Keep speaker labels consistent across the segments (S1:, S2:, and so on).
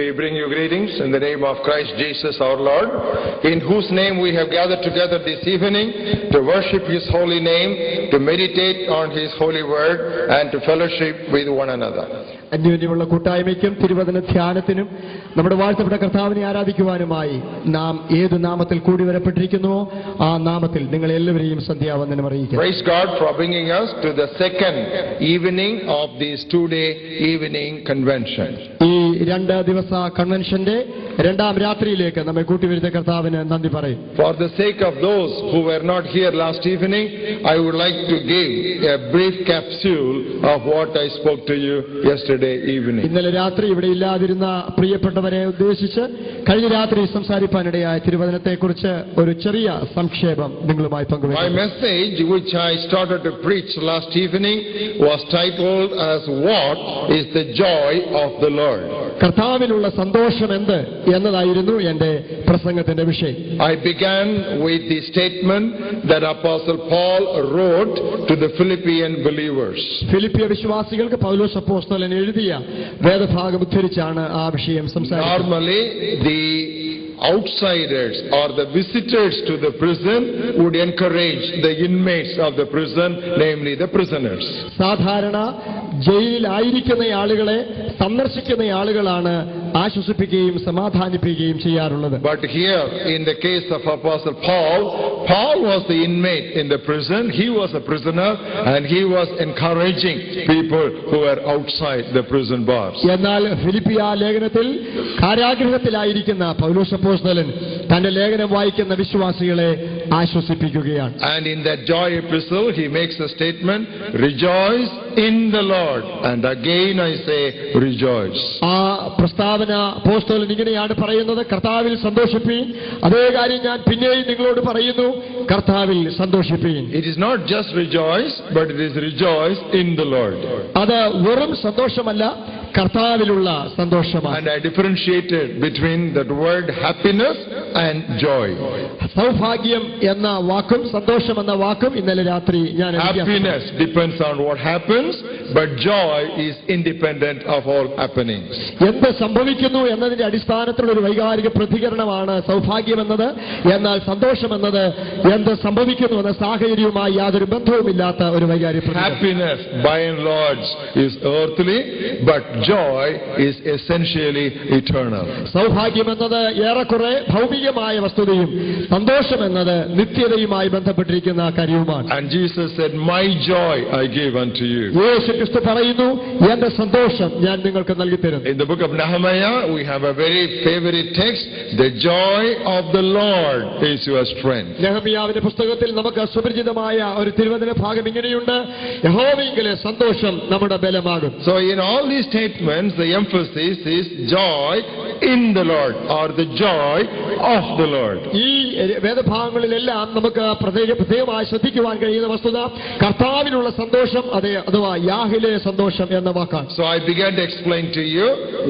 S1: We bring you greetings in the name of Christ Jesus our Lord, in whose name we have gathered together this evening to worship His holy name, to meditate on His holy word, and to fellowship with one another.
S2: അന്യോന്യമുള്ള കൂട്ടായ്മയ്ക്കും തിരുവചന ധ്യാനത്തിനും നമ്മുടെ വാഴ്ത്തപ്പെട്ട കർത്താവിനെ ആരാധിക്കുവാനുമായി നാം ഏത് നാമത്തിൽ കൂടി വരപ്പെട്ടിരിക്കുന്നുവോ ആ നാമത്തിൽ നിങ്ങൾ എല്ലാവരെയും സന്ധ്യാവന്ദനം അറിയിക്കുന്നു.
S1: Praise God for bringing us to the second evening of this two-day evening convention.
S2: ഈ 2 ദിവസ കൺവെൻഷന്റെ രണ്ടാം രാത്രിയിലേക്ക് നമ്മെ കൂട്ടിവരുന്ന കർത്താവിന് നന്ദി പറയും.
S1: For the sake of those who were not here last evening, I would like to give a brief capsule of what I spoke to you yesterday evening.
S2: ഇന്നലെ രാത്രി ഇവിടെ ഇല്ലാതിരുന്ന പ്രിയപ്പെട്ടവരെ ഉദ്ദേശിച്ച് കഴിഞ്ഞ രാത്രി സംസാരിക്കാനിടയായ തിരുവചനത്തെക്കുറിച്ച് ഒരു ചെറിയ സംക്ഷേപം നിങ്ങളുമായി പങ്കുവയ്ക്കുന്നു.
S1: My message, which I started to preach last evening, was titled as "What is the joy of the Lord?"
S2: കർത്താവിലുള്ള സന്തോഷം എന്ത് എന്നതായിരുന്നു എന്റെ പ്രസംഗത്തിന്റെ വിഷയം.
S1: I began with the statement that Apostle Paul wrote to the Philippian believers.
S2: ഫിലിപ്പിയ വിശ്വാസികൾക്ക് പൗലോസ് അപ്പോസ്തലൻ എഴുതിയ വേദഭാഗം ഉദ്ധരിച്ചാണ് ആ വിഷയം സംസാരിക്കുന്നത്.
S1: Normally, the outsiders or the visitors to the prison would encourage the inmates of the prison, namely the prisoners.
S2: സാധാരണ ജയിലിലായിരിക്കുന്ന ആളുകളെ സന്ദർശിക്കുന്ന ആളുകളാണ് ആശ്വസിപ്പിക്കുകയും സമാധാനിപ്പിക്കുകയും ചെയ്യാറുള്ളത്.
S1: But here, in the case of Apostle Paul, Paul was the inmate in the prison. He was a prisoner, and he was encouraging people who were outside the prison bars.
S2: എന്നാൽ ഫിലിപ്പിയ ലേഖനത്തിൽ കാരാഗൃഹത്തിലായിരിക്കുന്ന പൗലോസ് അപ്പോസ്തലൻ തന്റെ ലേഖനം വായിക്കുന്ന വിശ്വാസികളെ ആശ്വസിപ്പിക്കുകയാണ്.
S1: And in that joy epistle, he makes a statement, "Rejoice in the Lord." And again I say, rejoice.
S2: ആ പ്രസ്താവന അപ്പോസ്തലൻ ഇങ്ങനെയാണ് പറയുന്നത്, കർത്താവിൽ സന്തോഷിപ്പീൻ. അതേ കാര്യം ഞാൻ പിന്നെയും നിങ്ങളോട് പറയുന്നു, കർത്താവിൽ സന്തോഷിപ്പീൻ.
S1: It is not just rejoice, but it is rejoice in the Lord.
S2: അത് വെറും സന്തോഷമല്ല, കർത്താവിലുള്ള സന്തോഷമാണ്.
S1: And I differentiated between that word happiness and joy.
S2: സൗഭാഗ്യം എന്ന വാക്കും സന്തോഷം എന്ന വാക്കും ഇന്നലെ രാത്രി ഞാൻ
S1: Happiness depends on what happens, but joy is independent of all happenings.
S2: എന്ത് സംഭവിക്കുന്നു എന്നതിന്റെ അടിസ്ഥാനത്തിലുള്ള ഒരു വൈകാരിക പ്രതികരണമാണ് സൗഭാഗ്യം എന്നത്. എന്നാൽ സന്തോഷം എന്നത് എന്ത് സംഭവിക്കുന്നു എന്ന സാഹചര്യവുമായി യാതൊരു ബന്ധവുമില്ലാത്ത ഒരു വൈകാരിക പ്രതികരണം.
S1: Happiness by and large is earthly, but joy is essentially eternal.
S2: സൗഭാഗ്യം എന്നത് ഏറെക്കുറെ ഭൗമികമായ വസ്തുതയും സന്തോഷം എന്നത് നിത്യതയുമായി ബന്ധപ്പെട്ടിരിക്കുന്ന കാര്യവുമാണ്.
S1: And Jesus said, "My joy I give unto you."
S2: യേശു ക്രിസ്തു പറയുന്നു, എന്റെ സന്തോഷം ഞാൻ നിങ്ങൾക്ക് നൽകി തരുന്നു.
S1: In the book of Nehemiah, we have a very favorite text, "The joy of the Lord is your strength."
S2: നെഹെമ്യാവിന്റെ പുസ്തകത്തിൽ നമുക്ക് സുപരിചിതമായ ഒരു തിരുവചന ഭാഗം ഇങ്ങനെയുണ്ട്, യഹോവയിലെ സന്തോഷം നമ്മുടെ ബലമാകും.
S1: So in all these statements, the emphasis is joy in the Lord, or the joy of the Lord.
S2: ഈ വേദഭാഗങ്ങളിലെല്ലാം നമുക്ക് പ്രത്യേകമായി ശ്രദ്ധിക്കുവാൻ കഴിയുന്ന വസ്തുത കർത്താവിനുള്ള സന്തോഷം, അഥവാ യാഹിലെ സന്തോഷം എന്ന വാക്കാണ്.
S1: So I began to explain to you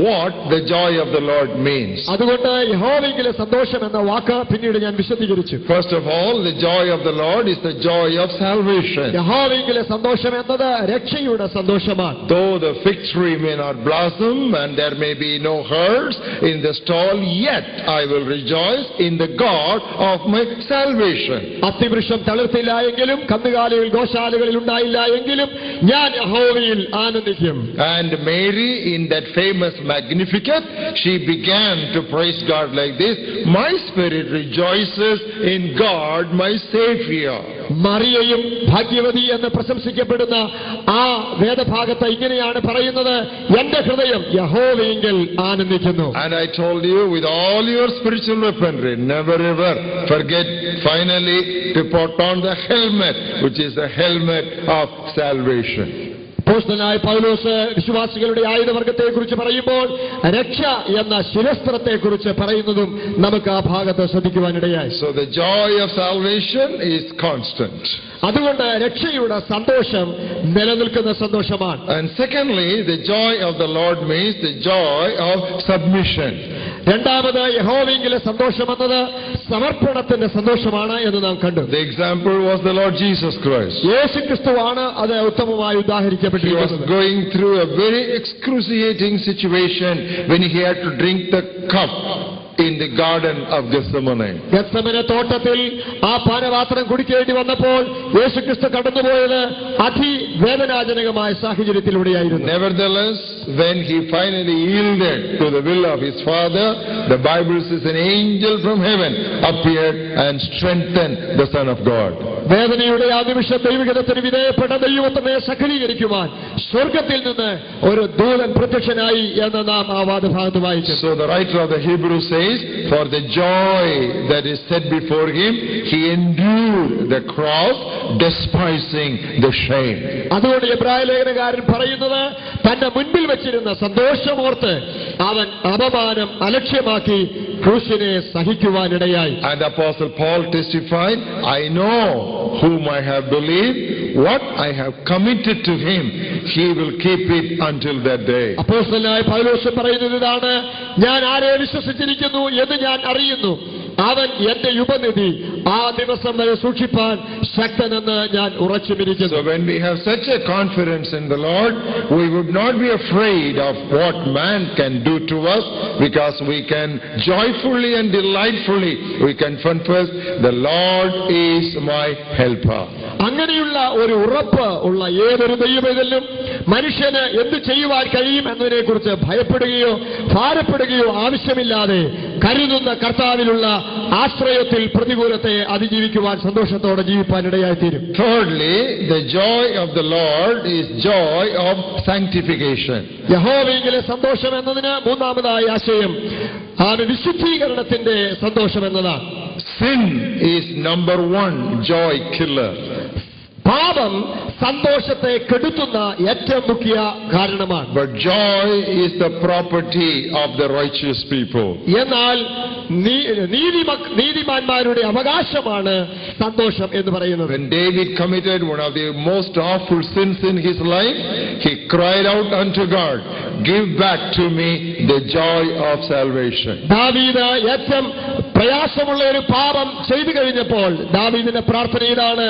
S1: what the joy of the Lord means.
S2: അതുകൊണ്ട് യഹോവയിലെ സന്തോഷം എന്ന വാക്ക് പിന്നീട് ഞാൻ വിശദീകരിച്ചു.
S1: First of all, the joy of the Lord is the joy of salvation.
S2: യഹോവയിലെ സന്തോഷം എന്നത് രക്ഷയുടെ സന്തോഷമാണ്.
S1: Though the fig tree may not blossom and there may be no herds in the stall, yet I will rejoice in the God of my salvation.
S2: അത്തിവൃക്ഷം തളിർത്തില്ല എങ്കിലും കന്നുകാലികൾ ഗോശാലകളിൽ ഉണ്ടായില്ല എങ്കിലും ഞാൻ യഹോവയിൽ ആനന്ദിക്കും.
S1: And Mary, in that famous Magnificat, she began to praise God like this, "My spirit rejoices in God my Savior."
S2: മറിയയും ഭാഗ്യവതി എന്ന് പ്രശംസിക്കപ്പെടുന്ന ആ വേദഭാഗത്ത് ഇങ്ങനെയാണ് പറയുന്നത്, എന്റെ ഹൃദയം യഹോവയിങ്കൽ ആനന്ദിക്കുന്നു.
S1: And I told you, with all your spiritual weaponry, never ever forget finally to put on the helmet, which is the helmet of salvation.
S2: അപ്പോസ്തലനായ പൗലോസ് വിശ്വാസികളുടെ ആയുധവർഗത്തെക്കുറിച്ച് പറയുമ്പോൾ രക്ഷ എന്ന ശിരസ്ത്രത്തെക്കുറിച്ച് പറയുന്നതും നമുക്ക് ആ ഭാഗത്ത് ശ്രദ്ധിക്കുവാനിടയായി.
S1: So the joy of salvation is constant.
S2: അതുകൊണ്ട് രക്ഷയുടെ സന്തോഷം നിലനിൽക്കുന്ന സന്തോഷമാണ്.
S1: And secondly, the joy of the Lord means the joy of submission.
S2: രണ്ടാമത് യഹോവയിലെ സന്തോഷം എന്നത് സമർപ്പണത്തിന്റെ സന്തോഷമാണ് എന്ന് നാം കണ്ടു.
S1: The example was the Lord Jesus Christ.
S2: യേശുക്രിസ്തുവാണ് അത് ഉത്തമമായി
S1: He was
S2: ഉദാഹരിക്കപ്പെട്ടിരിക്കുന്നത്.
S1: going through a very excruciating situation when he had to drink the cup in the garden of Gethsemane.
S2: ഗെത്സമനെ തോട്ടത്തിൽ ആ പാനപാത്രം കുടിക്കേണ്ടി വന്നപ്പോൾ യേശുക്രിസ്തു കടന്നുപോയത് അതിവേദനാജനകമായ സാഹചര്യത്തിലൂടെയായിരുന്നു.
S1: Nevertheless, when he finally yielded to the will of his Father, the Bible says an angel from heaven appeared and strengthened the Son of God.
S2: വേദനയുടെ ആ നിമിഷം ദൈവഹിതത്തിന് വിധേയപ്പെട്ട ദൈവത്തിനെ സഫലീകരിക്കുവാൻ സ്വർഗത്തിൽ നിന്ന് ഒരു ദൂതൻ പ്രത്യക്ഷനായി എന്ന് നാം ആ വാദഭാഗത്ത് വായിച്ചു.
S1: So the writer of the Hebrews says, for the joy that is set before him, he endured the cross, despising the shame.
S2: അതുകൊണ്ട് എബ്രായ ലേഖനകാരൻ പറയുന്നത് തന്റെ മുൻപിൽ വെച്ചിരുന്ന സന്തോഷമോർത്ത് അവൻ അപമാനം അലക്ഷ്യമാക്കി ക്രൂശിനെ സഹിക്കുവാനിടയായി.
S1: And Apostle Paul testified, I know whom I have believed, what I have committed to him, he will keep it until that day.
S2: അപ്പോസ്തലനായ പൗലോസ് പറയുന്നത് ഇതാണ്, ഞാൻ ആരെ വിശ്വസിച്ചിരിക്കുന്നു എന്ന് ഞാൻ അറിയുന്നു, അവൻ എന്റെ ഉപനിധി ആ ദിവസം വരെ സൂക്ഷിപ്പാൻ ശക്തനെന്ന് ഞാൻ ഉറച്ചുമിരിക്കുന്നു.
S1: So when we have such a confidence in the Lord, we would not be afraid of what man can do to us, because we can joyfully and delightfully we can confess, the Lord is my helper.
S2: അങ്ങനെയുള്ള ഒരു ഉറപ്പ് ഉള്ള ഏതൊരു ദൈവവേദനിലും മനുഷ്യന് എന്ത് ചെയ്യുവാൻ കഴിയും എന്നതിനെ കുറിച്ച് ഭയപ്പെടുകയോ ഭാരപ്പെടുകയോ ആവശ്യമില്ലാതെ കരുതുന്ന കർത്താവിലുള്ള ആശ്രയത്തിൽ പ്രതികൂലത്തെ അതിജീവിക്കുവാൻ സന്തോഷത്തോടെ ജീവിപ്പാൻ ഇടയായിത്തീരും.
S1: Thirdly, the joy of the Lord is joy of sanctification.
S2: യഹോവയിലെ സന്തോഷം എന്നതിന് മൂന്നാമതായ ആശയം ആണ് വിശുദ്ധീകരണത്തിന്റെ സന്തോഷം എന്നതാണ്.
S1: Sin is number one joy killer.
S2: പാപം സന്തോഷത്തെ കെടുത്തുന്ന ഏറ്റവും മുഖ്യ കാരണമാണ്.
S1: But joy is the property of the righteous people.
S2: എന്നാൽ നീതിമാന്മാരുടെ അവകാശമാണ് സന്തോഷം എന്ന് പറയുന്നത്.
S1: When David committed one of the most awful sins in his life, he cried out unto God, give back to me the joy of salvation.
S2: ദാവീദ് ഏറ്റവും പ്രയാസമുള്ള ഒരു പാപം ചെയ്തു കഴിഞ്ഞപ്പോൾ ദാവീദിന്റെ പ്രാർത്ഥന ഇതാണ്,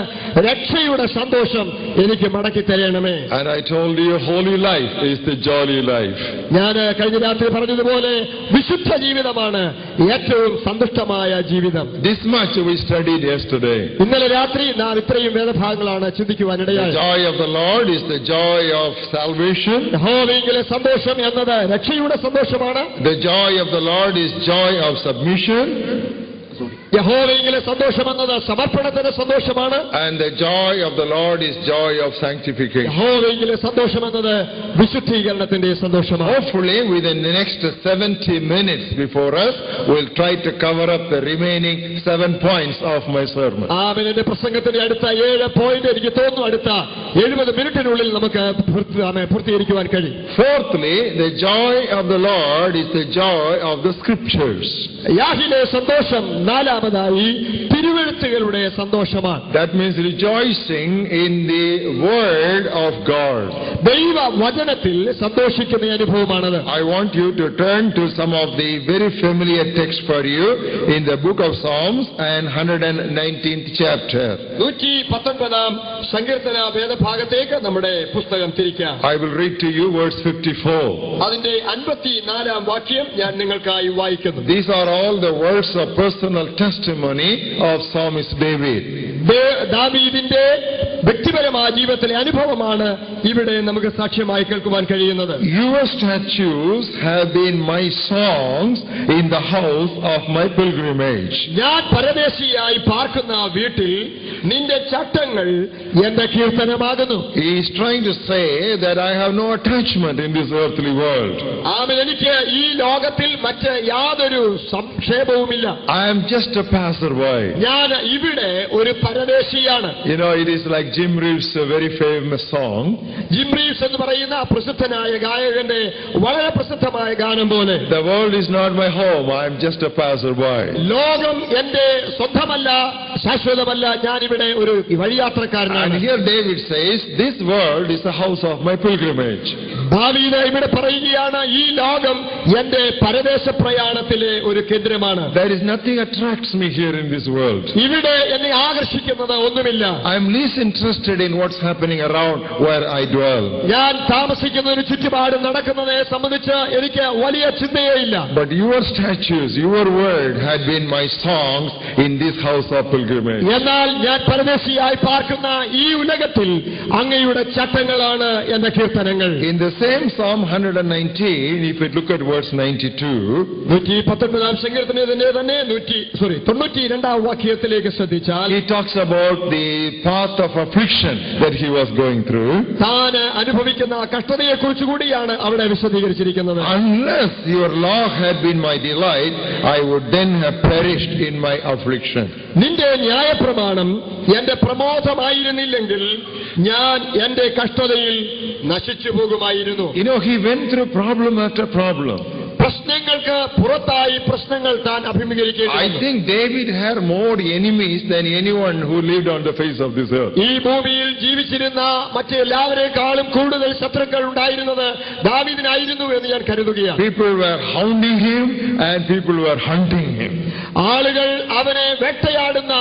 S2: രക്ഷയുടെ സന്തോഷം എനിക്ക് മടക്കി തരണമേ.
S1: And I told you, holy life is the jolly life.
S2: ഞാൻ കഴിഞ്ഞ രാത്രി പറഞ്ഞതുപോലെ വിശുദ്ധ ജീവിതമാണ് ഏറ്റവും സന്തുഷ്ടമായ ജീവിതം.
S1: This much we studied yesterday.
S2: ഇന്നലെ രാത്രി നാം ഇത്രയും വേദഭാഗങ്ങളാണ് ചിന്തിക്കുവാനിടയായി.
S1: The joy of the Lord is the joy of salvation.
S2: യഹോവയിലെ സന്തോഷം എന്നത് രക്ഷയുടെ സന്തോഷമാണ്.
S1: The joy of the Lord is joy of submission.
S2: യഹോവയിലെ സന്തോഷം എന്നത് സമർപ്പണത്തിന്റെ സന്തോഷമാണ്.
S1: And the joy of the Lord is joy of sanctification.
S2: യഹോവയിലെ സന്തോഷം എന്നത് വിശുദ്ധീകരണത്തിന്റെ സന്തോഷമാണ്.
S1: Hopefully within the next 70 minutes before us, we'll try to cover up the remaining 7 points of my sermon.
S2: എന്റെ പ്രസംഗത്തിന്റെ അടുത്ത 7 point എനിക്ക് തോന്നുന്നു അടുത്ത 70 മിനിറ്റിനുള്ളിൽ നമുക്ക് പൂർത്തീകരിക്കുവാൻ കഴിയും.
S1: Fourthly, the joy of the Lord is the joy of the scriptures.
S2: യാഹിലെ സന്തോഷം നാലാമതായി തിരുവെഴുത്തുകളുടെ സന്തോഷമാണ്.
S1: That means rejoicing in the word of God.
S2: ദൈവ വചനത്തിൽ സന്തോഷിക്കുന്ന അനുഭവമാണത്.
S1: I want you to turn to some of the very familiar texts for you in the book of Psalms and 119th chapter.
S2: 119 സങ്കീർത്തന വേദഭാഗത്തേക്ക് നമ്മുടെ പുസ്തകം തിരിക്കാം.
S1: I will read to you verse 54.
S2: അതിന്റെ 54 വാക്യം ഞാൻ നിങ്ങൾക്കായി വായിക്കുന്നു.
S1: These are all the words of personal testimony of Psalmist David.
S2: ദാവീദിന്റെ വ്യക്തിപരമായ ജീവിതത്തിലെ അനുഭവമാണ് ഇവിടെ നമുക്ക് സാക്ഷ്യമായി കേൾക്കുവാൻ കഴിയുന്നത്.
S1: Your statutes have been my songs in the house of my pilgrimage.
S2: ഞാൻ പരദേശിയായി പാർക്കുന്ന വീട്ടിൽ നിന്റെ ചട്ടങ്ങൾ എന്റെ കീർത്തനമാകുന്നു.
S1: He is trying to say that I have no attachment in this earthly world.
S2: എനിക്ക് ഈ ലോകത്തിൽ മറ്റ് യാതൊരു സംക്ഷേപവുമില്ല.
S1: I am just a passerby.
S2: ഞാൻ ഇവിടെ ഒരു പരദേശിയാണ്.
S1: You know, it is like Jim Reeves' very famous song.
S2: Jim Reeves എന്ന് പറയുന്ന പ്രസിദ്ധനായ ഗായകന്റെ വളരെ പ്രസിദ്ധമായ ഗാനം പോലെ,
S1: The world is not my home, I am just a passerby.
S2: ലോകം എന്റെ സ്വന്തമല്ല, ശാശ്വതമല്ല, ഞാനിവിടെ ഒരു വഴിയാത്രക്കാരനാണ്.
S1: And here David says, this world is the house of my pilgrimage.
S2: ദാവീദ് ഇവിടെ പറയുകയാണ്, ഈ ലോകം എന്റെ പരദേശ പ്രയാണത്തിലെ ഒരു കേന്ദ്രമാണ്.
S1: There is nothing attracts me here in this world.
S2: ഇവിടെ എന്നെ ആകർഷിക്കുന്നത് ഒന്നുമില്ല.
S1: I am least interested in what's happening around where I dwell.
S2: ഞാൻ താമസിക്കുന്നതിന് ചുറ്റുപാടും നടക്കുന്നതിനെ സംബന്ധിച്ച് എനിക്ക് വലിയ ചിന്തയേ ഇല്ല.
S1: But your statutes, your word had been my songs in this house of pilgrimage.
S2: എന്നാൽ ഞാൻ പരദേശിയായി പാർക്കുന്ന ഈ ഉലകത്തിൽ അങ്ങയുടെ ചട്ടങ്ങളാണ് എന്റെ കീർത്തനങ്ങൾ.
S1: In the same Psalm 119, if you look at verse 92,
S2: 119 സങ്കീർത്തനത്തിന്റെ തന്നെ 92 വാക്യത്തിലേക്ക് ശ്രദ്ധിച്ചാൽ,
S1: he talks about the path of affliction that he was going through.
S2: താൻ അനുഭവിക്കുന്ന കഷ്ടതയെ കുറിച്ച് കൂടിയാണ് അവിടെ വിശദീകരിച്ചിരിക്കുന്നത്.
S1: Unless your law had been my delight, I would then have perished in my affliction.
S2: നിന്റെ ന്യായപ്രമാണം എന്റെ പ്രമോദമായിരുന്നില്ലെങ്കിൽ ഞാൻ എന്റെ കഷ്ടതയിൽ നശിച്ചു പോകുമായിരുന്നു.
S1: You know, he went through problem after problem.
S2: പ്രശ്നങ്ങൾക്ക് പുറത്തായി പ്രശ്നങ്ങൾ താൻ അഭിമുഖീകരിക്കേണ്ടി
S1: I
S2: വന്നു.
S1: think David had more enemies than anyone who lived on the face of this earth.
S2: ഈ ഭൂമിയിൽ ജീവിച്ചിരുന്ന മറ്റെല്ലാവരെക്കാളും കൂടുതൽ ശത്രുക്കൾ ഉണ്ടായിരുന്നത് ദാവീദിനായിരുന്നു എന്ന് ഞാൻ കരുതുകയാണ്.
S1: People were hounding him and people were hunting him.
S2: ആളുകൾ അവനെ വേട്ടയാടുന്ന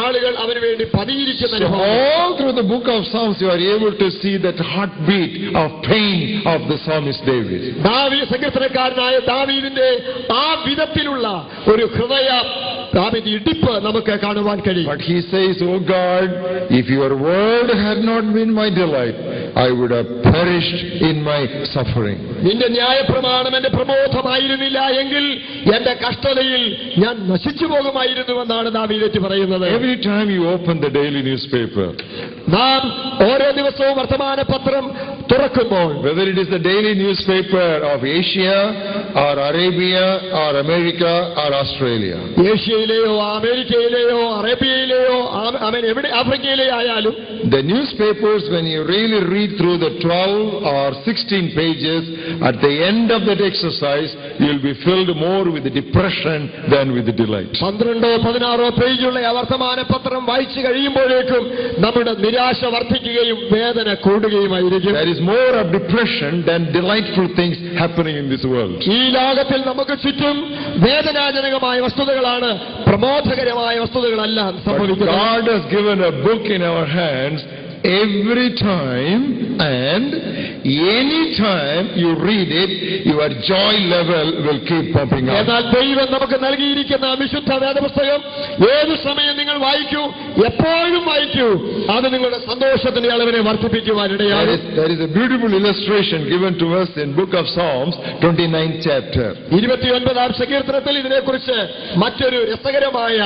S2: ആളുകൾ അവന് വേണ്ടി പതിയിരിക്കുന്ന
S1: So
S2: അനുഭവം.
S1: all through the book of Psalms you are able to see that heartbeat of pain of the psalmist David.
S2: സങ്കീർത്തനക്കാരനായ ദാവീദിന്റെ ആ വിധത്തിലുള്ള ഒരു ഹൃദയ ഇടിപ്പ് നമുക്ക് കാണുവാൻ കഴിയും.
S1: But he says, "Oh God, if your word had not been my delight, I would have perished in my suffering."
S2: നിന്റെ ന്യായപ്രമാണം എന്റെ പ്രമോദമായിരുന്നില്ല എങ്കിൽ എന്റെ കഷ്ടതയിൽ ഞാൻ നശിച്ചു പോകുമായിരുന്നുവെന്നാണ് ദാവീദ് പറയുന്നത്.
S1: Every time you open the daily newspaper,
S2: നാം ഓരോ ദിവസവും വർത്തമാന പത്രം തുറക്കുമ്പോൾ,
S1: whether it is the daily newspaper of Asia or Arabia or America or Australia,
S2: ഏഷ്യയിലെയോ അമേരിക്കയിലെയോ അറേബ്യയിലെയോ എവിടെ ആഫ്രിക്കയിലെയോ ആയാലും,
S1: the newspapers, when you really read through the 12 or 16 pages, at the end of that exercise, you will be filled more with the depression than with the delight.
S2: 12-16 പേജുള്ള വർത്തമാന പത്രം വായിച്ചു കഴിയുമ്പോഴേക്കും നമ്മുടെ നിരാശ വർദ്ധിക്കുകയും വേദന കൂടുകയുമായിരിക്കും.
S1: There is more of depression than delightful things happening in this world.
S2: ഈ ലോകത്തിൽ നമുക്ക് ചുറ്റും വേദനാജനകമായ വസ്തുതകളാണ്, പ്രമോദകരമായ വസ്തുതകളല്ല സംഭവിക്കുന്നത്.
S1: God has given a book in our hands. Every time and any time you read it, your joy level will keep pumping up.
S2: എന്നാൽ ദൈവം നമുക്ക് നൽകിയിരിക്കുന്ന വിശുദ്ധ വേദപുസ്തകം ഏത് സമയം നിങ്ങൾ വായിക്കൂ, എപ്പോഴും വായിക്കൂ, അത് നിങ്ങളുടെ സന്തോഷത്തിന്റെ അളവിനെ വർദ്ധിപ്പിക്കുവാനിടയാണ്.
S1: There is a beautiful illustration given to us in book of Psalms 29th chapter.
S2: 29-ാം സങ്കീർത്തനത്തിൽ ഇതിനെക്കുറിച്ച് മറ്റൊരു രസകരമായ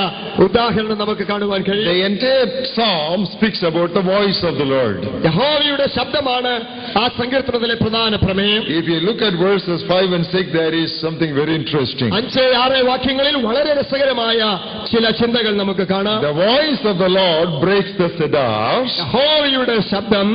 S2: ഉദാഹരണം നമുക്ക് കാണുവാൻ കഴിയും.
S1: The entire psalm speaks about the voice of the Lord.
S2: യഹോവയുടെ ശബ്ദമാണ് ആ സങ്കീർത്തനത്തിലെ പ്രധാന പ്രമേയം.
S1: If you look at verses 5 and 6, there is something very interesting.
S2: 5-6 വാക്യങ്ങളിൽ വളരെ രസകരമായ ചില ചിന്തകൾ നമുക്ക് കാണാം.
S1: The voice of the Lord breaks the cedars,
S2: യഹോവയുടെ ശബ്ദം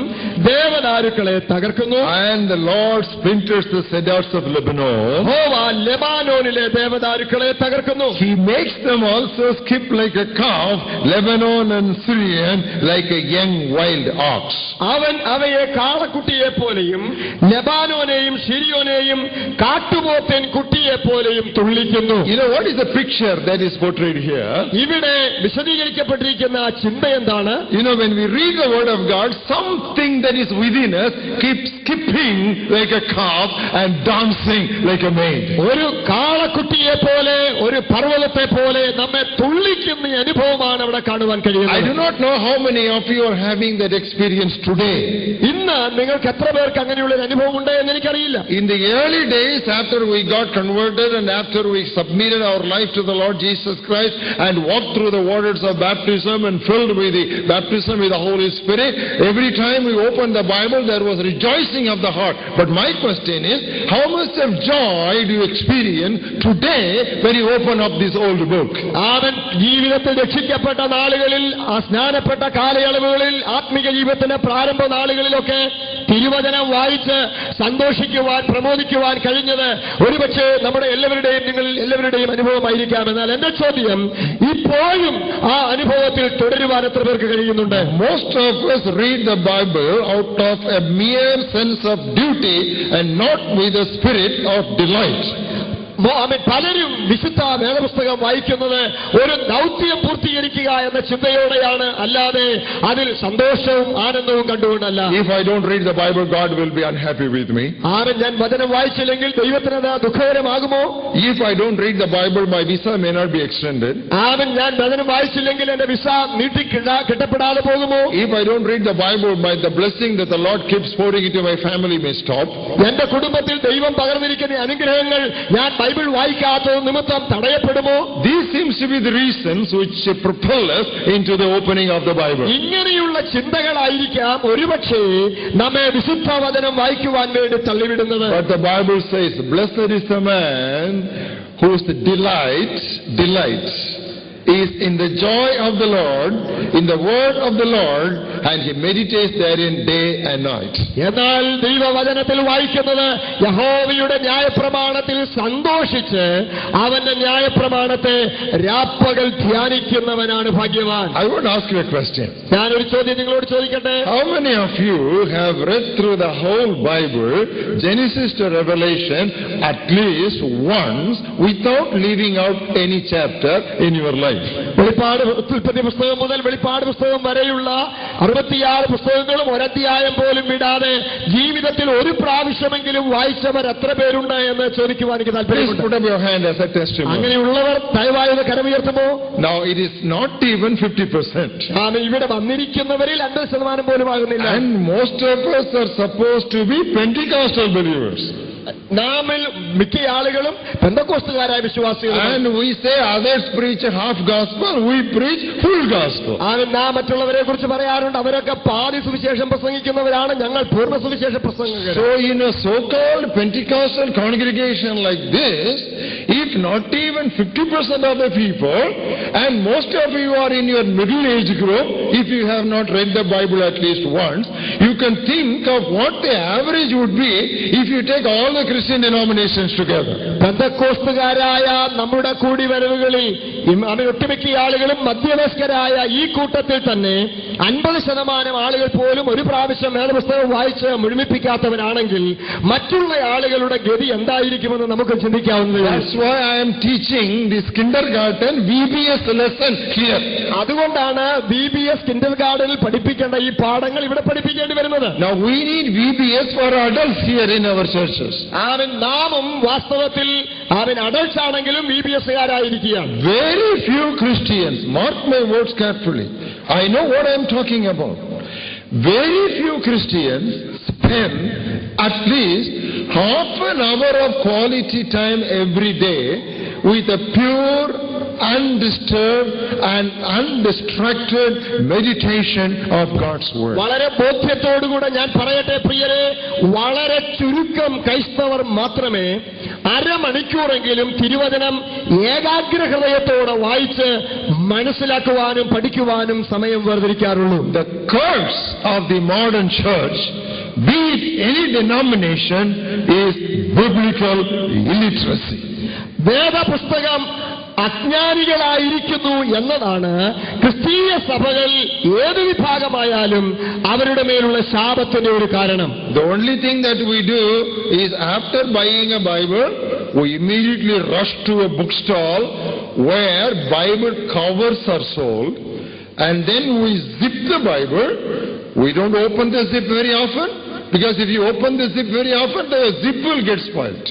S2: ദേവദാരുക്കളെ തകർക്കുന്നു.
S1: and the Lord splinters the cedars of Lebanon.
S2: യഹോവ ലെബാനോനിലെ ദേവദാരുക്കളെ തകർക്കുന്നു.
S1: He makes them also skip like a calf, Lebanon and Syrian like a young wild ox.
S2: അവൻ അവയെ കാളക്കുട്ടിയെ പോലെയും ലെബാനോനെയും സിരിയോനെയും കാട്ടുപോത്തൻ കുട്ടിയെ പോലെയും തുള്ളിക്കുന്നു.
S1: You know what is the picture that is portrayed here?
S2: ഇവിടെ വിശദീകരിക്കപ്പെട്ടിരിക്കുന്ന ചിന്ത എന്താണ്?
S1: You know, when we read the word of God, something that is within us keeps skipping like a calf and dancing like a maid.
S2: ഒരു കാളക്കുട്ടിയെ പോലെ, ഒരു പർവ്വതത്തെ പോലെ നമ്മെ തുള്ളിക്കുന്ന അനുഭവമാണ് അവിടെ കാണുവാൻ
S1: I do
S2: കഴിയുന്നത്.
S1: not know how many of you are having that experience today.
S2: ഇന്ന് നിങ്ങൾക്ക് എത്ര പേർക്ക് അങ്ങനെയുള്ള ഒരു അനുഭവം ഉണ്ട് എന്ന് എനിക്കറിയില്ല.
S1: In the early days, after we got converted and after we submitted our life to the Lord Jesus Christ and walked through the waters of baptism and filled with the baptism with the Holy Spirit, every time we opened the Bible, there was rejoicing of the heart. But my question is, how much of joy do you experience today when you open up this old book?
S2: അവൻ ജീവിതത്തിൽ രക്ഷിക്കപ്പെട്ട നാളുകളിൽ, ആ സ്നാനപ്പെട്ട കാലയളവുകളിൽ, ആത്മീക ജീവിതത്തിന്റെ പ്രാരംഭ നാളുകളിലൊക്കെ തിരുവചനം വായിച്ച് സന്തോഷിക്കുവാൻ പ്രമോദിക്കുവാൻ കഴിഞ്ഞത് ഒരുപക്ഷെ നമ്മുടെ എല്ലാവരുടെയും അനുഭവമായിരിക്കാം. എന്നാൽ എന്റെ ചോദ്യം, ഇപ്പോഴും ആ അനുഭവത്തിൽ തുടരുവാൻ എത്ര പേർക്ക് കഴിയുന്നുണ്ട്?
S1: Most of us read the Bible out of a mere sense of duty and not with a spirit of delight.
S2: പലരും വിശുദ്ധ വേദപുസ്തകം വായിക്കുന്നത് ഒരു ദൗത്യം പൂർത്തീകരിക്കുക എന്ന ചിന്തയോടെയാണ്, അല്ലാതെ അതിൽ സന്തോഷവും ആനന്ദവും കണ്ടുകൊണ്ടല്ല.
S1: If I don't read the Bible, God will be unhappy with me.
S2: ഞാൻ വചനം വായിച്ചില്ലെങ്കിൽ ദൈവത്തിനത് ദുഃഖകരമാകുമോ?
S1: If I don't read the Bible, my visa may not be extended.
S2: ഞാൻ വചനം വായിച്ചില്ലെങ്കിൽ എന്റെ വിസ കിട്ടപ്പെടാതെ പോകുമോ?
S1: If I don't read the Bible, the blessing that the Lord keeps pouring into my family may stop.
S2: എന്റെ കുടുംബത്തിൽ ദൈവം പകർന്നിരിക്കുന്ന അനുഗ്രഹങ്ങൾ ഞാൻ Bible വായിക്കാത്തത് നിമിത്തം തടയപ്പെടുമോ?
S1: These seems to be the reasons which propel us into the opening of the Bible.
S2: ഇങ്ങനെയുള്ള ചിന്തകളായിരിക്കാം ഒരുപക്ഷേ നമ്മെ വിശുദ്ധ വചനം വായിക്കുവാൻ വേണ്ടി തള്ളിവിടുന്നത്.
S1: But the Bible says, blessed is the man whose delight is in the joy of the Lord, in the word of the Lord, and he meditates therein day and night.
S2: എന്നാൽ ദൈവവചനത്തിൽ വായിക്കുന്നത് യഹോവയുടെ ന്യായപ്രമാണത്തിൽ സന്തോഷിച്ച് അവന്റെ ന്യായപ്രമാണത്തെ രാപ്പകൽ ധ്യാനിക്കുന്നവനാണ് ഭാഗ്യവാൻ.
S1: I want to ask you a question.
S2: ഞാനൊരു ചോദ്യം നിങ്ങളോട് ചോദിക്കട്ടെ.
S1: How many of you have read through the whole Bible, Genesis to Revelation, at least once, without leaving out any chapter in your life?
S2: വെളിപ്പാട് ഉൽപ്പത്തി പുസ്തകം മുതൽ വെളിപ്പാട് പുസ്തകം വരെയുള്ള 66 പുസ്തകങ്ങളും ഒരധ്യായം പോലും വിടാതെ ജീവിതത്തിൽ ഒരു പ്രാവശ്യമെങ്കിലും വായിച്ചവർ എത്ര പേരുണ്ട് എന്ന് ചോദിക്കുവാൻ എനിക്ക് താല്പര്യമുണ്ട്.
S1: Please put up your hand as a testimony.
S2: അങ്ങനെയുള്ളവർ ദയവായി കരമുയർത്തുമോ?
S1: Now it is not even 50%.
S2: ഇവിടെ വന്നിരിക്കുന്നവരിൽ 50% പോലും ആകുന്നില്ല.
S1: And most of us are supposed to be Pentecostal believers.
S2: Namil മിക്ക ആളുകളും പെന്തക്കോസ്തുകാരായ വിശ്വാസികളാണ്.
S1: And we say others preach half gospel, we preach full gospel.
S2: നാം മറ്റുള്ളവരെ കുറിച്ച് പറയാറുണ്ട്, അവരൊക്കെ പാതി സുവിശേഷം പ്രസംഗിക്കുന്നവരാണ്, ഞങ്ങൾ പൂർണ്ണ സുവിശേഷ പ്രസംഗകർ.
S1: So in a so-called Pentecostal congregation like this, if not even 50% of the people, and most of you are in your middle age group, if you have not read the Bible at least once, you can think of what the average would be if you take all the Christian denominations together.
S2: പെന്തക്കോസ്തുകാരായ നമ്മുടെ കൂടിവരവുകളിൽ ഒട്ടുമിക്ക ആളുകളും മധ്യവയസ്കരായ ഈ കൂട്ടത്തിൽ തന്നെ 50% ആളുകൾ പോലും ഒരു പ്രാവശ്യം വേദപുസ്തകം വായിച്ച് മുഴുമിപ്പിക്കാത്തവരാണെങ്കിൽ മറ്റുള്ള ആളുകളുടെ ഗതി എന്തായിരിക്കുമെന്ന് നമുക്ക് ചിന്തിക്കാവുന്നതാണ്.
S1: That's why I am teaching this kindergarten VBS lesson here.
S2: അതുകൊണ്ടാണ് VBS kindergartenൽ പഠിപ്പിക്കേണ്ട ഈ പാഠങ്ങൾ ഇവിടെ പഠിപ്പിക്കേണ്ടി വരുന്നത്.
S1: Now we need VBS for adults here in our churches.
S2: നാമും വാസ്തവത്തിൽ അഡൽട്സ് ആണെങ്കിലും VBSകാരായിരിക്കുകയാണ്.
S1: Very few Christians, mark my words carefully, I know what I am talking about. Very few Christians spend at least half an hour of quality time every day with a pure, undisturbed and undistracted meditation of God's word.
S2: വളരെ ബോധ്യത്തോടുകൂടെ ഞാൻ പറയട്ടെ പ്രിയരെ, വളരെ ചുരുക്കം ക്രൈസ്തവർ മാത്രമേ അരമണിക്കൂറെങ്കിലും തിരുവചനം ഏകാഗ്രഹൃദയത്തോടെ വായിച്ച് മനസ്സിലാക്കുവാനും പഠിക്കുവാനും സമയം വേർതിരിക്കാറുള്ളൂ.
S1: The curse of the modern church, be it any denomination, is biblical illiteracy.
S2: വേദപുസ്തകം അജ്ഞാനികളായിരിക്കുന്നു എന്നതാണ് ക്രിസ്തീയ സഭകൾ ഏത് വിഭാഗമായാലും അവരുടെ മേലുള്ള ശാപത്തിന്റെ ഒരു കാരണം.
S1: The only thing that we do is, after buying a Bible, we immediately rush to a bookstall where Bible covers are sold, and then we zip the Bible. We don't open the zip very often, because if you open the zip very often, the zip will get spoiled.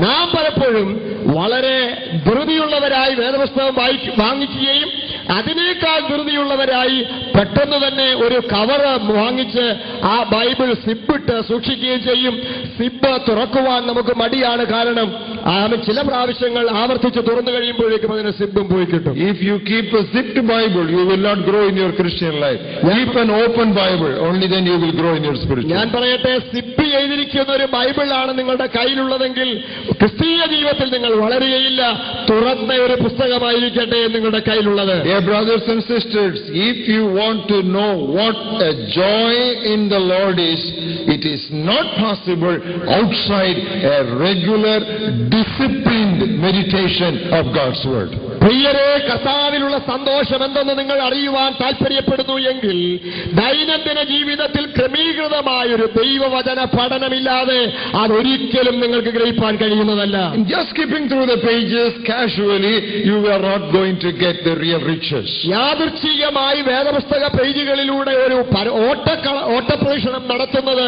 S2: നാം പലപ്പോഴും വളരെ ധൃതിയുള്ളവരായി വേദപുസ്തകം വാങ്ങിക്കുകയും അതിനേക്കാൾ ധൃതിയുള്ളവരായി പെട്ടെന്ന് തന്നെ ഒരു cover വാങ്ങിച്ച് ആ ബൈബിൾ സിബിട്ട് സൂക്ഷിക്കുകയും ചെയ്യും. സിബ് തുറക്കുവാൻ നമുക്ക് മടിയാണ്. കാരണം ചില പ്രാവശ്യങ്ങൾ ആവർത്തിച്ച് തുറന്നു കഴിയുമ്പോഴേക്കും അതിന് സിബും പോയി കിട്ടും.
S1: If you keep a zipped Bible, you will not grow in your Christian life. Keep an open Bible, only then you will grow in your spiritual life.
S2: ഞാൻ പറയട്ടെ, സിബ് ചെയ്തിരിക്കുന്ന ഒരു ബൈബിളാണ് നിങ്ങളുടെ കയ്യിലുള്ളതെങ്കിൽ ക്രിസ്തീയ ജീവിതത്തിൽ നിങ്ങൾ വളരുകയില്ല. തുറന്ന ഒരു പുസ്തകമായിരിക്കട്ടെ നിങ്ങളുടെ കയ്യിലുള്ളത്.
S1: Dear brothers and sisters, if you want to know what a joy in the Lord is, it is not possible outside a regular, disciplined meditation of God's word.
S2: പ്രിയരെ, കർത്താവിലുള്ള സന്തോഷം എന്തെന്ന് നിങ്ങൾ അറിയുവാൻ താല്പര്യപ്പെടുന്നു എങ്കിൽ ദൈനംദിന ജീവിതത്തിൽ ക്രമീകൃതമായൊരു ദൈവവചന പഠനമില്ലാതെ അതൊരിക്കലും നിങ്ങൾക്ക് ഗ്രഹിപ്പാൻ കഴിയുന്നതല്ല.
S1: Just skipping through the pages casually, you are not going to get the real riches.
S2: യാദൃച്ഛികമായി വേദപുസ്തക പേജുകളിലൂടെ ഒരു ഓട്ടപ്രദക്ഷിണം നടത്തുന്നത്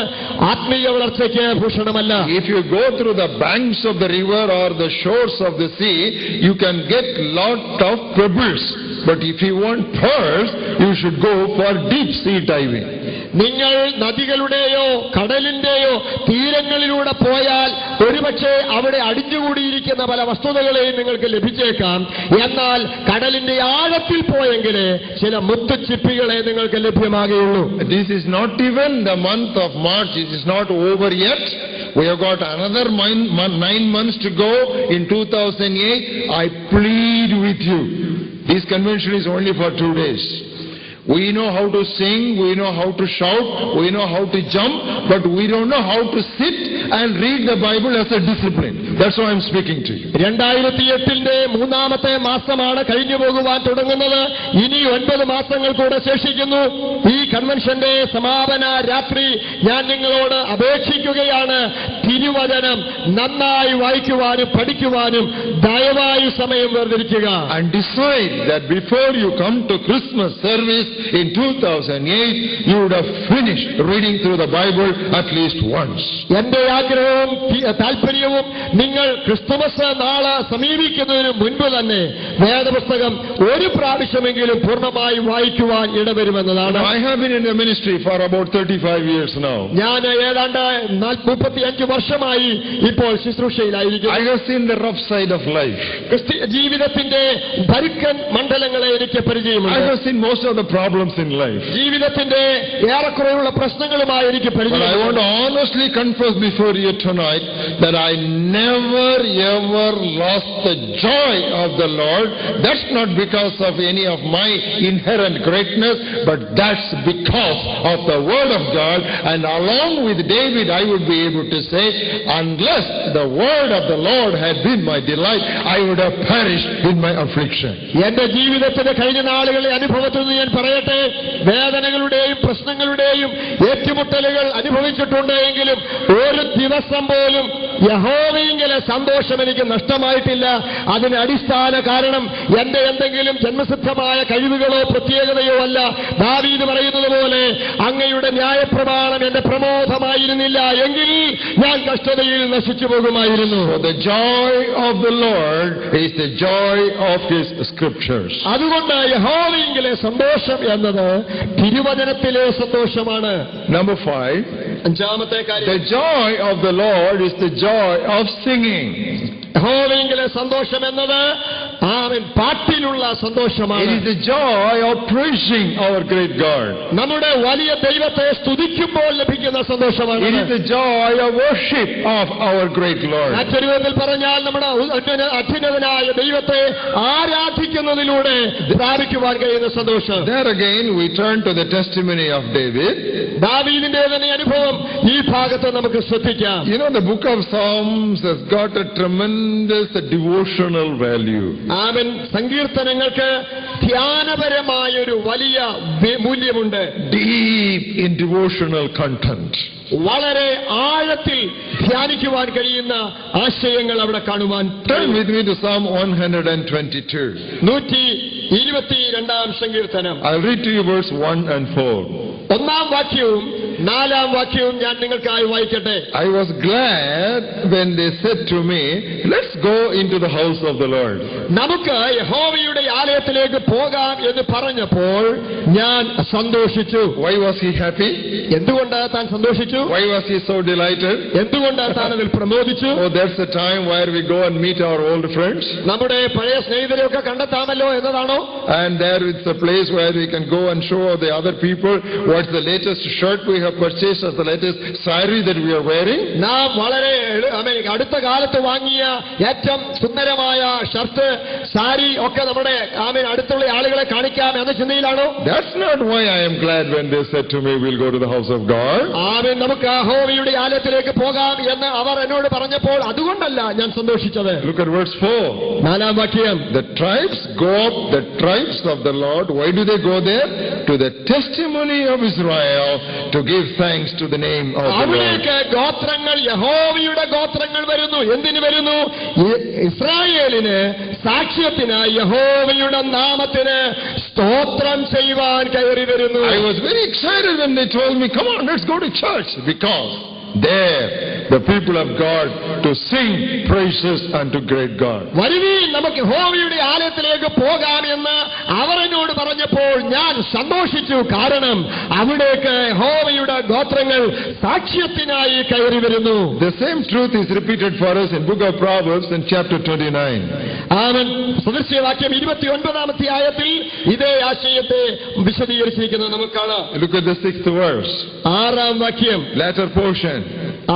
S2: ആത്മീയ വളർച്ചയ്ക്ക് ഭൂഷണമല്ല.
S1: If you go through the banks of the river or the shores of the sea, you can get lot of pebbles. But if you want pearls, you should go for deep sea diving.
S2: നിങ്ങൾ നദികളുടെയോ കടലിന്റെയോ തീരങ്ങളിലൂടെ പോയാൽ ഒരുപക്ഷെ അവിടെ അടിഞ്ഞുകൂടിയിരിക്കുന്ന പല വസ്തുതകളെയും നിങ്ങൾക്ക് ലഭിച്ചേക്കാം. എന്നാൽ കടലിന്റെ ആഴത്തിൽ പോയെങ്കിലേ ചില മുത്തുച്ചിപ്പികളെ നിങ്ങൾക്ക് ലഭ്യമാകുകയുള്ളൂ.
S1: This is not even the month of March. It is not over yet. We have got another 9 months to go in 2008. I plead with you. This convention is only for 2 days. We know how to sing, we know how to shout, we know how to jump, but we don't know how to sit and read the Bible as a discipline. That's why I'm speaking to you.
S2: 2008-ന്റെ മൂന്നാമത്തെ മാസമാണ് കഴിഞ്ഞു പോകുവാൻ തുടങ്ങുന്നത്. ഇനി 9 മാസങ്ങൾ കൂടെ ശേഷിക്കുന്നു. ഈ കൺവെൻഷന്റെ സമാപന രാത്രി ഞാൻ നിങ്ങളോട് അപേക്ഷിക്കുകയാണ്, തിരുവചനം നന്നായി വായിക്കുവാനും പഠിക്കുവാനും ദയവായി സമയം വേർതിരിക്കുക.
S1: And decide that before you come to Christmas service in 2008, you would have finished reading through the Bible at least once.
S2: എന്റെ ആഗ്രഹവും താല്പര്യവും നിങ്ങൾ ക്രിസ്തുമസ് നാള് സമീപിക്കുന്നതിന് മുൻപ് തന്നെ വേദപുസ്തകം ഒരു പ്രാവശ്യമെങ്കിലും പൂർണ്ണമായി വായിക്കുവാൻ ഇടവരുമെന്നതാണ്.
S1: I have been in the ministry for about 35 years now.
S2: ഞാൻ ഏതാണ്ട് 35 വർഷമായി ഇപ്പോൾ ശുശ്രൂഷയിലായിരിക്കുന്നു.
S1: I have seen the rough side of life.
S2: ജീവിതത്തിന്റെ പരുക്കൻ മണ്ഡലങ്ങളെ എനിക്ക് പരിചയമുണ്ട്.
S1: I have seen most of the problems in life.
S2: ജീവിതത്തിന്റെ ഏറെക്കുറെയുള്ള പ്രശ്നങ്ങളുമായി എനിക്ക്
S1: But I
S2: പരിചയമുണ്ട്.
S1: want to honestly confess before you tonight that I never ever lost the joy of the Lord. That's not because of any of my inherent greatness, but that's because of the Word of God. And along with David, I would be able to say, unless the Word of the Lord had been my delight, I would have perished in my affliction.
S2: എന്റെ ജീവിതത്തിന്റെ കഴിഞ്ഞ നാളുകളെ അനുഭവത്തിൽ നിന്ന് ഞാൻ പറയട്ടെ, വേദനകളുടെയും പ്രശ്നങ്ങളുടെയും ഏറ്റുമുട്ടലുകൾ അനുഭവിച്ചിട്ടുണ്ട് എങ്കിലും ഒരു ദിവസം പോലും യഹോവയിലെ സന്തോഷം എനിക്ക് നഷ്ടമായിട്ടില്ല. അതിന് അടിസ്ഥാന കാരണം എന്റെ എന്തെങ്കിലും ജന്മസിദ്ധമായ കഴിവുകളോ പ്രത്യേകതയോ അല്ല. ദാവീദ് പറയുന്നത് പോലെ അങ്ങയുടെ ന്യായപ്രമാണം എന്റെ പ്രമോദമായിരുന്നില്ല എങ്കിൽ ഞാൻ കഷ്ടതയിൽ നശിച്ചു പോകുമായിരുന്നു.
S1: The joy of the Lord is the joy of His scriptures.
S2: അതുകൊണ്ട് യഹോവയിലെ സന്തോഷം എന്നത് തിരുവചനത്തിലെ സന്തോഷമാണ്.
S1: Number 5.
S2: അഞ്ചാമത്തെ കാര്യം,
S1: The joy of the Lord is the joy of singing.
S2: യഹോവയിലെ സന്തോഷം എന്നത് പാട്ടിലുള്ള സന്തോഷമാണ്.
S1: It is the joy of praising our great God.
S2: നമ്മുടെ വലിയ ദൈവത്തെ സ്തുതിക്കുമ്പോൾ ലഭിക്കുന്ന സന്തോഷമാണ്.
S1: It is the joy of worship of our great Lord.
S2: മറ്റൊരു വിധത്തിൽ പറഞ്ഞാൽ നമ്മുടെ അത്യുന്നതനായ ദൈവത്തെ ആരാധിക്കുന്നതിലൂടെ പ്രാപിക്കുവാൻ കഴിയുന്ന സന്തോഷം.
S1: There again we turn to the testimony of David.
S2: ദാവീദിന്റെ തന്നെ അനുഭവം ഈ ഭാഗത്ത് നമുക്ക് ശ്രദ്ധിക്കാം.
S1: You know, the book of Psalms has got a tremendous devotional value.
S2: ആമേൻ. സങ്കീർത്തനങ്ങൾക്ക് ധ്യാനപരമായൊരു വലിയ മൂല്യമുണ്ട്.
S1: Deep in devotional content.
S2: വളരെ ആഴത്തിൽ ധ്യാനിക്കുവാൻ കഴിയുന്ന ആശയങ്ങൾ അവിടെ കാണുവാൻ.
S1: Turn with me to Psalm 122.
S2: 122-ാം സങ്കീർത്തനം.
S1: I'll read to you verse 1 and 4.
S2: 1-ാം വാക്യവും 4-ാം വാക്യവും ഞാൻ നിങ്ങൾക്കായി വായിക്കട്ടെ.
S1: I was glad when they said to me, let's go into the house of the Lord.
S2: നമുക്ക് യഹോവയുടെ ആലയത്തിലേക്ക് പോകാം എന്ന് പറഞ്ഞപ്പോൾ ഞാൻ സന്തോഷിച്ചു.
S1: Why was he happy?
S2: എന്തുകൊണ്ട് താൻ സന്തോഷിച്ചു?
S1: Why was he so delighted?
S2: എന്തുകൊണ്ട് താൻ അതിൽ പ്രമോദിച്ചു?
S1: Oh, that's the time where we go and meet our old friends.
S2: നമ്മുടെ പഴയ സ്നേഹിതരെയൊക്കെ കണ്ടെത്താമല്ലോ എന്നതാണോ?
S1: And there it's a place where we can go and show the other people what What's the latest shirt we have purchased, or the latest sari that we are wearing?
S2: നാം വളരെ അടുത്ത കാലത്ത് വാങ്ങിയ ഏറ്റവും സുന്ദരമായ shirt, sari ഒക്കെ നമ്മുടെ അടുത്തുള്ള ആളുകളെ കാണിക്കാം എന്ന ചിന്തയിലാണോ?
S1: That's not why I am glad when they said to me, we'll go to the house of God.
S2: നമുക്ക് യഹോവയുടെ ആലയത്തിലേക്ക് പോകാം എന്ന് അവർ എന്നോട് പറഞ്ഞപ്പോൾ അതുകൊണ്ടല്ല ഞാൻ സന്തോഷിച്ചത്.
S1: Look at verse 4.
S2: 4-ാം വാക്യം.
S1: The tribes go up, the tribes of the Lord. Why do they go there? To the testimony of Israel, to give thanks to the name of the Lord.
S2: അവിടേക്ക് ഗോത്രങ്ങൾ, യഹോവയുടെ ഗോത്രങ്ങൾ വരുന്നു. എന്തിനു വരുന്നു? ഇസ്രായേലിന് സാക്ഷ്യത്തിന്, യഹോവയുടെ നാമത്തിന് സ്തോത്രം ചെയ്യുവാൻ കയറി വരുന്നു.
S1: I was very excited when they told me, come on, let's go to church, because there the people of God to sing praises unto great God.
S2: വരുവീൻ നമുക്ക് യഹോവയുടെ ആലയത്തിലേക്ക് പോകാം എന്ന് അവർ എന്നോട് പറഞ്ഞപ്പോൾ ഞാൻ സന്തോഷിച്ചു. കാരണം അവിടേക്ക് യഹോവയുടെ ഗോത്രങ്ങൾ സാക്ഷ്യത്തിനായി കയറി വരുന്നു.
S1: The same truth is repeated for us in book of Proverbs in chapter 29.
S2: സദൃശ്യവാക്യം 29-ാം അധ്യായത്തിൽ ഇതേ ആശയത്തെ വിശദീകരിച്ചിരിക്കുന്നത് നമുക്ക് കാണാം.
S1: Look at the 6th verse.
S2: 6-ാം വാക്യം,
S1: Latter portion.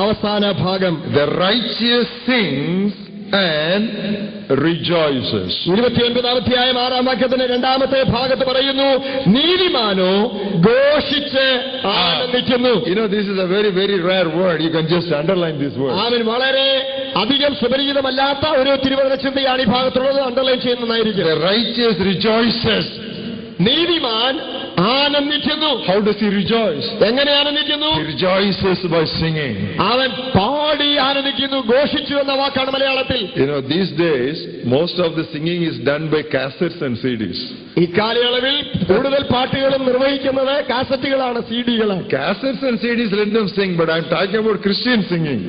S2: അവസാന ഭാഗം.
S1: The righteous sings and rejoices.
S2: 29-ാം അധ്യായം 6-ാം വാക്യത്തിന്റെ 2-ാമത്തെ ഭാഗത്ത് പറയുന്നു, നീതിമാനോ ഘോഷിച്ച് ആനന്ദിക്കുന്നു.
S1: You know, this is a very, very rare word. You can just underline this word.
S2: വളരെ അധികം സുപരിചിതമല്ലാത്ത ഒരു തിരുവചന ചിന്തയാണ് ഈ ഭാഗത്തുള്ളത്. അണ്ടർലൈൻ ചെയ്യുന്നതായിരിക്കും.
S1: The righteous rejoices.
S2: നീതിമാൻ ആനന്ദിക്കുന്നു.
S1: How does he rejoice?
S2: എങ്ങനെ ആനന്ദിക്കുന്നു?
S1: He rejoices by singing.
S2: അവൻ പാടി ആനന്ദിക്കുന്നു. ഘോഷിച്ചു എന്ന വാക്കാണ് മലയാളത്തിൽ.
S1: You know, these days most of the singing is done by cassettes and CDs.
S2: ഈ കാലയളവിൽ കൂടുതൽ പാട്ടുകളും നിർവഹിക്കുന്നത് കാസറ്റുകളാണ്, സിഡികളാണ്.
S1: Cassettes and CDs, let them sing, but I'm talking about Christian singing.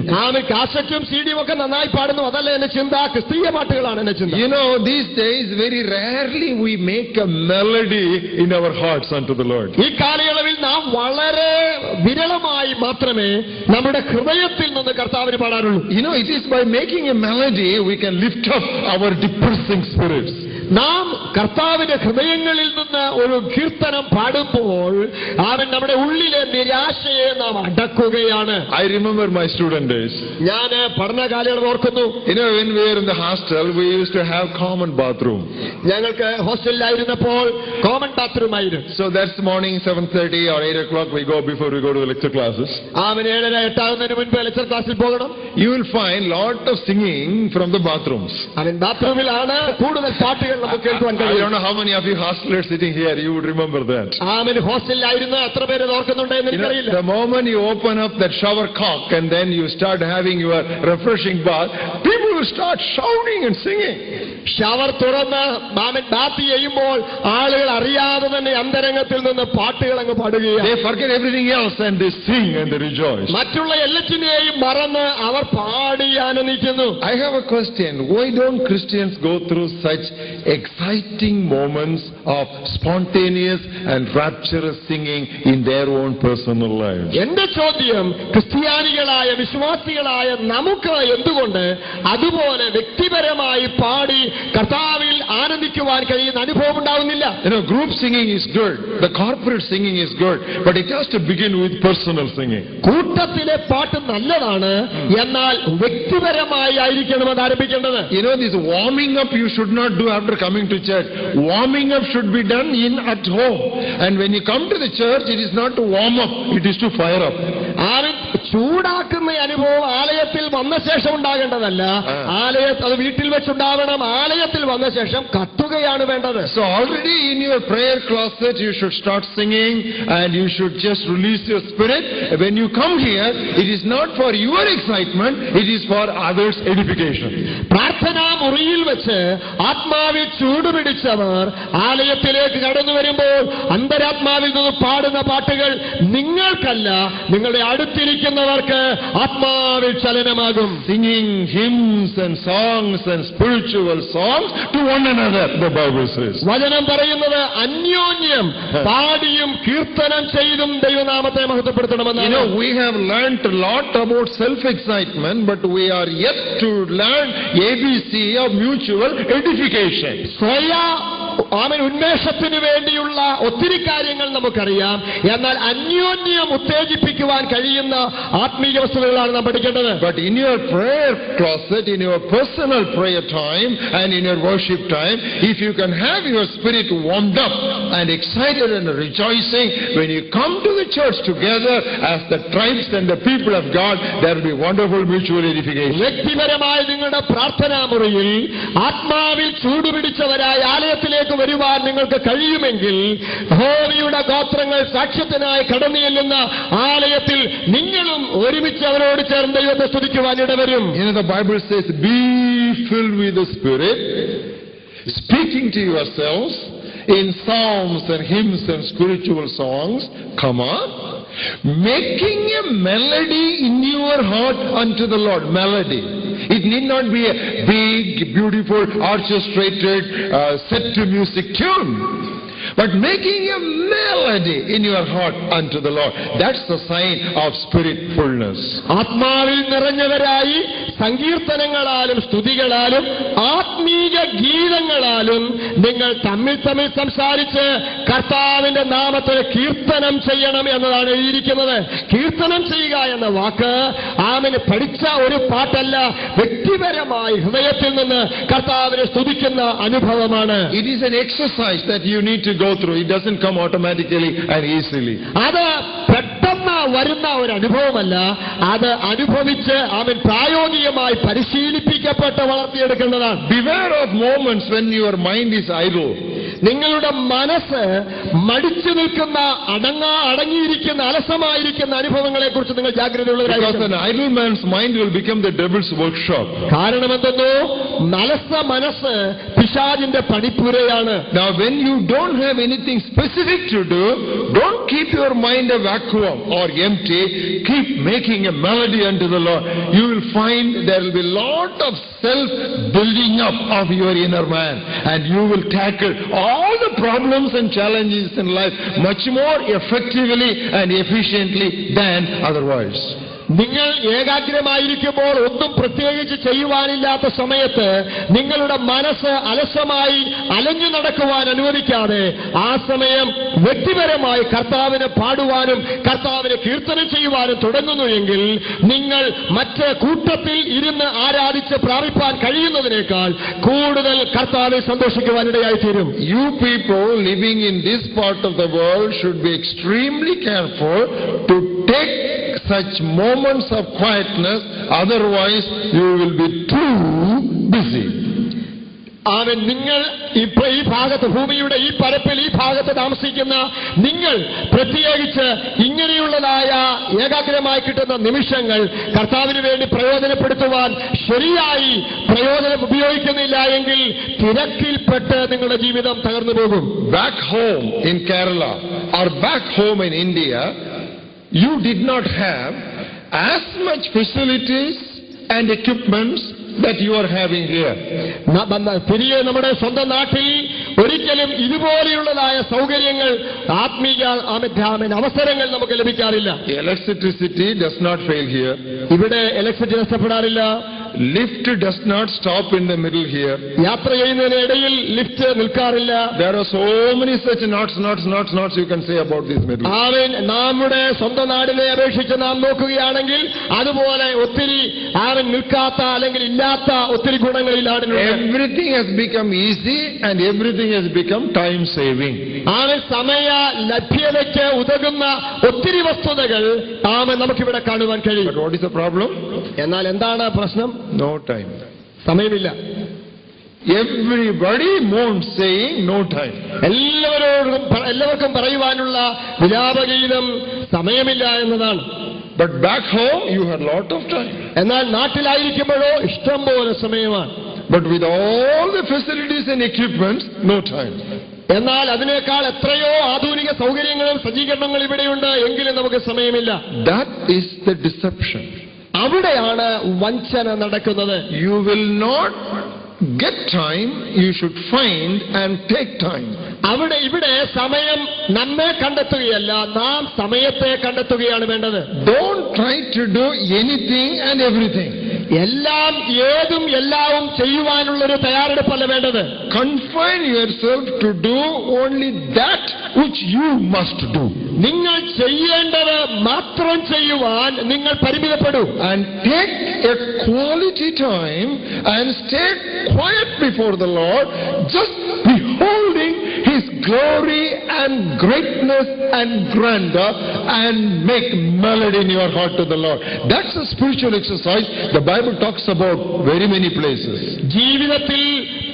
S2: കാസറ്റും സിഡിയും ഒക്കെ നന്നായി പാടുന്നു, അതല്ല എന്റെ ചിന്ത. ക്രിസ്തീയ പാട്ടുകളാണ് എന്റെ ചിന്ത.
S1: You know, these days very rarely we make a melody in our hearts unto the Lord.
S2: ഈ കാലയളവിൽ നാം വളരെ വിരളമായി മാത്രമേ നമ്മുടെ ഹൃദയത്തിൽ നിന്ന് കർത്താവിന് പാടാറുള്ളൂ.
S1: You know, it is by making a melody we can lift up our depressing spirits.
S2: നാം കർത്താവിന്റെ ഹൃദയങ്ങളിൽ നിന്ന് ഒരു കീർത്തനം പാടുമ്പോൾ അവൻ നമ്മുടെ ഉള്ളിലെ നിരാശയെ നാം അടക്കുകയാണ്.
S1: I remember my student days.
S2: ഞാൻ പഠന കാലയളവ് ഓർക്കുന്നു.
S1: You know, when we were in the hostel, we used to have common bathroom.
S2: ഞങ്ങൾക്ക് ഹോസ്റ്റലിലായിരുന്നപ്പോൾ കോമൺ ബാത്റൂം ആയിരുന്നു.
S1: So that's morning 7:30 or 8 o'clock we go before we go to the lecture classes.
S2: 7:30 8 മുൻപ് lecture ക്ലാസ്സിൽ പോകണം.
S1: You will find lot of singing from the bathrooms.
S2: അവൻ ബാത്റൂമിലാണ് കൂടുതൽ പാട്ടുകൾ നമുക്ക് കേൾക്കുവാൻ
S1: I
S2: കഴിയും.
S1: don't know how many of you hostelers sitting here, you would remember that.
S2: അവൻ ഹോസ്റ്റലിലായിരുന്നു. എത്ര പേര് ഓർക്കുന്നുണ്ട് എന്ന് എനിക്കറിയില്ല.
S1: The moment you open up that shower cock and then you start having your refreshing bath, people will start shouting and singing.
S2: Shower തുറന്ന് ബാത്ത് ചെയ്യുമ്പോൾ ആളുകൾ അറിയാതെ തന്നെ അന്തരംഗത്തിൽ നിന്ന് പാട്ടുകൾ അങ്ങ് പാടുകയാണ്.
S1: They forget everything else and they sing and they rejoice.
S2: മറ്റുള്ള എല്ലാറ്റിനെയും മറന്ന് അവർ പാടി ആനന്ദിക്കുന്നു.
S1: I have a question. Why don't Christians go through such exciting moments of spontaneous and rapturous singing in their own personal lives?
S2: എന്റെ ചോദ്യം, ക്രിസ്ത്യാനികളായ വിശ്വാസികളായ നമുക്ക് എന്തുകൊണ്ട് അതുപോലെ വ്യക്തിപരമായി പാടി കർത്താവിൽ ആനന്ദിക്കുവാൻ കഴിയുന്ന അനുഭവം ഉണ്ടാവുന്നില്ല?
S1: You know, group singing is good. The corporate singing is good. But it has to begin with personal singing.
S2: കൂട്ടത്തിലെ പാട്ട് നല്ലതാണ്, എന്നാൽ വ്യക്തിപരമായി ആയിരിക്കണം അത് ആരംഭിക്കേണ്ടത്.
S1: You know, this warming up you should not do after coming to church. Warming up should be done at home. And when you come to the church, it is not to warm up, it is to fire up.
S2: ആരും ചൂടാക്കുന്ന അനുഭവം ആലയത്തിൽ വന്ന ശേഷം ഉണ്ടാകേണ്ടതല്ല. അത് വീട്ടിൽ വെച്ചുണ്ടാവണം. ആലയത്തിൽ വന്ന ശേഷം കത്തുകയാണ് വേണ്ടത്.
S1: So already in your prayer closet you should start singing and you should just release your spirit. When you come here, it is not for your excitement, it is for others' edification.
S2: പ്രാർത്ഥനാ മുറിയിൽ വെച്ച് ആത്മാവിൽ ചൂടുപിടിച്ചവർ ആലയത്തിലേക്ക് കടന്നു വരുമ്പോൾ അന്തരാത്മാവിൽ നിന്ന് പാടുന്ന പാട്ടുകൾ നിങ്ങൾക്കല്ല, നിങ്ങളുടെ അടുത്തിരിക്കുന്നവർക്ക് ആത്മാവിൽ ചലനമാകും.
S1: Singing hymns and songs and spiritual songs to one another, the Bible says.
S2: വചനം പറയുന്നത് അന്യോന്യം പാടിയും കീർത്തനം ചെയ്തും ദൈവനാമത്തെ മഹത്വപ്പെടുത്തണമെന്ന്.
S1: You know, we have learned a lot about self-excitement, but we are yet to learn ABC of mutual edification.
S2: സ്വയ ഉന്മേഷത്തിന് വേണ്ടിയുള്ള ഒത്തിരി കാര്യങ്ങൾ നമുക്കറിയാം. എന്നാൽ അന്യോന്യം ഉത്തേജിപ്പിക്കുവാൻ കഴിയുന്ന ആത്മീയ വസ്തുതകളാണ് നാം പഠിക്കേണ്ടത്.
S1: But in your prayer closet, in your personal prayer time and in your worship time, if you can have your spirit warmed up and excited and rejoicing, when you come to the church together as the tribes and the people of God, there will be wonderful mutual edification.
S2: വ്യക്തിപരമായ നിങ്ങളുടെ പ്രാർത്ഥനാ മുറിയിൽ ആത്മാവിൽ ചൂടുപിടിച്ചവരായ ആലയത്തിലേക്ക് വരുവാൻ നിങ്ങൾക്ക് കഴിയുമെങ്കിൽ യഹോവയുടെ ഗോത്രങ്ങൾ സാക്ഷ്യത്തിനായി കടന്നു ചെല്ലുന്ന ആലയത്തിൽ നിങ്ങളും ഒരുമിച്ച് അവരോട് ചേർന്ന് ദൈവത്തെ സ്തുതിക്കുവാൻ ഇടവരും.
S1: The Bible says, be filled with the Spirit, speaking to yourselves in psalms and hymns and spiritual songs, making a melody in your heart unto the Lord. Melody. It need not be a big, beautiful, orchestrated, set to music tune, but making a melody in your heart unto the Lord. That's the sign of spirit fullness.
S2: ആത്മാവിൽ നിറഞ്ഞവരായി സങ്കീർത്തനങ്ങളാലും സ്തുതികളാലും ആത്മീയ ഗീതങ്ങളാലും നിങ്ങൾ തമ്മിൽ സംസാരിച്ച് കർത്താവിന്റെ നാമത്തെ കീർത്തനം ചെയ്യണം എന്നതാണ് എഴുതിയിരിക്കുന്നത്. കീർത്തനം ചെയ്യുക എന്ന വാക്ക് ആമന് പഠിച്ച ഒരു പാട്ടല്ല, വ്യക്തിപരമായി ഹൃദയത്തിൽ നിന്ന് കർത്താവിനെ സ്തുതിക്കുന്ന അനുഭവമാണ്.
S1: It is an exercise that you need to go through. It doesn't come automatically and easily.
S2: അത് പെട്ടെന്ന് വരുന്ന ഒരു അനുഭവമല്ല, അത് അനുഭവിച്ച് അവൻ പ്രായോഗികമായി പരിശീലിപ്പിക്കപ്പെട്ട് വളർത്തിയെടുക്കേണ്ടതാണ്.
S1: Beware of moments when your mind is idle.
S2: നിങ്ങളുടെ മനസ്സ് മടിച്ചു നിൽക്കുന്ന അടങ്ങിയിരിക്കുന്ന അലസമായിരിക്കുന്ന അനുഭവങ്ങളെ കുറിച്ച് നിങ്ങൾ ജാഗ്രതയുള്ളവരായിരിക്കണം.
S1: Because an idle man's mind will become the devil's workshop.
S2: കാരണം എന്തെന്നോ, അലസ മനസ്സ് പിശാചിന്റെ പണിപ്പുരയാണ്.
S1: Now when you don't have anything specific to do, don't keep your mind a vacuum or empty. Keep making a melody unto the Lord. You will find there will be a lot of self building up of your inner man, and you will tackle all the problems and challenges in life much more effectively and efficiently than otherwise.
S2: നിങ്ങൾ ഏകാഗ്രമായിരിക്കുമ്പോൾ ഒന്നും പ്രത്യേകിച്ച് ചെയ്യുവാനില്ലാത്ത സമയത്ത് നിങ്ങളുടെ മനസ്സ് അലസമായി അലഞ്ഞു നടക്കുവാൻ അനുവദിക്കാതെ ആ സമയം വ്യക്തിപരമായി കർത്താവിനെ പാടുവാനും കർത്താവിനെ കീർത്തനം ചെയ്യുവാനും തുടങ്ങുന്നു എങ്കിൽ നിങ്ങൾ മറ്റ് കൂട്ടത്തിൽ ഇരുന്ന് ആരാധിച്ച് പ്രാപിപ്പാൻ കഴിയുന്നതിനേക്കാൾ കൂടുതൽ കർത്താവിനെ സന്തോഷിക്കുവാനിടയായിത്തീരും.
S1: You people living in this part of the world should be extremely careful to take such moments of quietness, otherwise you will be too busy.
S2: നിങ്ങൾ ഇപ്പൊ ഈ ഭാഗത്ത്, ഭൂമിയുടെ ഈ പരപ്പിൽ ഈ ഭാഗത്ത് താമസിക്കുന്ന നിങ്ങൾ പ്രത്യേകിച്ച് ഇങ്ങനെയുള്ളതായ ഏകാഗ്രമായി കിട്ടുന്ന നിമിഷങ്ങൾ കർത്താവിന് വേണ്ടി പ്രയോജനപ്പെടുത്തുവാൻ ശരിയായി പ്രയോജനം ഉപയോഗിക്കുന്നില്ല എങ്കിൽ തിരക്കിൽപ്പെട്ട് നിങ്ങളുടെ ജീവിതം തകർന്നു പോകും.
S1: Back home in Kerala or back home in India, you did not have as much facilities and equipments that you are having here.
S2: തിരികെ നമ്മുടെ സ്വന്തം നാട്ടിൽ ഒരിക്കലും ഇതുപോലെയുള്ളതായ സൗകര്യങ്ങൾ, ആത്മീയ അവസരങ്ങൾ നമുക്ക് ലഭിക്കാറില്ല.
S1: Electricity does not fail here.
S2: ഇവിടെ ഇലക്ട്രിസിറ്റി നഷ്ടപ്പെടാറില്ല.
S1: Lift does not stop in the middle here.
S2: യാത്ര ചെയ്യുന്നതിനിടയിൽ ലിഫ്റ്റ് നിൽക്കാറില്ല.
S1: There are so many such knots you can say about this middle.
S2: നമ്മുടെ സ്വന്തം നാടിനെ അപേക്ഷിച്ച് നാം നോക്കുകയാണെങ്കിൽ അതുപോലെ ഒത്തിരി നിൽക്കാത്ത അല്ലെങ്കിൽ ഇല്ലാത്ത ഒത്തിരി ഗുണങ്ങളിലാണ്.
S1: Everything has become easy and everything has become time saving.
S2: സമയ ലഭ്യതയ്ക്ക് ഉതകുന്ന ഒത്തിരി വസ്തുതകൾ നമുക്കിവിടെ കാണുവാൻ കഴിയും.
S1: But what is the problem?
S2: എന്നാൽ എന്താണ് പ്രശ്നം?
S1: No time.
S2: സമയമില്ല.
S1: Everybody moans saying no time.
S2: എല്ലാവർക്കും പറയുവാനുള്ള വിലാപഗീതം സമയമില്ല എന്നതാണ്.
S1: But back home you had lot of time.
S2: എന്നാൽ നാട്ടിലായിരിക്കുമ്പോഴോ ഇഷ്ടം പോലെ സമയമാണ്.
S1: But with all the facilities and equipments, no time.
S2: എന്നാൽ അതിനേക്കാൾ എത്രയോ ആധുനിക സൗകര്യങ്ങളും സജ്ജീകരണങ്ങളും ഇവിടെയുണ്ട്, എങ്കിലും നമുക്ക് സമയമില്ല.
S1: That is the deception.
S2: അവിടെയാണ് വഞ്ചന നടക്കുന്നത്.
S1: You will not get time, you should find and take time.
S2: ഇവിടെ സമയം നമ്മെ കണ്ടെത്തുകയല്ല, നാം സമയത്തെ കണ്ടെത്തുകയാണ് വേണ്ടത്.
S1: Don't try to do anything and everything.
S2: എല്ലാം ഏതും എല്ലാവും ചെയ്യുവാനുള്ളൊരു തയ്യാറെടുപ്പല്ല വേണ്ടത്.
S1: Confine yourself to do only that which you must do.
S2: നിങ്ങൾ ചെയ്യേണ്ടത് മാത്രം ചെയ്യുവാൻ നിങ്ങൾ പരിമിതപ്പെടൂ.
S1: And take a quality time and stay quiet before the Lord, just beholding His glory and greatness and grandeur, and make melody in your heart to the Lord. That's a spiritual exercise the Bible talks about very many places.
S2: ജീവിതത്തിൽ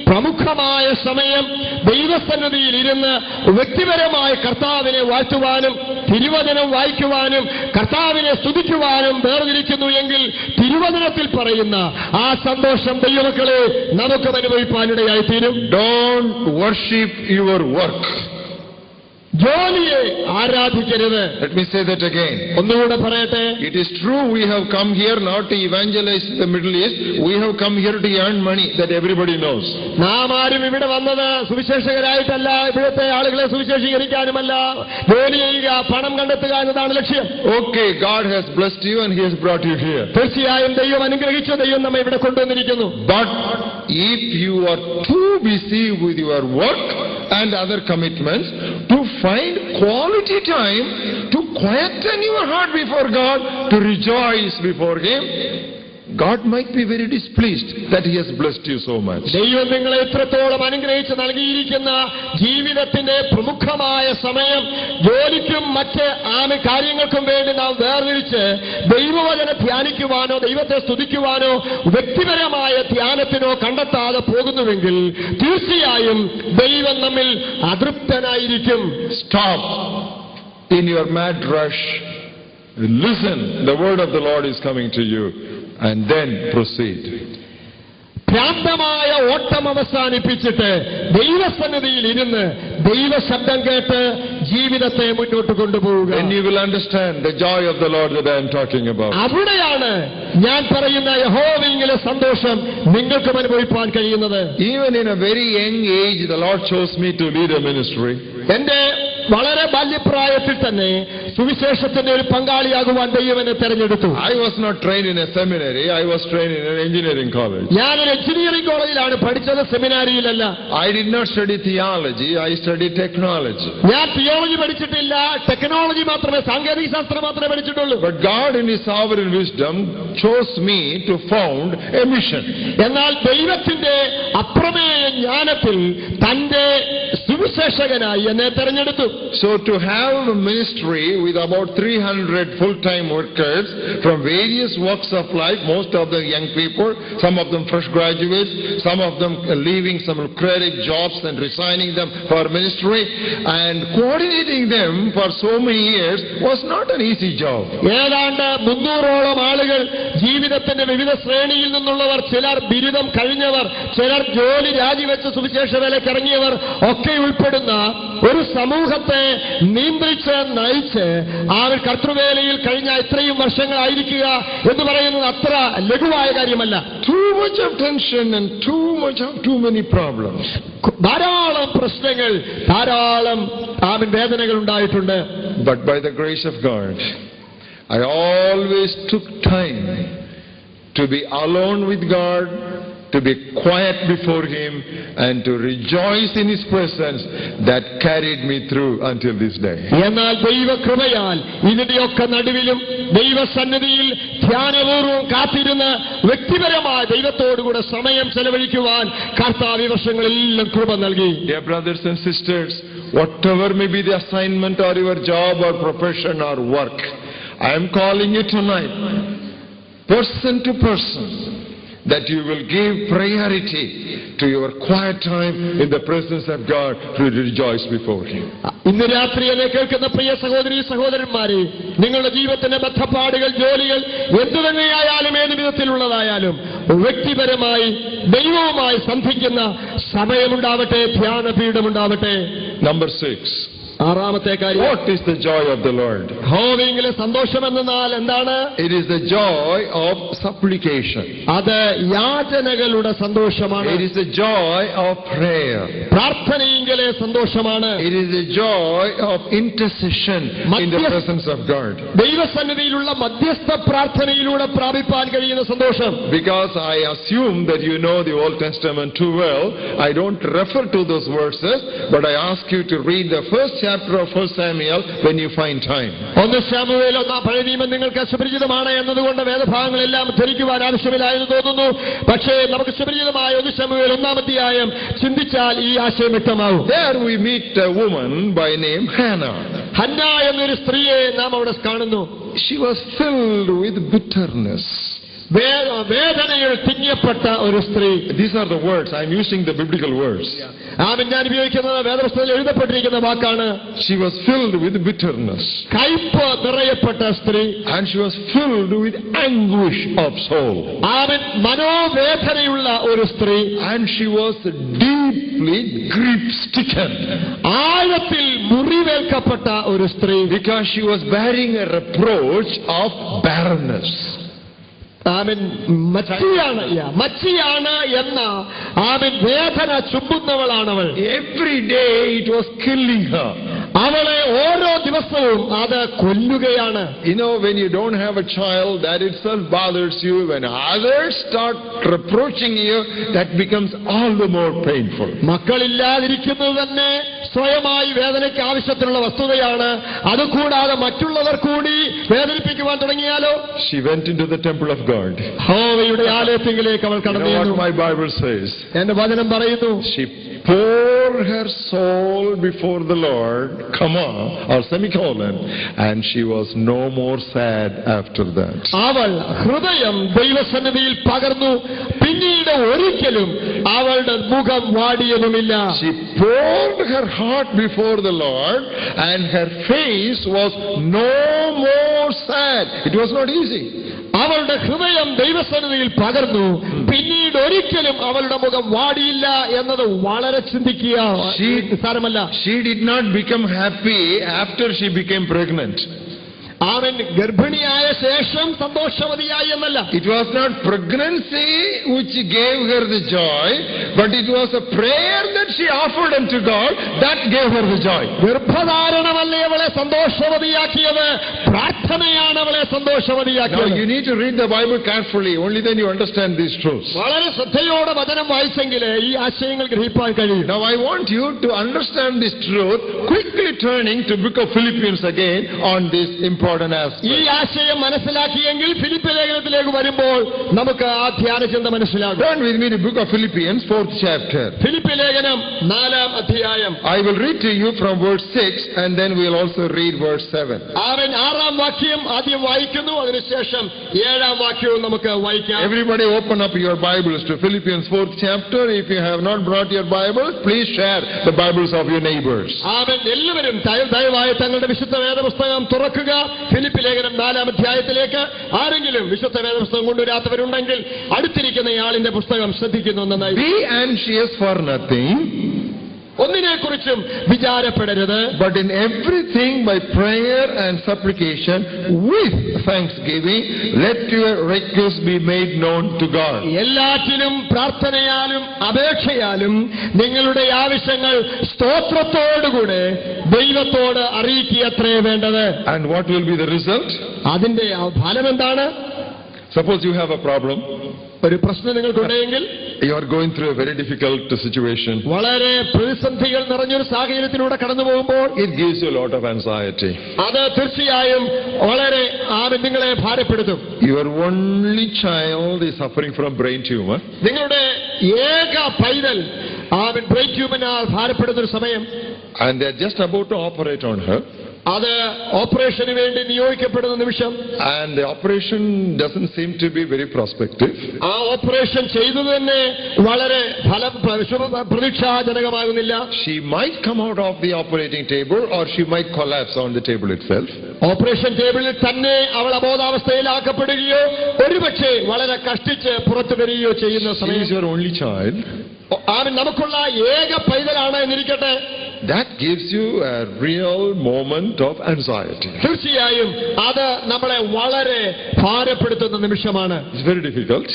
S2: പ്രമുഖമായ സമയം ദൈവസന്നിധിയിൽ ഇരുന്ന് വ്യക്തിപരമായ കർത്താവിനെ വാഴ്ത്തുവാനും തിരുവചനം വായിക്കുവാനും കർത്താവിനെ സ്തുതിക്കുവാനും വേർതിരിക്കുന്നു എങ്കിൽ തിരുവചനത്തിൽ പറയുന്ന ആ സന്തോഷം ദൈവമക്കളെ നമുക്ക് അനുഭവിപ്പാനിടയായി തീരും.
S1: Don't worship your work.
S2: ജോലിയെ ആരാധിക്കരുത്.
S1: Let me say that again.
S2: ഒന്നുകൂടെ പറയട്ടെ.
S1: It is true we have come here not to evangelize the Middle East. We have come here to earn money, that everybody knows.
S2: നാം ആരും ഇവിടെ വന്നത് സുവിശേഷകരായിട്ടല്ല, ഇവിടുത്തെ ആളുകളെ സുവിശേഷീകരിക്കാനുമല്ല, ജോലി ചെയ്യുക, പണം കണ്ടെത്തുക എന്നതാണ് ലക്ഷ്യം.
S1: Okay, God has blessed you and He has brought you here.
S2: തീർച്ചയായും ദൈവം അനുഗ്രഹിച്ച ദൈവം നമ്മെ ഇവിടെ കൊണ്ടുവന്നിരിക്കുന്നു.
S1: But if you are too busy with your work and other commitments to find quality time to quieten your heart before God, to rejoice before Him, God might be very displeased that He has blessed you so much.
S2: ദൈവം നിങ്ങളെ ഇത്രത്തോളം അനുഗ്രഹിച്ച് നൽകിയിരിക്കുന്ന ജീവിതത്തിന്റെ പ്രമുഖമായ സമയം ജോലിക്കും മറ്റ് കാര്യങ്ങൾക്കും വേണ്ടി നാം വേർതിരിച്ച് ദൈവവചനം ധ്യാനിക്കുവാനോ ദൈവത്തെ സ്തുതിക്കുവാനോ വ്യക്തിപരമായ ധ്യാനത്തിനോ കണ്ടെത്താതെ പോകുന്നുവെങ്കിൽ തീർച്ചയായും ദൈവം നമ്മിൽ അതൃപ്തനായിരിക്കും.
S1: Stop in your mad rush. Listen, the word of the Lord is coming to you. And then proceed.
S2: ഭ്രാന്തമായ ഓട്ടം അവസാനിപ്പിച്ചിട്ട് ദൈവസന്നിധിയിൽ ഇരുന്ന് ദൈവശബ്ദം കേട്ട് ജീവിതത്തെ മുന്നോട്ട് കൊണ്ടുപോവുക.
S1: And you will understand the joy of the Lord that I am talking about.
S2: അവിടെയാണ് ഞാൻ പറയുന്ന യഹോവയിലെ സന്തോഷം നിങ്ങൾക്കും അനുഭവിപ്പാൻ കഴിയുന്നത്.
S1: Even in a very young age, the Lord chose me to lead a ministry.
S2: എന്റെ വളരെ ബാല്യപ്രായത്തിൽ തന്നെ സുവിശേഷത്തിന്റെ ഒരു പങ്കാളിയാകുവാൻ ദൈവം എന്നെ തെരഞ്ഞെടുത്തു.
S1: I was not trained in a seminary. I was trained in an engineering college.
S2: ഞാനൊരു എഞ്ചിനീയറിംഗ് കോളേജിലാണ് പഠിച്ചത്, സെമിനാരിയിലല്ല.
S1: I did not study theology. I studied technology.
S2: ഞാൻ തിയോളജി പഠിച്ചിട്ടില്ല, ടെക്നോളജി മാത്രമേ, സാങ്കേതിക ശാസ്ത്രം മാത്രമേ പഠിച്ചിട്ടുള്ളൂ.
S1: But God in His sovereign wisdom chose me to found a mission.
S2: എന്നാൽ ദൈവത്തിന്റെ അപ്രമേയ ജ്ഞാനത്തിൽ തന്റെ സുവിശേഷകനായി എന്നെ തെരഞ്ഞെടുത്തു.
S1: So to have a ministry with about 300 full-time workers from various walks of life, most of them young people, some of them fresh graduates, some of them leaving some cleric jobs and resigning them for ministry, and coordinating them for so many years was not an easy job.
S2: ഏതാണ്ട് 300ഓളം ആളുകൾ, ജീവിതത്തിന്റെ വിവിധ ശ്രേണിയിൽ നിന്നുള്ളവർ, ചിലർ ബിരുദം കഴിഞ്ഞവർ, ചിലർ ജോലി രാജിവെച്ച് സുവിശേഷ വേലയ്ക്ക് ഇറങ്ങിയവർ ഒക്കെ ഉൾപ്പെടുന്ന ഒരു സമൂഹത്തെ നിയന്ത്രിച്ച് നയിച്ച് ആ കർത്തൃവേലയിൽ കഴിഞ്ഞ ഇത്രയും വർഷങ്ങളായിരിക്കുക എന്ന് പറയുന്നത് അത്ര ലഘുവായ കാര്യമല്ല.
S1: Too much of tension and too many problems.
S2: ധാരാളം പ്രശ്നങ്ങൾ, ധാരാളം വേദനകൾ ഉണ്ടായിട്ടുണ്ട്.
S1: But by the grace of God, I always took time to be alone with God, to be quiet before Him, and to rejoice in His presence that carried me through until this day.
S2: എന്നാൽ ദൈവകൃപയാൽ ഇതിന്റെയൊക്കെ നടുവിലും ദൈവസന്നിധിയിൽ ധ്യാനപൂർവ്വം കാത്തിരുന്ന് വ്യക്തിപരമായ ദൈവത്തോടുകൂടെ സമയം ചെലവഴിക്കുവാൻ കർത്താവ് ഈ വർഷങ്ങളെല്ലാം കൃപ നൽകി.
S1: Dear brothers and sisters, whatever may be the assignment or your job or profession or work, I am calling you tonight, person to person, that you will give priority to your quiet time in the presence of God to rejoice before Him.
S2: ഇന്ന് രാത്രി എന്നെ കേൾക്കുന്ന പ്രിയ സഹോദരീ സഹോദരന്മാരെ, നിങ്ങളുടെ ജീവിതത്തിന്റെ ബദ്ധപ്പാടുകൾ, ജോലികൾ എന്തു തന്നെയായാലും ഏത് വിധത്തിലുള്ളതായാലും വ്യക്തിപരമായി ദൈവവുമായി സന്ധിക്കുന്ന സമയമുണ്ടാവട്ടെ, ധ്യാനപീഠമുണ്ടാവട്ടെ.
S1: Number 6.
S2: ആറാമത്തെ കാര്യം,
S1: What is the joy of the Lord?
S2: യഹോവയിലെ സന്തോഷം എന്നാൽ എന്താണ്?
S1: It is the joy of supplication.
S2: അത് യാചനകളുടെ സന്തോഷമാണ്.
S1: It is the joy of prayer.
S2: പ്രാർത്ഥനയിലെ സന്തോഷമാണ്.
S1: It is the joy of intercession in the presence of God.
S2: ദൈവസന്നിധിയിലുള്ള മധ്യസ്ഥ പ്രാർത്ഥനയിലൂടെ പ്രാപിപ്പാൻ കഴിയുന്ന സന്തോഷം.
S1: Because I assume that you know the Old Testament too well, I don't refer to those verses, but I ask you to read the first chapter of 1 Samuel when you find time.
S2: 1 ശമൂവേൽ പഴയ നിയമം നിങ്ങൾക്ക് സുപരിചിതമാണ് എന്നതുകൊണ്ട് വേദഭാഗങ്ങളെല്ലാം ധരിക്കുവാൻ ആവശ്യമില്ലായെന്ന് തോന്നുന്നു. പക്ഷേ നമുക്ക് സുപരിചിതമായ 1 ശമൂവേൽ 1-ാം അധ്യായം ചിന്തിച്ചാൽ ഈ ആശയം വ്യക്തമാവും.
S1: There we meet a woman by name Hannah.
S2: Hannah എന്നൊരു സ്ത്രീയെ നാം അവിടെ കാണുന്നു.
S1: She was filled with bitterness.
S2: വേദനയിൽ തിങ്ങപ്പെട്ട ഒരു സ്ത്രീ.
S1: These are the words. I am using the biblical words.
S2: ഞാൻ ഉപയോഗിക്കുന്നത് വേദപുസ്തകത്തിൽ എഴുതപ്പെട്ടിരിക്കുന്ന വാക്കാണ്.
S1: She was filled with bitterness.
S2: കയ്പ് നിറയപ്പെട്ട സ്ത്രീ.
S1: And she was filled with anguish of soul.
S2: മനോവേദനയുള്ള ഒരു സ്ത്രീ.
S1: And she was deeply grief-stricken.
S2: ആഴത്തിൽ മുറിവേൽക്കപ്പെട്ട ഒരു സ്ത്രീ.
S1: Because she was bearing a reproach of barrenness.
S2: മച്ചിയാണ് എന്ന വേദന ചുംബുന്നവളാണവൾ.
S1: Every day it was killing her.
S2: അവളെ ഓരോ ദിവസവും അത് കൊല്ലുകയാണ്.
S1: You know, when you don't have a child, that itself bothers you. When others start reproaching you, that becomes all the more painful.
S2: മക്കളില്ലാതിരിക്കുന്നത് തന്നെ സ്വയമായി വേദനയ്ക്ക് ആവശ്യത്തിനുള്ള വസ്തുതയാണ്. അതുകൂടാതെ മറ്റുള്ളവർ കൂടി വേദനിപ്പിക്കുവാൻ തുടങ്ങിയാലോ?
S1: She went into the temple of God.
S2: യഹോവയുടെ ആലയത്തിലേക്ക് അവൾ കടന്നു.
S1: You know what my Bible says?
S2: എന്റെ വചനം പറയുന്നു,
S1: she poured her soul before the Lord, comma or semicolon, and she was no more sad after that.
S2: അവൾ ഹൃദയം ദൈവസന്നിധിയിൽ പകർന്നു, പിന്നീട് ഒരിക്കലും അവളുടെ മുഖം വാടിയതുമില്ല.
S1: She poured her heart before the Lord, and her face was no more sad. It was not easy.
S2: അവളുടെ ഹൃദയം ദൈവസന്നിധിയിൽ പകർന്നു, പിന്നീട് ഒരിക്കലും അവളുടെ മുഖം വാടിയില്ല എന്നത് വളരെ ചിന്തിക്കുക സാരമല്ല.
S1: She did not become happy after she became pregnant.
S2: അവൻ ഗർഭിണിയായ ശേഷം സന്തോഷവതിയായി എന്നല്ല.
S1: It was not pregnancy which gave her the joy, but it was a prayer that she offered unto God that gave her the joy.
S2: ഗർഭധാരണമല്ലേ അവളെ സന്തോഷവതിയാക്കിയത്, പ്രാർത്ഥനയാണ് അവളെ സന്തോഷവതിയാക്കിയത്.
S1: Now you need to read the Bible carefully, only then you understand these truths.
S2: വളരെ ശ്രദ്ധയോടെ വചനം വായിച്ചെങ്കിലേ ഈ ആശയങ്ങൾ ഗ്രഹിക്കാൻ കഴിയും.
S1: Now I want you to understand this truth, quickly turning to book of Philippians again on this important.
S2: ഈ ആശയം മനസ്സിലാക്കിയെങ്കിൽ Philippi ലേഖനത്തിലേക്ക് വരുമ്പോൾ നമുക്ക് ആ ധ്യാനചിന്ത മനസ്സിലാകും.
S1: Turn with me to book of Philippians, 4th chapter.
S2: Philippi ലേഖനം 4-ാം അധ്യായം.
S1: I will read to you from verse 6 and then we'll also read verse 7.
S2: അവൻ 6-ാം വാക്യം ആദ്യം വായിക്കുന്നു, അതിനുശേഷം 7-ാം വാക്യവും നമുക്ക് വായിക്കാം.
S1: Everybody open up your Bibles to Philippians 4th chapter. If you have not brought your Bibles, please share the Bibles of your neighbors.
S2: അവൻ എല്ലാവരും ദയവായി തങ്ങളുടെ വിശുദ്ധ വേദപുസ്തകം തുറക്കുക. ഫിലിപ്പി ലേഖനം 4-ാം അധ്യായത്തിലേക്ക് ആരെങ്കിലും വിശുദ്ധ വേദപുസ്തകം കൊണ്ടുവരാത്തവരുണ്ടെങ്കിൽ അടുത്തിരിക്കുന്നയാളിന്റെ പുസ്തകം ശ്രദ്ധിക്കുന്നു. നന്നായി.
S1: Be anxious for nothing,
S2: ഒന്നിനെക്കുറിച്ചും വിചാരപ്പെടരുത്.
S1: but in everything by prayer and supplication with thanksgiving let your requests be made known to God.
S2: എല്ലാറ്റിലും പ്രാർത്ഥനയാലും അപേക്ഷയാലും നിങ്ങളുടെ ആവശ്യങ്ങൾ സ്തോത്രത്തോടുകൂടെ ദൈവത്തോട് അറിയിക്കുകയത്രേ വേണ്ടത്.
S1: And what will be the result?
S2: അതിന്റെ ഫലം എന്താണ്?
S1: Suppose you have a problem.
S2: ഒരു പ്രശ്നം നിങ്ങൾക്കുണ്ടെങ്കിൽ,
S1: you are going through a very difficult situation.
S2: വളരെ പ്രതിസന്ധികൾ നിറഞ്ഞൊരു സാഹചര്യത്തിലൂടെ കടന്നു പോകുമ്പോൾ
S1: it gives you a lot of anxiety.
S2: അത് തീർച്ചയായും വളരെ നിങ്ങളെ ഭാരപ്പെടുത്തും.
S1: Your only child is suffering from brain tumor.
S2: നിങ്ങളുടെ ഏക പൈതൽ ബ്രെയിൻ ട്യൂമറിനാൽ ഭാരപ്പെടുന്ന ഒരു സമയം,
S1: and they are just about to operate on her.
S2: അത് ഓപ്പറേഷന് വേണ്ടി നിയോഗിക്കപ്പെടുന്ന നിമിഷം,
S1: and the operation doesn't seem to be very prospective.
S2: ആ ഓപ്പറേഷൻ ചെയ്തത് തന്നെ വളരെ പ്രതീക്ഷാജനകമാകുന്നില്ല.
S1: She might come out of the operating table or she might collapse on the table itself.
S2: Operation ടേബിളിൽ തന്നെ അവൾ അബോധാവസ്ഥയിലാക്കപ്പെടുകയോ ഒരുപക്ഷെ വളരെ കഷ്ടിച്ച് പുറത്തു വരികയോ ചെയ്യുന്ന സമയം,
S1: she is your only child.
S2: നമുക്കുള്ള ഏക പൈതലാണ് എന്നിരിക്കട്ടെ,
S1: that gives you a real moment of anxiety.
S2: തീർച്ചയായും അത് നമ്മളെ വളരെ ഭാരപ്പെടുത്തുന്ന നിമിഷമാണ്.
S1: It's very difficult.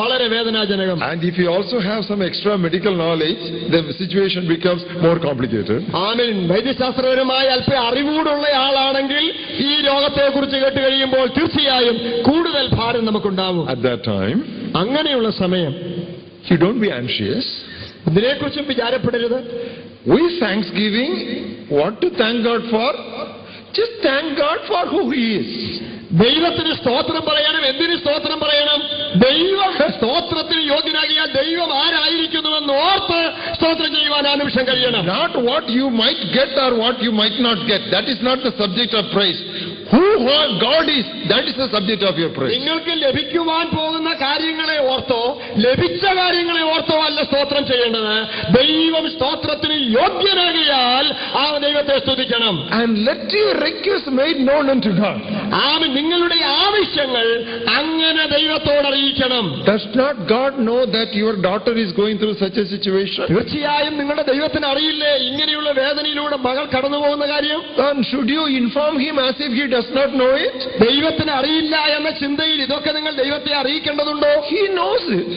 S2: വളരെ വേദനാജനകം.
S1: And if you also have some extra medical knowledge, the situation becomes more complicated.
S2: ആമേൻ. വൈദ്യശാസ്ത്രപരമായ അല്പ അറിവൂടുള്ള ആളാണെങ്കിൽ ഈ രോഗത്തെക്കുറിച്ച് കേട്ട് കഴിയുമ്പോൾ തീർച്ചയായും കൂടുതൽ ഭാരം നമുക്കുണ്ടാവും.
S1: At that time,
S2: അങ്ങനെയുള്ള സമയം
S1: you don't be anxious.
S2: ഇതിനെക്കുറിച്ചും വിചാരപ്പെടരുത്.
S1: With thanksgiving, what to thank God for? Just thank God for who He is.
S2: ദൈവത്തിന് സ്തോത്രം പറയണം. എന്തിന് സ്തോത്രം പറയണം? ദൈവം സ്തോത്രത്തിന് യോഗ്യനാകിയാൽ ദൈവം ആരായിരിക്കുന്നുവെന്ന് ഓർത്ത് സ്തോത്രം ചെയ്യുവാൻ ആ നിമിഷം കഴിയണം.
S1: Not what you might get or what you might not get. That is not the subject of praise. Who God is, that is the subject of your praise.
S2: നിങ്ങൾക്ക് ലഭിക്കുവാൻ പോകുന്ന കാര്യങ്ങളെ ഓർത്തോ ലഭിച്ച കാര്യങ്ങളെ ഓർത്തോ അല്ല സ്തോത്രം ചെയ്യേണ്ടത്. ദൈവം സ്തോത്രത്തിന് യോഗ്യനാകിയാൽ ആ ദൈവത്തെ സ്തുതിക്കണം.
S1: And let your request made known unto God.
S2: ആമേൻ. നിങ്ങളുടെ ആവശ്യങ്ങൾ അങ്ങനെ ദൈവത്തോട് അറിയിക്കണം.
S1: Does not God know that your daughter is going through such a situation?
S2: തീർച്ചയായും നിങ്ങളുടെ ദൈവത്തിന് അറിയില്ലേ ഇങ്ങനെയുള്ള വേദനയിലൂടെ മകൾ കടന്നു പോകുന്ന കാര്യം?
S1: And should you inform him as if he does not know it?
S2: ദൈവത്തിന് അറിയില്ല എന്ന ചിന്തയിൽ ഇതൊക്കെ നിങ്ങൾ ദൈവത്തെ അറിയിക്കേണ്ടതുണ്ടോ?
S1: He knows it.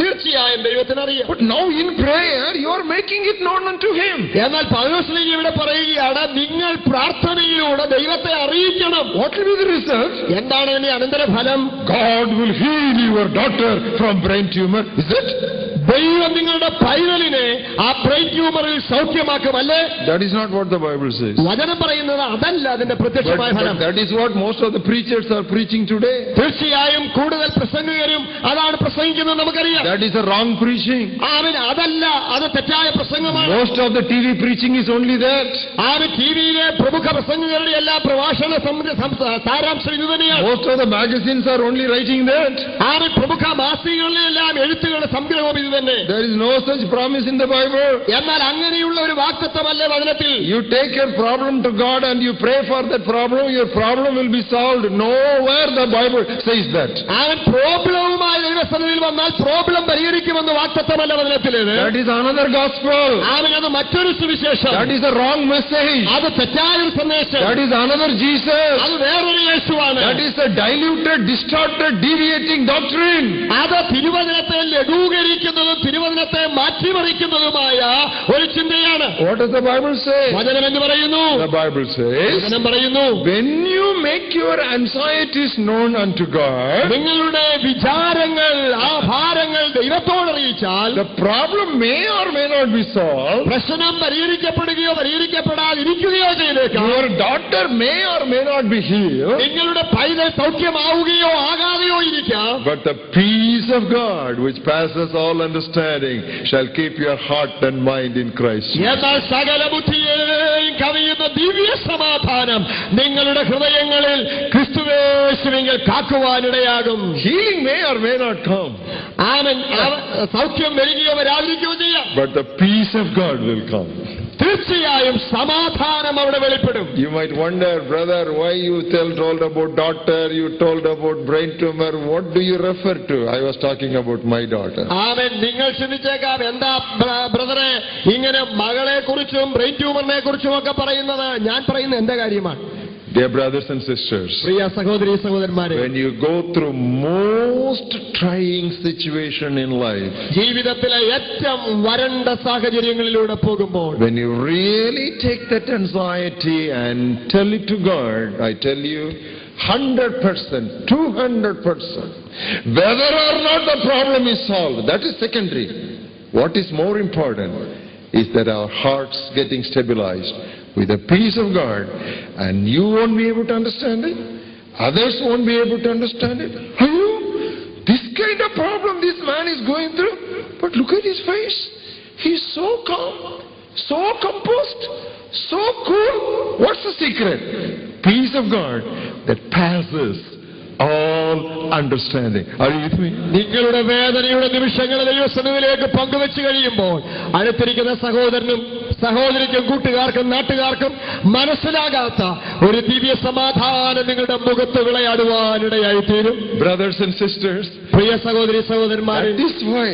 S2: തീർച്ചയായും ദൈവത്തിന് അറിയാം.
S1: But now in prayer you are making it known unto him.
S2: എന്നാൽ പൗലോസ് ഇവിടെ പറയുകയാണ് നിങ്ങൾ പ്രാർത്ഥനയിലൂടെ ദൈവത്തെ അറിയിക്കണം.
S1: What will be the result?
S2: എന്താണ് ഇതിന്റെ അനന്തരഫലം?
S1: God will heal your daughter from brain tumor. Is it?
S2: ദൈവം നിങ്ങളുടെ പൈതലിനെ ആ brain ട്യൂമറിൽ സൗഖ്യമാക്കുമല്ലേ?
S1: That is not what the Bible says.
S2: വചനം പറയുന്നത് അതല്ല അതിന്റെ പ്രത്യക്ഷമായ ഫലം.
S1: That is what most of the preachers are preaching today.
S2: തീർച്ചയായും കൂടുതൽ പ്രസംഗകരും അതാണ് പ്രസംഗിക്കുന്നത് നമുക്കറിയാം.
S1: That is a wrong preaching.
S2: ആമേൻ. അതല്ല, അത് തെറ്റായ പ്രസംഗമാണ്.
S1: Most of the TV preaching is only that.
S2: ആമേൻ. ടിവിയിലെ പ്രമുഖ പ്രസംഗകരുടെ എല്ലാ പ്രഭാഷണ സാരാംശം ഇത് തന്നെയാണ്.
S1: Most of the magazines are only writing that.
S2: ആമേൻ. പ്രമുഖ മാസികകളിലെ എല്ലാം എഴുത്തുകളുടെ സംഗ്രഹം ഇത് തന്നെ.
S1: There is no such promise in the Bible.
S2: എന്നാൽ അങ്ങനെയുള്ള ഒരു വാഗ്ദത്തമല്ലേ വചനത്തിൽ.
S1: You take your problem to God and you pray for that problem, your problem will be solved. Nowhere the Bible says that.
S2: അവൻ പ്രോബ്ലവുമായി ദൈവസന്നിധിയിൽ വന്നാൽ പ്രോബ്ലം പരിഹരിക്കുമെന്ന് വാഗ്ദത്തമല്ല വചനത്തിലേത്.
S1: That is another gospel.
S2: അവൻ അത് മറ്റൊരു സുവിശേഷം.
S1: That is a wrong message.
S2: അത് തെറ്റായ ഒരു സന്ദേശം.
S1: That is another Jesus.
S2: അത് വേറൊരു യേശുവാണ്.
S1: That is a diluted, distorted, deviating doctrine.
S2: അത് തിരുവചനത്തെ ലഘൂകരിക്കുന്നതും തിരുവചനത്തെ മാറ്റിമറിക്കുന്നതുമായ ഒരു ചിന്തയാണ്.
S1: What does the Bible say?
S2: വചനം എന്ന് പറയുന്നു.
S1: The Bible says,
S2: വചനം പറയുന്നു,
S1: when you make your anxieties known unto God,
S2: നിങ്ങളുടെ വിചാരങ്ങൾ ആ ഭാരങ്ങൾ ദൈവത്തോട് അറിയിച്ചാൽ
S1: the problem may or may not be solved.
S2: പ്രശ്നം പരിഹരിക്കപ്പെടുകയോ പരിഹരിക്കപ്പെടാതിരിക്കുകയോ ചെയ്തേക്കാം.
S1: Your daughter may or may not be healed.
S2: നിങ്ങളുടെ പൈതൽ സൗഖ്യമാവുകയോ ആകാതെയോ ഇരിക്കാം.
S1: But the peace of God, which passes all understanding, shall keep your heart and mind in Christ.
S2: എന്നാൽ സകല ബുദ്ധിയെയും കവിയുന്ന ദിവ്യ സമാധാനം നിങ്ങളുടെ ഹൃദയങ്ങളിൽ ക്രിസ്തുവേശുവിൽ കാക്കുവാനിടയാകും.
S1: Healing may or may not come.
S2: ആമേൻ. സൗഖ്യം വരികയോ വരാതിരിക്കുകയോ ചെയ്യാം.
S1: But the peace of God will come.
S2: തീർച്ചയായും സമാധാനം അവിടെ വെളിപ്പെടും.
S1: You might wonder, brother, why you told about daughter, you told about brain tumor. What do you refer to? I was talking about my daughter.
S2: ആമേൻ. നിങ്ങൾ ചിന്തിച്ചേക്കാം, എന്താ ബ്രദറെ ഇങ്ങനെ മകളെ കുറിച്ചും ബ്രെയിൻ ട്യൂമറിനെ കുറിച്ചും ഒക്കെ പറയുന്നത്? ഞാൻ പറയുന്നത് എന്റെ കാര്യമാണ്.
S1: Dear brothers and sisters,
S2: പ്രിയ സഹോദരീ സഹോദരന്മാരെ,
S1: when you go through most trying situation in life,
S2: ജീവിതത്തിലെ ഏറ്റവും വരണ്ട സാഹചര്യങ്ങളിലൂടെ പോകുമ്പോൾ,
S1: when you really take that anxiety and tell it to God, I tell you, 100%, 200%, whether or not the problem is solved, that is secondary. What is more important is that our hearts getting stabilized with the peace of God, and you won't be able to understand it, others won't be able to understand it. Are you? This kind of problem this man is going through, but look at his face. He's so calm, so composed, so cool. What's the secret? Peace of God that passes all understanding. Are you with me?
S2: നിങ്ങളുടെ വേദനയുടെ നിമിഷങ്ങളെ ദൈവസന്നിധിയിലേക്ക് പങ്കുവെച്ച് കഴിയുമ്പോൾ അടുത്തിരിക്കുന്ന സഹോദരനും സഹോദരിക്കും കൂട്ടുകാർക്കും നാട്ടുകാർക്കും മനസ്സിലാകാത്ത ഒരു ദിവ്യ സമാധാനം നിങ്ങളുടെ മുഖത്ത് വിളയാടുവാനിടയായി തീരും.
S1: Brothers and sisters,
S2: പ്രിയ സഹോദരി സഹോദരന്മാരെ,
S1: that is why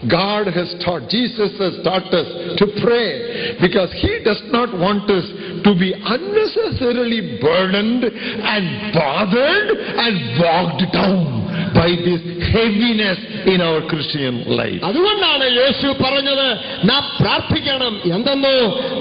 S1: God has taught, Jesus has taught us to pray because He does not want us to be unnecessarily burdened and bothered and bogged down by this heaviness in our Christian life.
S2: അതുകൊണ്ടാണ് യേശു പറഞ്ഞത് നാം പ്രാർത്ഥിക്കണം. എന്തെന്നോ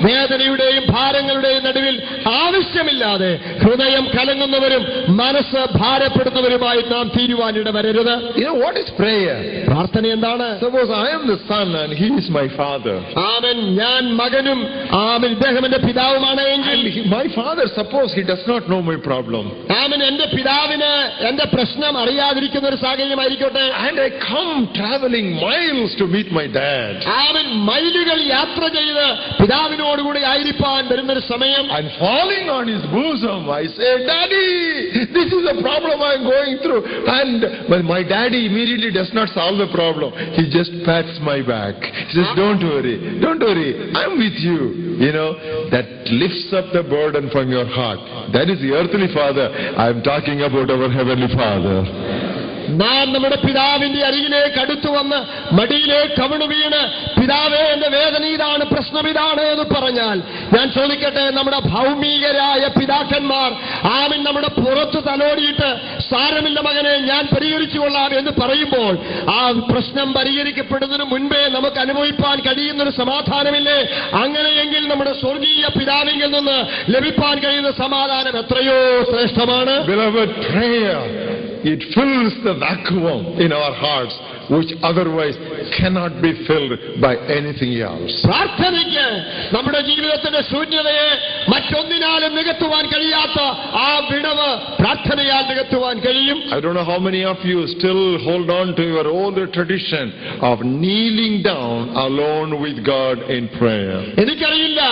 S2: വേദനയുടെയും ഭാരങ്ങളുടെയും നടുവിൽ ആവശ്യമില്ലാതെ ഹൃദയം കലങ്ങുന്നവരും മനസ്സ് ഭാരപ്പെടുന്നവരുമായി നാം തീരുവാനിട വരരുത്.
S1: You know what is prayer?
S2: പ്രാർത്ഥന എന്താണ്?
S1: Suppose I am the son and he is my father.
S2: ആമേൻ. ഞാൻ മകനും ആമേൻ ഇദ്ദേഹം എന്റെ പിതാവുമാണ് എങ്കിൽ
S1: My father, suppose he does not know my problem.
S2: ആമേൻ എന്റെ പിതാവിന് എന്റെ പ്രശ്നം അറിയാതിരിക്കുന്ന ഒരു സാഹചര്യമായിരിക്കട്ടെ.
S1: And I come traveling miles to meet my dad.
S2: ആമേൻ മൈലുകൾ യാത്ര ചെയ്ത് പിതാവിനോടുകൂടി ആയിരിക്കാൻ വരുന്നൊരു സമയം.
S1: And falling on his bosom, I say, Daddy, this is a problem I am going through. And but my daddy immediately does not solve the problem. He just pats my back. He says, don't worry, I'm with you. You know, that lifts up the burden from your heart. That is the earthly father. I am talking about our heavenly Father.
S2: നാം നമ്മുടെ പിതാവിന്റെ അരികിലേക്ക് അടുത്തു വന്ന് മടിയിലേക്ക് കവിണു വീണ് പിതാവേ എന്റെ വേദന ഇതാണ്, പ്രശ്നം ഇതാണ് എന്ന് പറഞ്ഞാൽ ഞാൻ ചോദിക്കട്ടെ, നമ്മുടെ ഭൗമികരായ പിതാക്കന്മാർ ആമൻ നമ്മുടെ പുറത്ത് തലോടിയിട്ട് സാരമില്ല മകനെ ഞാൻ പരിഹരിച്ചു കൊള്ളാം എന്ന് പറയുമ്പോൾ ആ പ്രശ്നം പരിഹരിക്കപ്പെടുന്നതിന് മുൻപേ നമുക്ക് അനുഭവിപ്പാൻ കഴിയുന്നൊരു സമാധാനമില്ലേ? അങ്ങനെയെങ്കിൽ നമ്മുടെ സ്വർഗീയ പിതാവിൽ നിന്ന് ലഭിപ്പാൻ കഴിയുന്ന സമാധാനം എത്രയോ ശ്രേഷ്ഠമാണ്.
S1: Beloved, prayer, it fills the vacuum in our hearts which otherwise cannot be filled by anything else.
S2: പ്രാർത്ഥനയ്ക്ക് നമ്മുടെ ജീവിതത്തിന്റെ ശൂന്യതയെ മറ്റൊന്നിനാലും നികത്തുവാൻ കഴിയാത്ത ആ വിടവ് പ്രാർത്ഥനയാൽ നികത്തുവാൻ കഴിയും.
S1: I don't know how many of you still hold on to your old tradition of kneeling down alone with God in prayer.
S2: എനിക്കറിയില്ല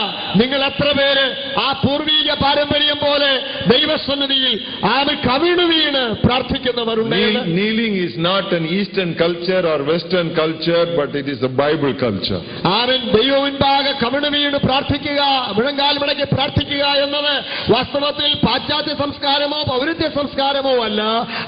S2: നിങ്ങൾ എത്ര പേര് ആ പൂർവീക പാരമ്പര്യം പോലെ ദൈവസന്നിധിയിൽ ആമൻ കവിണു വീണ് പ്രാർത്ഥിക്കുന്നവരുണ്ട്.
S1: Kneeling is not an Eastern culture or Western culture, but it is a Bible culture.
S2: ആമൻ ദൈവമുൻപാകെ കവിണു വീണ് പ്രാർത്ഥിക്കുക, മുഴങ്കാൽ മടക്കി പ്രാർത്ഥിക്കുക എന്നത് വാസ്തവത്തിൽ പാശ്ചാത്യ സംസ്കാരമോ പൗരത്യ സംസ്കാരമോ അല്ല,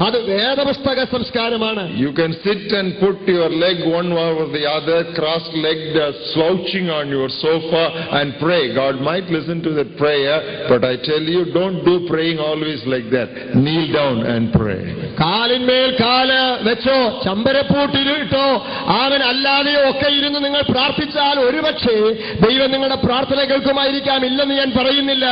S2: അത് വേദപുസ്തക സംസ്കാരമാണ്.
S1: You can sit and put your leg one over the other, cross-legged, slouching on your sofa and pray. God might listen to that prayer, but I tell you, don't do praying always like that. Kneel down and pray.
S2: കാലിന്മേൽ കാല് വെച്ചോ ചമ്പരപ്പൂട്ടിട്ടോ ആമൻ അല്ലാതെയോ ഒക്കെ ഇരുന്ന് നിങ്ങൾ പ്രാർത്ഥിച്ചാൽ ഒരുപക്ഷേ ദൈവം നിങ്ങളുടെ പ്രാർത്ഥന കേൾക്കുമായിരിക്കാം, ഇല്ലെന്ന് ഞാൻ പറയുന്നില്ല.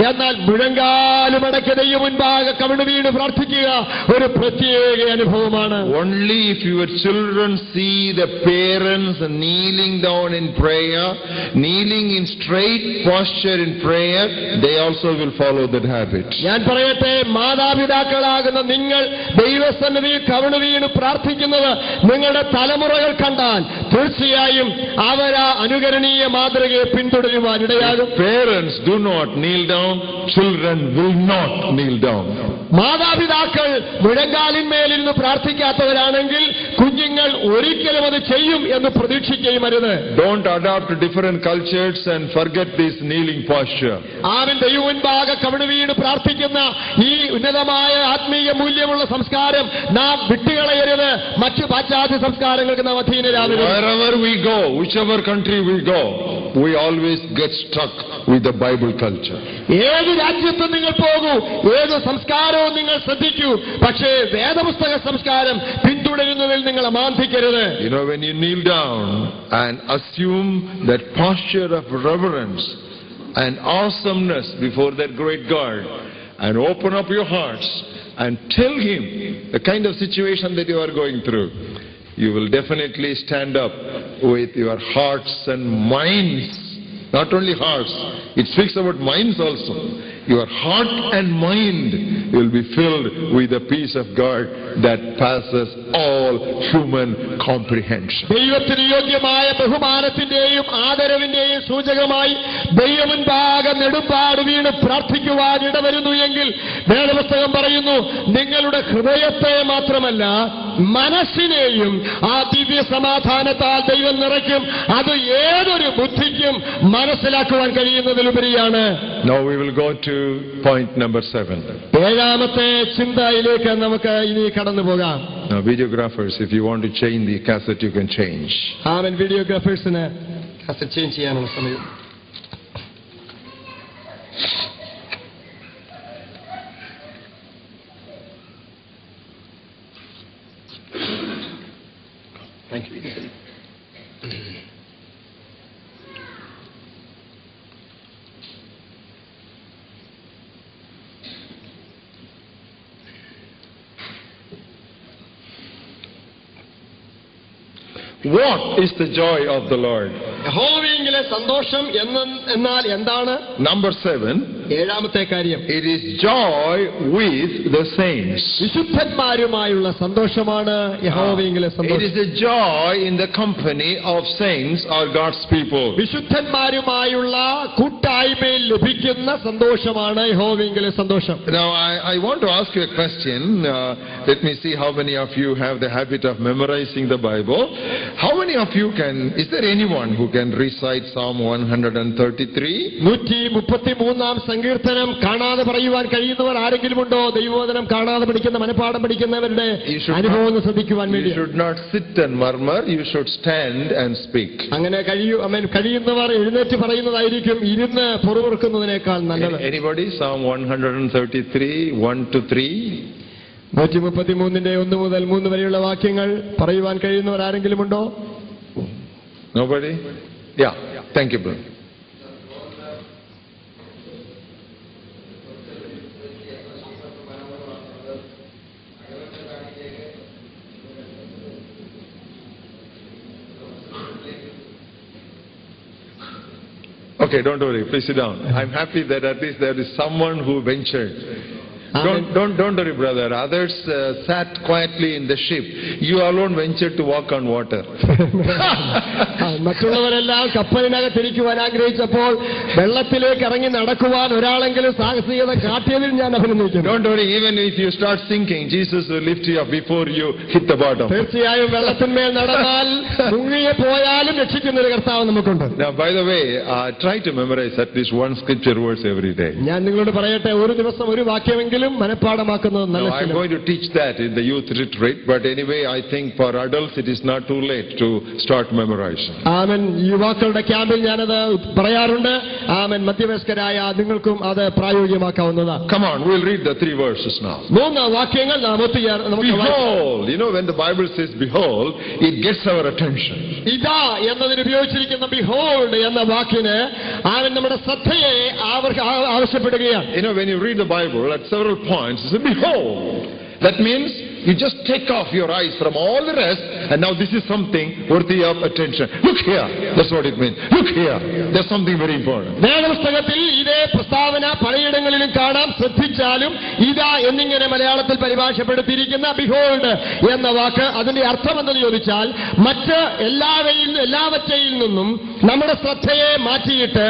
S2: എന്നാൽ മുഴങ്കാലുമടക്കി ദൈവം മുൻപാകെ കവിണു വീണ് പ്രാർത്ഥിക്കുക ഒരു പ്രത്യേക അനുഭവമാണ്.
S1: Only if your children see the parents kneeling down in prayer, kneeling in straight posture in prayer, they also will follow that habit.
S2: ഞാൻ പറയട്ടെ, മാതാപിതാക്കളാകുന്ന നിങ്ങൾ ദൈവസന്നിധിയിൽ കവിണു വീണ് പ്രാർത്ഥിക്കുന്നത് നിങ്ങളുടെ തലമുറകൾ കണ്ടാൽ തീർച്ചയായും അവരാ അനുകരണീയ മാതൃകയെ പിന്തുടരുവാൻ ഇടയാകും.
S1: Parents do not kneel down, children will not kneel down.
S2: മാതാപിതാക്കൾ മുഴങ്കാലിന്മേലിരുന്ന് പ്രാർത്ഥിക്കാത്തവരാണെങ്കിൽ കുഞ്ഞുങ്ങൾ ഒരിക്കലും അത് ചെയ്യും എന്ന് പ്രതീക്ഷിക്കുകയും അരുത്.
S1: Don't adopt different cultures and forget this kneeling posture.
S2: ആമൻ ദൈവമുൻപാകെ കവിണു വീണ് പ്രാർത്ഥിക്കുന്ന ഈ ഉന്നതമായ ആത്മീയ മൂല്യമുള്ള സംസ്കാരം നാം വിട്ടുകളയരുത്. മറ്റു പാശ്ചാത്യ സംസ്കാരങ്ങൾക്ക് നാം അധീനരാകരുത്.
S1: Wherever we go, whichever country we go, we always get stuck with the Bible culture.
S2: ഏത് രാജ്യത്തും നിങ്ങൾ പോകൂ, ഏത് സംസ്കാരവും നിങ്ങൾ ശ്രദ്ധിക്കൂ, പക്ഷേ വേദപുസ്തക സംസ്കാരം പിന്തുടരുന്നതിൽ നിങ്ങൾ അമാന്തിക്കരുത്.
S1: You know, when you kneel down and assume that posture of reverence and awesomeness before that great God and open up your hearts and tell Him the kind of situation that you are going through, you will definitely stand up with your hearts and minds. Not only hearts, it speaks about minds also. Your heart and mind will be filled with the peace of God that passes all human comprehension.
S2: ദൈവത്തിന് യോഗ്യമായ ബഹുമാനത്തിന്റെയും ആദരവിന്റെയും സൂചകമായി ദൈവമുൻപാകെ നെടുമ്പാട് വീണ് പ്രാർത്ഥിക്കുവാൻ ഇടവരുന്നു എങ്കിൽ വേദപുസ്തകം പറയുന്നു, നിങ്ങളുടെ ഹൃദയത്തെ മാത്രമല്ല മനസ്സിനെയും ആ ദിവ്യ സമാധാനത്താൽ ദൈവം നിറയ്ക്കും. അത് ഏതൊരു ബുദ്ധിക്കും മനസ്സിലാക്കുവാൻ കഴിയുന്നതിലുപരിയാണ്.
S1: Now we will go to point number 7.
S2: ഏഴാമത്തെ ചിന്തയിലേക്ക് നമുക്ക് ഇനി കടന്നു പോകാം.
S1: Now videographers, if you want to change the cassette, you can change.
S2: ആമൻ. വീഡിയോഗ്രാഫേഴ്സിന് കാസറ്റ് ചേഞ്ച് ചെയ്യാനുള്ള സമയം. Thank you.
S1: What is the joy of the Lord?
S2: യഹോവയിലെ സന്തോഷം എന്നാൽ എന്താണ്?
S1: Number 7.
S2: ഏഴാമത്തെ കാര്യം,
S1: It is joy with the saints.
S2: വിശുദ്ധന്മാരുമായുള്ള സന്തോഷമാണ് യഹോവയിലെ
S1: It
S2: സന്തോഷം.
S1: is a joy in the company of saints or God's people.
S2: വിശുദ്ധന്മാരുമായുള്ള കൂട്ടായ്മയിൽ ലഭിക്കുന്ന സന്തോഷമാണ് യഹോവയിലെ സന്തോഷം.
S1: Now I want to ask you a question. Let me see how many of you have the habit of memorizing the Bible. How many of you is there anyone who can recite Psalm 133?
S2: 133 സങ്കീർത്തനം കാണാതെ പറയുവാൻ കഴിയുന്നവർ ആരെങ്കിലും ഉണ്ടോ? ദൈവവചനം കാണാതെ പഠിക്കുന്ന, മനഃപാഠം പഠിക്കുന്നവരുടെ അനുഭവം ശ്രദ്ധിക്കുവാൻ വേണ്ടി.
S1: You should not sit and murmur. You should stand and speak.
S2: അങ്ങനെ കഴിയുന്നവർ എഴുന്നേറ്റ് പറയുന്നതായിരിക്കും ഇരുന്ന് പൊറുപൊറുക്കുന്നതിനേക്കാൾ നല്ലത്.
S1: Anybody? Psalm 133, 1 to 3.
S2: 133 1 മുതൽ 3 വരെയുള്ള വാക്യങ്ങൾ പറയുവാൻ കഴിയുന്നവർ ആരെങ്കിലും ഉണ്ടോ?
S1: Nobody? Yeah. Thank you, brother. Okay, don't worry. Please sit down. I'm happy that at least there is someone who ventured. Don't worry, brother. Others sat quietly in the ship. You alone ventured to walk on water.
S2: മറ്റുള്ളവരെല്ലാം കപ്പലിനകത്തിരിക്കുവാൻ ആഗ്രഹിച്ചപ്പോൾ വെള്ളത്തിലേക്ക് ഇറങ്ങി നടക്കുവാൻ ഒരാളെങ്കിലും സാഹസികത കാട്ടിയതിൽ ഞാൻ അഭിനന്ദിക്കുന്നു.
S1: Don't worry. Even if you start sinking, Jesus will lift you up before you hit the bottom.
S2: തീർച്ചയായും വെള്ളത്തിന്മേൽ നടന്നാൽ മുങ്ങിയെ പോയാലും രക്ഷിക്കുന്ന ഒരു കർത്താവ് നമുക്കുണ്ട്.
S1: Now, by the way, try to memorize at least one scripture verse every day.
S2: ഞാൻ നിങ്ങളോട് പറയട്ടെ, ഒരു ദിവസം ഒരു വാക്യമെങ്കിലും മനഃപ്പാഠമാക്കുന്നത് നല്ല
S1: ശീലം. I'm going to teach that in the youth retreat, but anyway, I think for adults it is not too late to start memorizing.
S2: ആമേൻ. യുവാക്കളുടെ ക്യാമ്പിൽ ഞാനത് പറയാറുണ്ട്. ആമേൻ. മധ്യവയസ്കരായ നിങ്ങൾക്കും അത് പ്രായോഗികമാക്കാവുന്നതാണ്.
S1: Come on, we'll read the 3 verses now.
S2: 3 വാക്യങ്ങൾ നാം ഒത്തുചേർന്ന്
S1: Behold, when the Bible says behold, it gets our attention.
S2: ഇതാ എന്നതിന് ഉപയോഗിച്ചിരിക്കുന്ന behold എന്ന വാക്കിന് ആമേൻ നമ്മുടെ ശ്രദ്ധയെ ആവശ്യപ്പെടുകയാണ്.
S1: When you read the Bible at several points, you say behold. That means you just take off your eyes from all the rest, and now this is something worthy of attention. Look here. That's what it means. Look here. There's something very important.
S2: വേദപുസ്തകത്തിൽ ഇതേ പ്രസ്താവന പലയിടങ്ങളിലും കാണാം. ശ്രദ്ധിച്ചാലും ഇതാ എന്നിങ്ങനെ മലയാളത്തിൽ പരിഭാഷപ്പെടുത്തിയിരിക്കുന്ന behold എന്ന വാക്ക് അതിന്റെ അർത്ഥം എന്തെന്ന് ചോദിച്ചാൽ മറ്റ് എല്ലാവറ്റയിൽ നിന്നും നമ്മുടെ ശ്രദ്ധയെ മാറ്റിയിട്ട്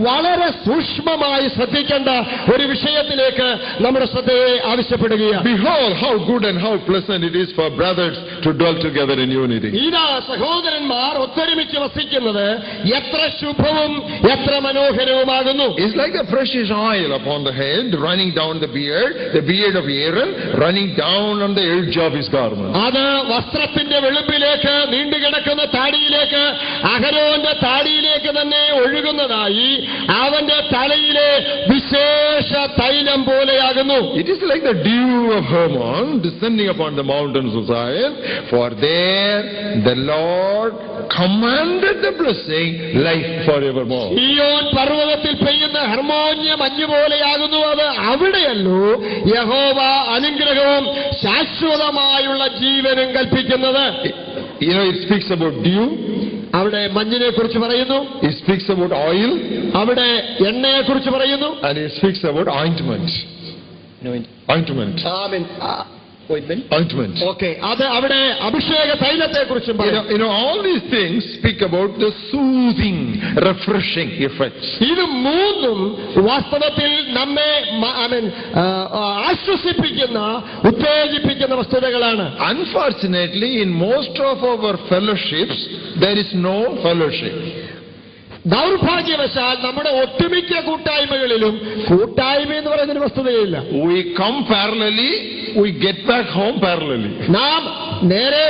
S2: വളരെ സൂക്ഷ്മമായി ശ്രദ്ധിക്കേണ്ട ഒരു വിഷയത്തിലേക്ക് നമ്മുടെ ശ്രദ്ധയെ ആവശ്യപ്പെടുകയാണ്.
S1: Behold how good and how pleasant it is for brothers to dwell together in unity.
S2: ഇതാ സഹോദരന്മാർ ഒത്തൊരുമിച്ച് വസിക്കുന്നത് എത്ര ശുഭവും എത്ര മനോഹരവുമാകുന്നു.
S1: It's like the precious oil upon the head running down the beard of Aaron running down on the edge of his garment.
S2: അത് വസ്ത്രത്തിന്റെ വെളുപ്പിലേക്ക് നീണ്ടുകിടക്കുന്ന താടിയിലേക്ക് അഹരോന്റെ താടിയിലേക്ക് തന്നെ ഒഴുകുന്നതായി അവന്റെ തലയിലെ വിശേഷ തൈലം പോലെയാകുന്നു.
S1: It is like the dew of Hermon descending upon the mountains of Zion, for there the Lord commanded the blessing, life forevermore.
S2: Zion പർവ്വതത്തിൽ പെയ്യുന്ന ഹർമോന്യ മഞ്ഞ് പോലെയാകുന്നു. അത് അവിടെയല്ലോ യഹോവ അനുഗ്രഹവും ശാശ്വതമായുള്ള ജീവനും കൽപ്പിക്കുന്നത്.
S1: It speaks about dew.
S2: അവിടെ മഞ്ഞിനെ കുറിച്ച് പറയുന്നു.
S1: It speaks about oil.
S2: അവിടെ എണ്ണയെ കുറിച്ച് പറയുന്നു.
S1: And it speaks about ointment. Ointment. ointment.
S2: Okay, അത് അവിടെ അഭിഷേക തൈലത്തെ കുറിച്ചും
S1: All these things speak about the soothing, refreshing effects.
S2: ഇത് മൂന്നും വാസ്തവത്തിൽ നമ്മെ ആശ്വസിപ്പിക്കുന്ന, ഉത്തേജിപ്പിക്കുന്ന വസ്തുതകളാണ്.
S1: Unfortunately, in most of our fellowships, there is no fellowship.
S2: ദൗർഭാഗ്യവശാൽ നമ്മുടെ ഒട്ടുമിക്ക കൂട്ടായ്മകളിലും കൂട്ടായ്മ എന്ന് പറയുന്നൊരു വസ്തുതയില്ല.
S1: We come parallelly, we get back home parallelly.
S2: നാം നേരെ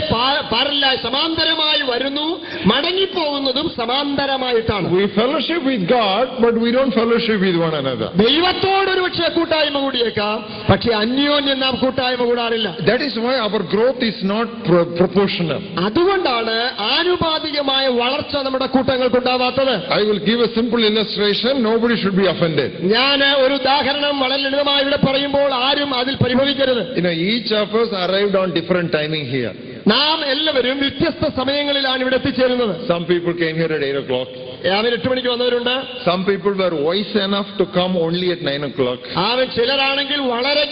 S2: പാരലായി സമാന്തരമായി വരുന്നു, മടങ്ങിപ്പോകുന്നതും സമാന്തരമായിട്ടാണ്.
S1: We fellowship with God, but we don't fellowship with one another.
S2: ദൈവത്തോടൊരു പക്ഷേ കൂട്ടായ്മ കൂടിയേക്കാം, പക്ഷെ അന്യോന്യം നാം കൂട്ടായ്മ കൂടാറില്ല.
S1: That is why our growth is not proportional.
S2: അതുകൊണ്ടാണ് ആനുപാതികമായ വളർച്ച നമ്മുടെ കൂട്ടങ്ങൾക്കുണ്ടാവാത്തത്.
S1: I will give a simple illustration. Nobody should be offended.
S2: ഞാൻ ഒരു ഉദാഹരണം വളരെ ലളിതമായി ഇവിടെ പറയുമ്പോൾ ആരും അതിൽ പരിഭവിക്കരുത്.
S1: Each of us arrived on different timing here.
S2: നാം എല്ലാവരും വ്യത്യസ്ത സമയങ്ങളിലാണ് ഇവിടെ എത്തിച്ചേരുന്നത്.
S1: Some people came here at 8 o'clock.
S2: 8 മണിക്ക് വന്നവരുണ്ട്.
S1: Some people were wise enough to come only at 9 o'clock.
S2: ചിലരാണെങ്കിൽ വളരെ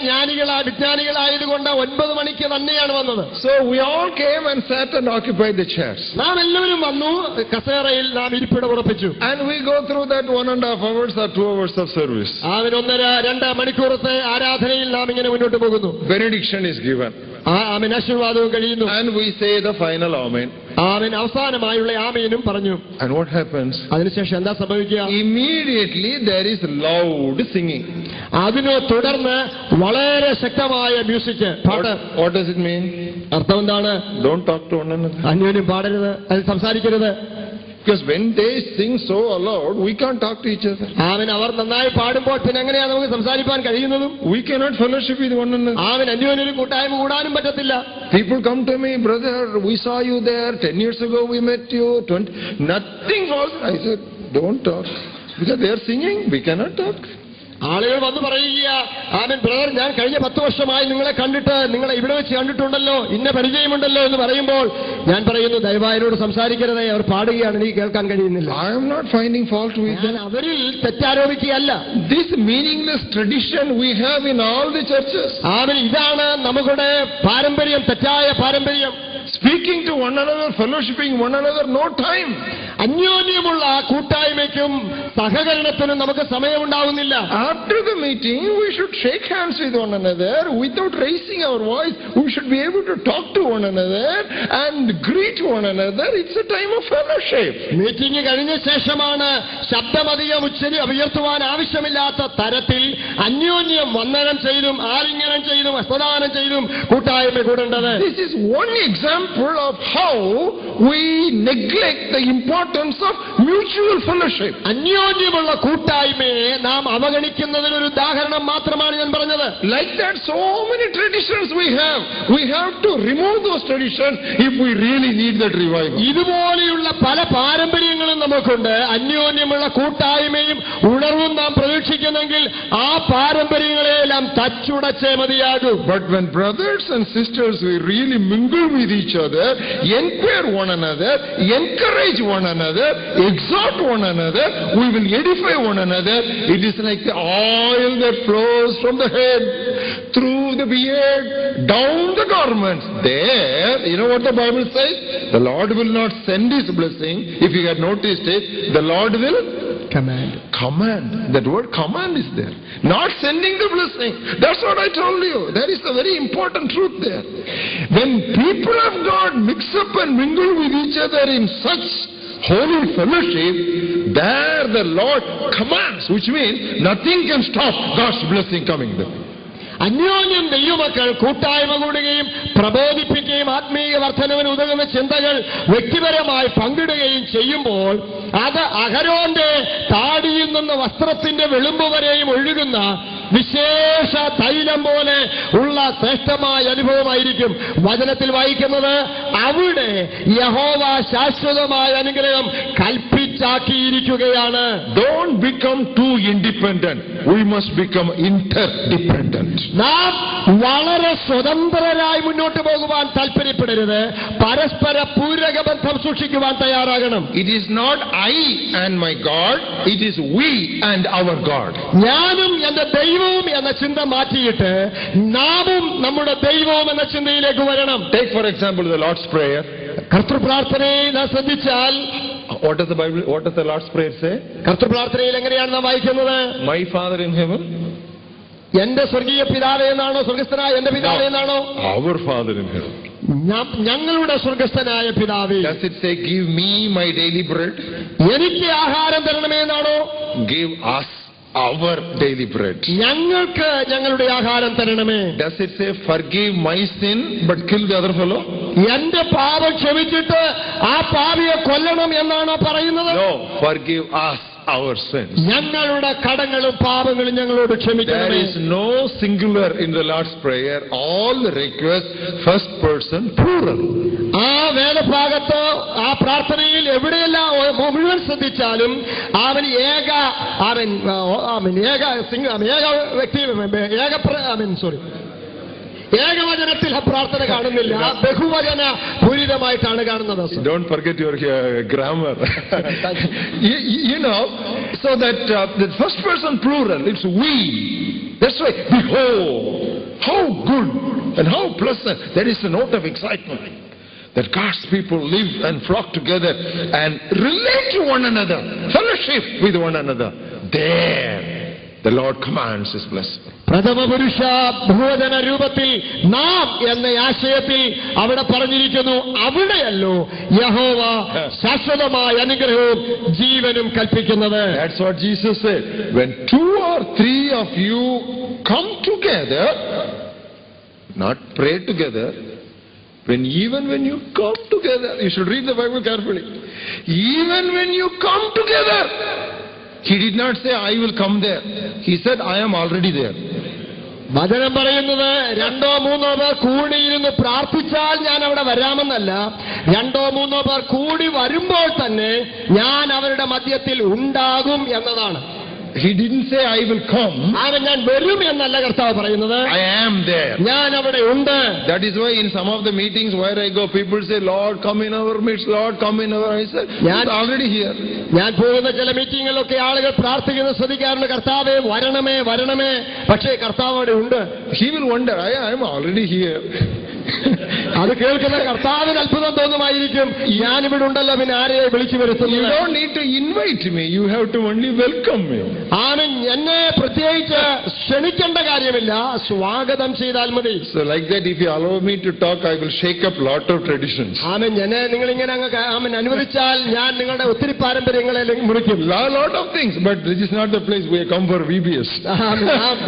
S2: വിജ്ഞാനികളായതുകൊണ്ട് 9 മണിക്ക് തന്നെയാണ് വന്നത്.
S1: So we all came and sat and occupied the chairs.
S2: നാം എല്ലാവരും വന്നു, കസേരയിൽ നാം ഇരിപ്പിടം ഉറപ്പിച്ചു.
S1: And we go through that 1.5 hours or 2 hours of service.
S2: 1.5-2 മണിക്കൂറത്തെ ആരാധനയിൽ നാം ഇങ്ങനെ മുന്നോട്ട് പോകുന്നു.
S1: Benediction is given.
S2: ആശീർവാദവും കഴിയുന്നു.
S1: And we say the final amen.
S2: അവസാനമായുള്ള ആമേനും പറഞ്ഞു.
S1: And what happens?
S2: അതിനുശേഷം എന്താ സംഭവിക്കുക?
S1: Immediately there is loud singing.
S2: അതിനെ തുടർന്ന് വളരെ ശക്തമായ മ്യൂസിക്, പാട്ട്.
S1: What does it mean?
S2: അർത്ഥം എന്താണ്?
S1: Don't talk to one another.
S2: അന്യോന്യം പാടരുത്, അത് സംസാരിക്കരുത്.
S1: Because when they sing so aloud, we can't talk to each other.
S2: അവർ നന്നായി പാടുമ്പോൾ പിന്നെ എങ്ങനെയാണ് നമുക്ക് സംസാരിക്കാൻ കഴിയുന്നതും?
S1: We cannot fellowship with one another.
S2: അന്യോന്യം കൂട്ടായ്മ കൂടാനും പറ്റത്തില്ല.
S1: People come to me, brother, we saw you there 10 years ago, we met you 20. Nothing was. I said, don't talk, because they are singing. We cannot talk.
S2: ആളുകൾ വന്ന് പറയുക, brother, ഞാൻ കഴിഞ്ഞ 10 വർഷമായി നിങ്ങളെ കണ്ടിട്ട്, നിങ്ങളെ ഇവിടെ വെച്ച് കണ്ടിട്ടുണ്ടല്ലോ, ഇന്ന പരിചയമുണ്ടല്ലോ എന്ന് പറയുമ്പോൾ ഞാൻ പറയുന്നു, ദയവായവരോട് സംസാരിക്കരുതേ, അവർ പാടുകയാണ്, എനിക്ക് കേൾക്കാൻ കഴിയുന്നില്ല.
S1: I am not finding fault with them.
S2: അവരിൽ തെറ്റാരോപിക്കുകയല്ല.
S1: This meaningless tradition we have in all the churches.
S2: ഇതാണ് നമ്മുടെ പാരമ്പര്യം, തെറ്റായ പാരമ്പര്യം.
S1: Speaking to one another, fellowshipping one another, no time.
S2: അന്യോന്യമുള്ള കൂട്ടായ്മയ്ക്കും സഹകരണത്തിനും നമുക്ക് സമയമുണ്ടാവുന്നില്ല.
S1: After the meeting, we should shake hands with one another without raising our voice. We should be able to talk to one another and greet one another. It's a time of fellowship.
S2: Meeting കഴിഞ്ഞ ശേഷമാണ് ശബ്ദമധികം ഉയർത്തുവാൻ ആവശ്യമില്ലാത്ത തരത്തിൽ അന്യോന്യം വന്ദനം ചെയ്തും ആലിംഗനം ചെയ്തും ഹസ്തദാനം ചെയ്തും കൂട്ടായ്മ കൂടേണ്ടത്.
S1: This is one example of how we neglect the importance of mutual fellowship.
S2: അന്യോന്യമുള്ള കൂട്ടായ്മയെ നാം അവഗണിക്കുന്നതിനൊരു ഉദാഹരണം മാത്രമാണ് ഞാൻ പറഞ്ഞത്.
S1: Like that, so many traditions we have. We have to remove those traditions if we really need that revival.
S2: ഇതുപോലെയുള്ള പല പാരമ്പര്യങ്ങളും നമുക്കുണ്ട്. അന്യോന്യമുള്ള കൂട്ടായ്മയും ഉണർവും നാം പ്രതീക്ഷിക്കുന്നെങ്കിൽ ആ പാരമ്പര്യങ്ങളെല്ലാം തച്ചുടച്ചേ മതിയാകൂ.
S1: But when brothers and sisters we really mingle with each other, inquire one another, encourage one another, exhort one another, we will edify one another. It is like the oil that flows from the head through the beard down the garments. There, you know what the Bible says? The Lord will not send his blessing. If you had noticed it, the Lord will command. That word command is there. Not sending the blessing. That's what I told you. There is a very important truth there. When people of God mix up and mingle with each other in such holy fellowship, there the Lord commands, which means nothing can stop God's blessing coming there.
S2: അന്യോന്യം ദൈവമക്കൾ കൂട്ടായ്മ കൂടുകയും പ്രബോധിപ്പിക്കുകയും ആത്മീയ വർധനവിന് ഉതകുന്ന ചിന്തകൾ വ്യക്തിപരമായി പങ്കിടുകയും ചെയ്യുമ്പോൾ അത് അഹരോന്റെ താടിയിൽ നിന്ന് വസ്ത്രത്തിന്റെ വെളുമ്പ് വരെയും ഒഴുകുന്ന വിശേഷ തൈലം പോലെ ഉള്ള ശ്രേഷ്ഠമായ അനുഭവമായിരിക്കും. വചനത്തിൽ വായിക്കുന്നത്, അവിടെ യഹോവ ശാശ്വതമായ അനുഗ്രഹം കൽപ്പിച്ചു ഒരുമിച്ചാക്കിയിരിക്കുകയാണ്.
S1: Don't become too independent. We must become interdependent.
S2: നാം വളരെ സ്വതന്ത്രരായി മുന്നോട്ട് പോകുവാൻ താല്പര്യപ്പെടരുത്. പരസ്പര പൂരക ബന്ധം സൂക്ഷിക്കുവാൻ തയ്യാറാകണം.
S1: It is not I and my God, it is we and our God.
S2: ഞാനും എന്റെ ദൈവവും എന്ന ചിന്ത മാറ്റിയിട്ട് നാമും നമ്മുടെ ദൈവവും എന്ന ചിന്തയിലേക്ക് വരണം.
S1: Take for example the Lord's Prayer.
S2: കർത്തൃപ്രാർത്ഥനയെ നാം ശ്രദ്ധിച്ചാൽ
S1: What does the Bible, what does the Lord's Prayer say?
S2: കർത്തൃപ്രാർത്ഥനയിൽ എങ്ങനെയാണ് നാം വായിക്കുന്നത്?
S1: My Father in heaven.
S2: എന്റെ സ്വർഗീയ പിതാവേ എന്നാണോ? സ്വർഗസ്ഥനായ എന്റെ പിതാവേ എന്നാണോ?
S1: Our Father in heaven.
S2: ഞങ്ങളുടെ സ്വർഗസ്ഥനായ പിതാവേ.
S1: Does it say give me my daily bread?
S2: എനിക്ക് ആഹാരം തരണമേ എന്നാണോ?
S1: Give us our daily bread.
S2: ഞങ്ങൾക്ക് ഞങ്ങളുടെ ആഹാരം തരണമേ.
S1: Does it say forgive my sin but kill the other fellow?
S2: എന്റെ പാപം ക്ഷമിച്ചിട്ട് ആ പാപിയെ കൊല്ലണം എന്നാണോ പറയുന്നത്?
S1: No, forgive us our sins.
S2: ഞങ്ങളുടെ കടങ്ങളും പാപങ്ങളും ഞങ്ങളോട് ക്ഷമിക്കണമേ.
S1: There is no singular in the Lord's Prayer. All the requests first person plural.
S2: ആ വേദഭാഗത്ത് ആ പ്രാർത്ഥനയിൽ എവിടെയെല്ലാം മുഴുവൻ ശ്രദ്ധിച്ചാലും അവൻ ഏക ഏകവചനത്തിൽ ആ പ്രാർത്ഥന കാണുന്നില്ല, ബഹുവചന പൂരിതമായിട്ടാണ് കാണുന്നത്.
S1: Don't forget your grammar. you know, so that the first person plural, it's we. That's why, behold, how good and how pleasant. There is a note of excitement that God's people live and flock together and relate to one another, fellowship with one another. There, the Lord commands His blessing.
S2: പ്രഥമ പുരുഷ ബഹുവചന രൂപത്തിൽ നാം എന്ന ആശയത്തിൽ അവിടെ പറഞ്ഞിരിക്കുന്നു. അവിടെയല്ലോ യഹോവ ശാശ്വതമായ അനുഗ്രഹവും ജീവനും കൽപ്പിക്കുന്നത്.
S1: That's what Jesus said. When 2 or 3 of you come together, not pray together, even when you come together, you should read the Bible carefully. Even when you come together, He did not say, I will come there. He said, I am already there.
S2: വചനം പറയുന്നത് 2 or 3 പേർ കൂടിയിരുന്ന് പ്രാർത്ഥിച്ചാൽ ഞാൻ അവിടെ വരാമെന്നല്ല. 2 or 3 പേർ കൂടി വരുമ്പോൾ തന്നെ ഞാൻ അവരുടെ മധ്യത്തിൽ ഉണ്ടാകും എന്നതാണ്.
S1: He didn't say, I will come.
S2: ഞാൻ വരും എന്നല്ല കർത്താവ് പറയുന്നത്.
S1: I am there.
S2: ഞാൻ അവിടെ ഉണ്ട്.
S1: That is why in some of the meetings where I go, people say, Lord, come in our midst, Lord, come in our midst. He's already here.
S2: ഞാൻ പോകുന്ന ചില മീറ്റിങ്ങുകളിലൊക്കെ ആളുകൾ പ്രാർത്ഥിക്കുന്നത് ശ്രദ്ധിക്കാറുണ്ട്, കർത്താവേ വരണമേ വരണമേ. പക്ഷേ കർത്താവ് അവിടെ ഉണ്ട്.
S1: He will wonder, I am already here.
S2: അത് കേൾക്കുന്ന കർത്താവിന് അത്ഭുതം തോന്നുമായിരിക്കും, ഞാനിവിടെ ഉണ്ടല്ലോ, പിന്നെ ആരെയെ വിളിച്ചു വരുത്തുന്നു.
S1: You don't need to invite me, you have to only welcome me.
S2: ആമേൻ. എന്നെ പ്രത്യേകിച്ച് ക്ഷണിക്കേണ്ട കാര്യമില്ല, സ്വാഗതം ചെയ്താൽ മതി.
S1: So like that, if you allow me to talk, I will shake up lot of traditions.
S2: ആമേൻ. നിങ്ങൾ ഇങ്ങനെ അങ്ങ് അനുവദിച്ചാൽ ഞാൻ നിങ്ങളുടെ ഒത്തിരി പാരമ്പര്യങ്ങളെ മുറിക്കും.
S1: Lot of things, but this is not the place we come for VBS.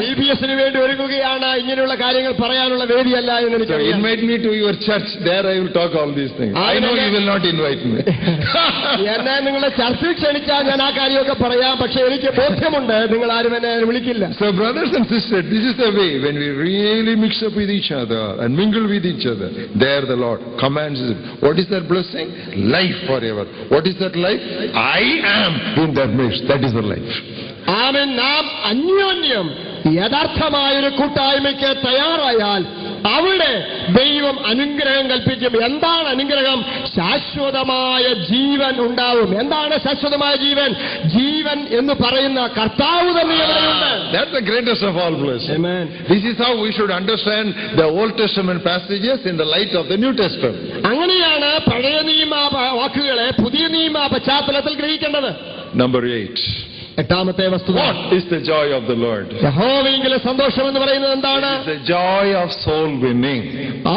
S2: VBSന് വേണ്ടി ഒരുങ്ങുകയാണ്, ഇങ്ങനെയുള്ള കാര്യങ്ങൾ പറയാനുള്ള വേദിയല്ല എന്ന് എനിക്കറിയാം.
S1: Invite me to your church, there I will talk all these things. I know you will not invite me.
S2: എന്നെ നിങ്ങളുടെ ചർച്ചിൽ ക്ഷണിച്ചാൽ ഞാൻ ആ കാര്യമൊക്കെ പറയാം, പക്ഷെ എനിക്ക് ബോധ്യമുണ്ട് നിങ്ങൾ ആരും എന്നെ വിളിക്കില്ല.
S1: So brothers and sisters, this is the way when we really mix up with each other and mingle with each other. There the Lord commands it. What is that blessing? Life forever. What is that life? I am in that midst. That is the life.
S2: ആമേൻ. നാം അന്യോന്യം യഥാർത്ഥമായൊരു കൂട്ടായ്മയ്ക്ക് തയ്യാറായാൽ അവിടെ ദൈവം അനുഗ്രഹം കൽപ്പിക്കും. എന്താണ് അനുഗ്രഹം? ശാശ്വതമായ ജീവൻ ഉണ്ടാവും. എന്താണ് ശാശ്വതമായ ജീവൻ? ജീവൻ എന്ന് പറയുന്ന കർത്താവ് തന്നെ ഇവിടെയുണ്ട്.
S1: That's the greatest of all blessings.
S2: Amen.
S1: This is how we should understand the Old Testament passages in the light of the New Testament.
S2: അങ്ങനെയാണ് പഴയ നിയമ വാക്കുകളെ പുതിയ നിയമ പശ്ചാത്തലത്തിൽ ഗ്രഹിക്കേണ്ടത്.
S1: Number 8.
S2: എട്ടാമത്തെ വസ്തുത.
S1: What is the joy of the Lord?
S2: യഹോവയിലെ സന്തോഷം എന്ന് പറയുന്നത് എന്താണ്?
S1: The joy of soul winning.